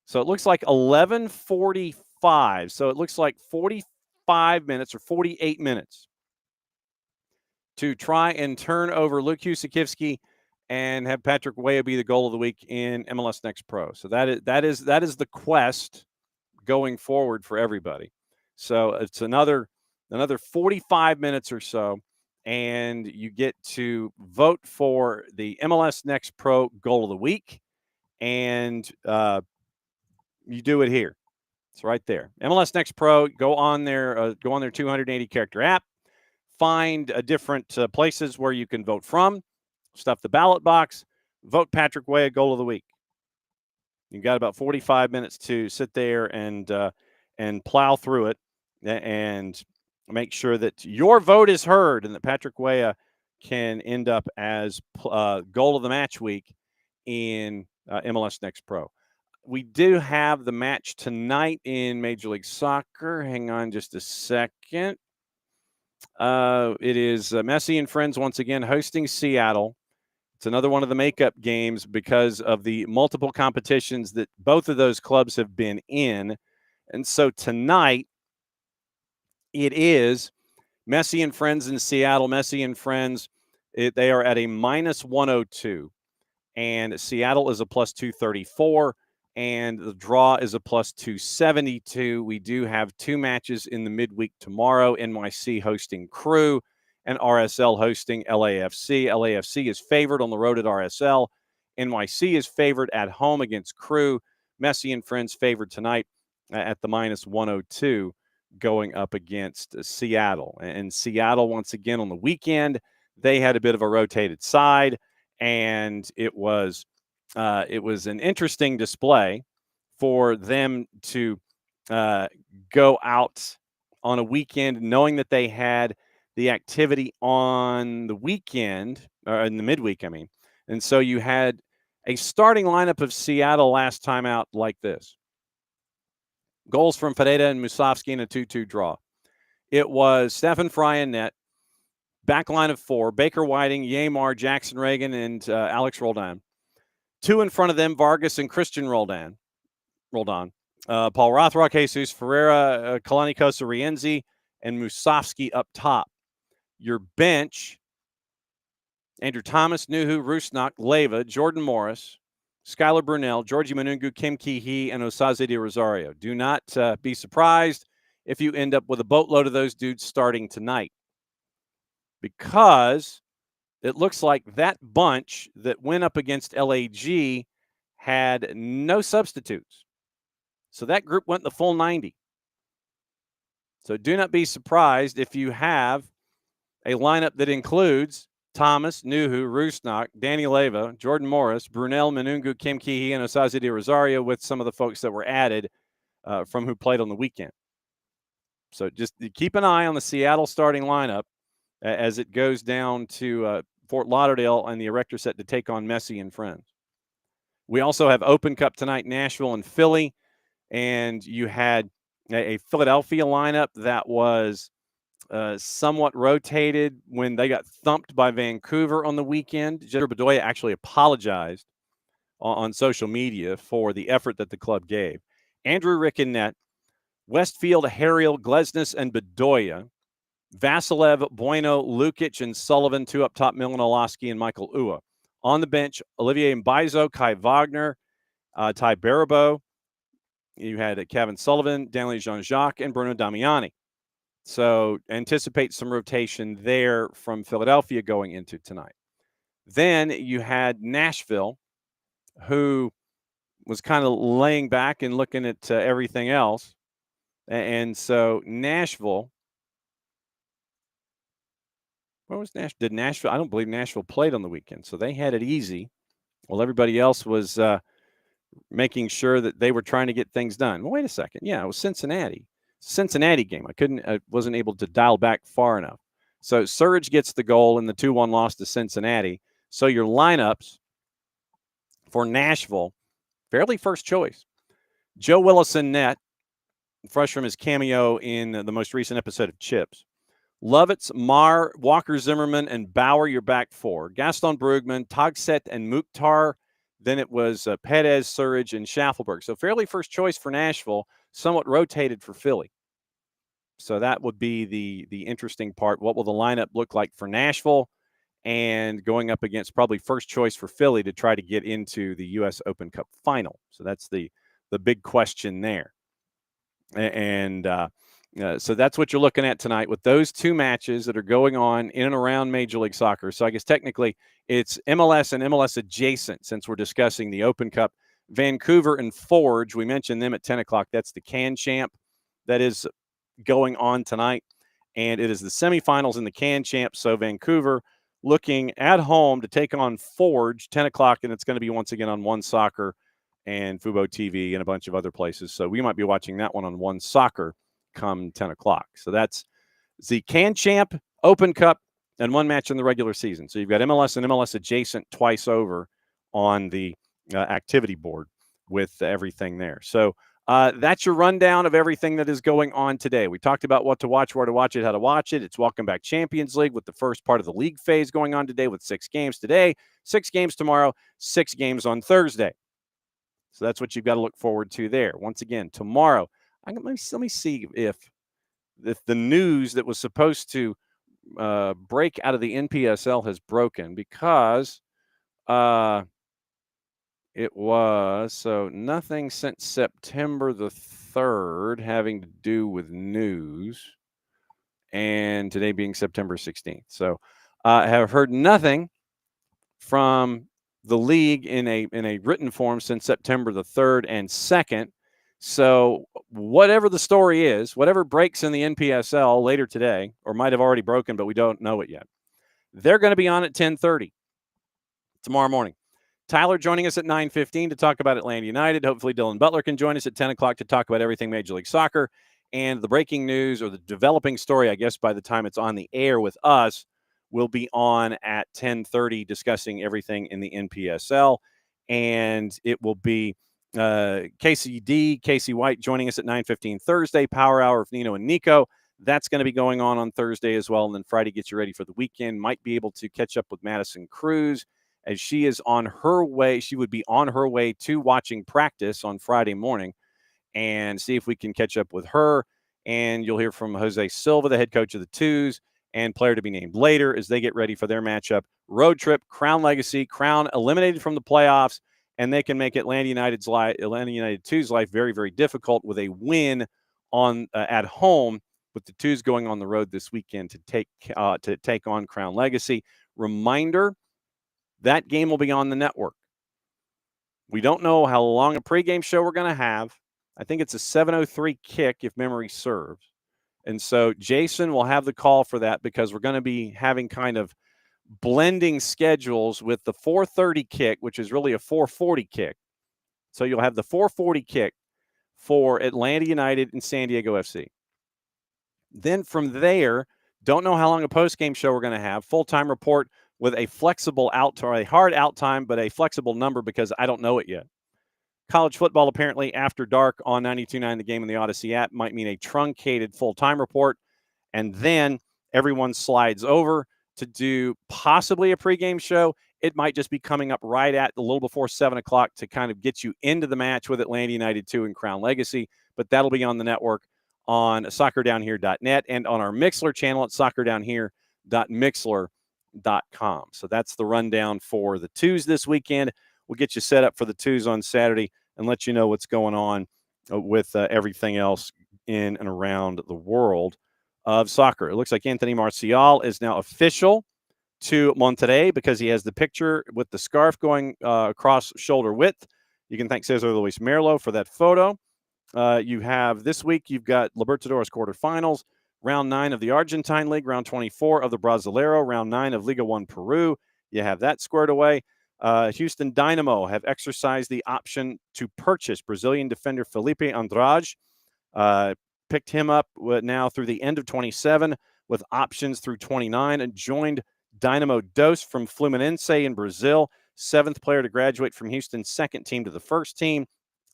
so it looks like 11:45. So it looks like 45 minutes or 48 minutes to try and turn over Luke Husikowski and have Patrick Weah be the goal of the week in MLS Next Pro. So that is the quest going forward for everybody. So it's another 45 minutes or so, and you get to vote for the MLS Next Pro goal of the week, and you do it here. It's right there. MLS Next Pro. Go on their 280 character app. Find different places where you can vote from. Stuff the ballot box. Vote Patrick Weah goal of the week. You've got about 45 minutes to sit there and plow through it and make sure that your vote is heard and that Patrick Weah can end up as goal of the match week in MLS Next Pro. We do have the match tonight in Major League Soccer. Hang on just a second. It is Messi and Friends once again hosting Seattle. It's another one of the makeup games because of the multiple competitions that both of those clubs have been in. And so tonight, it is Messi and Friends in Seattle. Messi and Friends, they are at a minus 102. And Seattle is a plus 234. And the draw is a plus 272. We do have two matches in the midweek tomorrow. NYC hosting Crew and RSL hosting LAFC. LAFC is favored on the road at RSL. NYC is favored at home against Crew. Messi and Friends favored tonight at the minus 102 going up against Seattle. And Seattle, once again, on the weekend, they had a bit of a rotated side, and it was an interesting display for them to go out on a weekend knowing that they had the activity on the weekend, or in the midweek, I mean. And so you had a starting lineup of Seattle last time out like this. Goals from Ferreira and Musovski in a 2-2 draw. It was Stefan Fry in net, back line of four, Baker Whiting, Yamar, Jackson Reagan, and Alex Roldan. Two in front of them, Vargas and Christian Roldan. Paul Rothrock, Jesus Ferreira, Kalani Kosa Rienzi, and Musovski up top. Your bench, Andrew Thomas, Nuhu, Rusnak, Leyva, Jordan Morris, Skylar Brunel, Georgie Manungu, Kim Ki-hee, and Osaze de Rosario. Do not be surprised if you end up with a boatload of those dudes starting tonight, because it looks like that bunch that went up against LAG had no substitutes. So that group went the full 90. So do not be surprised if you have a lineup that includes Thomas, Nuhu, Rusnak, Danny Leyva, Jordan Morris, Brunel, Manungu, Kim Ki-hee, and Osaze de Rosario, with some of the folks that were added from who played on the weekend. So just keep an eye on the Seattle starting lineup as it goes down to Fort Lauderdale, and the Erector set to take on Messi and Friends. We also have Open Cup tonight, Nashville and Philly, and you had a Philadelphia lineup that was somewhat rotated when they got thumped by Vancouver on the weekend. Jennifer Bedoya actually apologized on social media for the effort that the club gave. Andrew Rick in net, Westfield, Harriel, Glesnes, and Bedoya. Vasilev, Bueno, Lukic, and Sullivan, two up top, Milanowski and Michael Ua. On the bench, Olivier Mbaizo, Kai Wagner, Ty Barabo. You had Kevin Sullivan, Danley Jean-Jacques, and Bruno Damiani. So anticipate some rotation there from Philadelphia going into tonight. Then you had Nashville, who was kind of laying back and looking at everything else. And so Nashville, where was Nashville? Did Nashville? I don't believe Nashville played on the weekend, so they had it easy. Well, everybody else was making sure that they were trying to get things done. Well, wait a second. Yeah, it was Cincinnati. Cincinnati game. I wasn't able to dial back far enough. So Surridge gets the goal in the 2-1 loss to Cincinnati. So your lineups for Nashville, fairly first choice. Joe Willison net, fresh from his cameo in the most recent episode of Chips. Lovitz, Marr, Walker Zimmerman, and Bauer, your back four. Gaston Brugman, Togset, and Mukhtar. Then it was Perez, Surridge, and Schaffelberg. So fairly first choice for Nashville, somewhat rotated for Philly. So that would be the interesting part. What will the lineup look like for Nashville and going up against probably first choice for Philly to try to get into the U.S. Open Cup final? So that's the big question there. And so that's what you're looking at tonight with those two matches that are going on in and around Major League Soccer. So I guess technically it's MLS and MLS adjacent since we're discussing the Open Cup. Vancouver and Forge, we mentioned them at 10 o'clock. That's the Can Champ that is going on tonight. And it is the semifinals in the Can Champ. So Vancouver looking at home to take on Forge, 10 o'clock, and it's going to be once again on One Soccer and Fubo TV and a bunch of other places. So we might be watching that one on One Soccer come 10 o'clock. So that's the Can Champ, Open Cup, and one match in the regular season. So you've got MLS and MLS adjacent twice over on the activity board with everything there. So that's your rundown of everything that is going on today. We talked about what to watch, where to watch it, how to watch it. It's Welcome Back Champions League with the first part of the league phase going on today with 6 games today, 6 games tomorrow, 6 games on Thursday. So that's what you've got to look forward to there. Once again, tomorrow, let me see if the news that was supposed to break out of the NPSL has broken, because it was so nothing since September the 3rd having to do with news, and today being September 16th. So I have heard nothing from the league in a written form since September the 3rd and 2nd. So whatever the story is, whatever breaks in the NPSL later today, or might have already broken, but we don't know it yet, they're going to be on at 10:30 tomorrow morning. Tyler joining us at 9:15 to talk about Atlanta United. Hopefully Dylan Butler can join us at 10 o'clock to talk about everything Major League Soccer. And the breaking news, or the developing story, I guess by the time it's on the air with us, will be on at 10:30 discussing everything in the NPSL. And it will be Casey White joining us at 9:15 Thursday, Power Hour of Nino and Nico. That's going to be going on Thursday as well. And then Friday gets you ready for the weekend. Might be able to catch up with Madison Cruz as she is on her way. She would be on her way to watching practice on Friday morning, and see if we can catch up with her. And you'll hear from Jose Silva, the head coach of the Twos, and player to be named later as they get ready for their matchup. Road trip, Crown Legacy, Crown eliminated from the playoffs, and they can make Atlanta United 2's life very, very difficult with a win on at home, with the Twos going on the road this weekend to take on Crown Legacy. Reminder, that game will be on the network. We don't know how long a pregame show we're going to have. I think it's a 7:03 kick, if memory serves. And so Jason will have the call for that, because we're going to be having kind of blending schedules with the 4:30 kick, which is really a 4:40 kick. So you'll have the 4:40 kick for Atlanta United and San Diego FC. Then from there, don't know how long a postgame show we're going to have. Full-time report with a flexible out, or a hard out time, but a flexible number, because I don't know it yet. College football, apparently, after dark on 92.9 The Game and the Odyssey app might mean a truncated full-time report. And then everyone slides over to do possibly a pregame show. It might just be coming up right at a little before 7 o'clock to kind of get you into the match with Atlanta United 2 and Crown Legacy. But that'll be on the network on soccerdownhere.net and on our Mixler channel at soccerdownhere.mixler.com. So that's the rundown for the Twos this weekend. We'll get you set up for the Twos on Saturday and let you know what's going on with everything else in and around the world of soccer. It looks like Anthony Martial is now official to Monterrey, because he has the picture with the scarf going across shoulder width. You can thank Cesar Luis Merlo for that photo. You have this week, you've got Libertadores quarterfinals, round 9 of the Argentine League, round 24 of the Brasileiro, round 9 of Liga 1 Peru. You have that squared away. Houston Dynamo have exercised the option to purchase Brazilian defender Felipe Andrade. picked him up now through the end of 27 with options through 29, and joined Dynamo Dos from Fluminense in Brazil. 7th player to graduate from Houston's second team to the first team.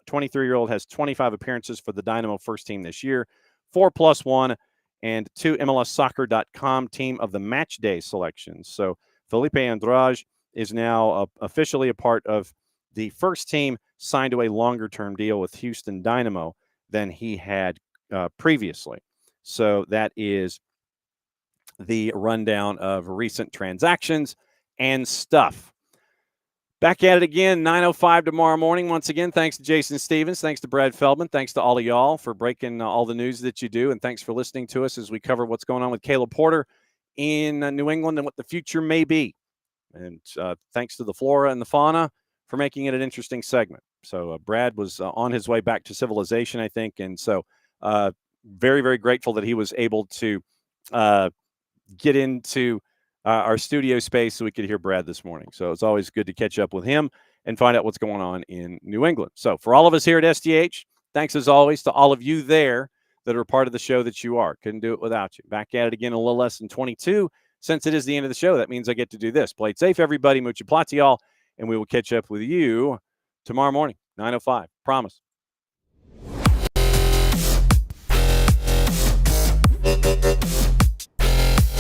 23-year-old has 25 appearances for the Dynamo first team this year, 4+1, and 2 MLSsoccer.com team of the match day selections. So Felipe Andrade is now officially a part of the first team, signed to a longer-term deal with Houston Dynamo than he had previously. So that is the rundown of recent transactions and stuff. Back at it again, 9:05 tomorrow morning. Once again, thanks to Jason Stevens. Thanks to Brad Feldman. Thanks to all of y'all for breaking all the news that you do. And thanks for listening to us as we cover what's going on with Caleb Porter in New England and what the future may be. And thanks to the flora and the fauna for making it an interesting segment. So Brad was on his way back to civilization, I think. And so very, very grateful that he was able to get into our studio space so we could hear Brad this morning. So it's always good to catch up with him and find out what's going on in New England. So for all of us here at SDH, thanks as always to all of you there that are part of the show that you are. Couldn't do it without you. Back at it again in a little less than 22. Since it is the end of the show, that means I get to do this. Play it safe, everybody. Mucha plati y'all, and we will catch up with you tomorrow morning, 9:05. Promise.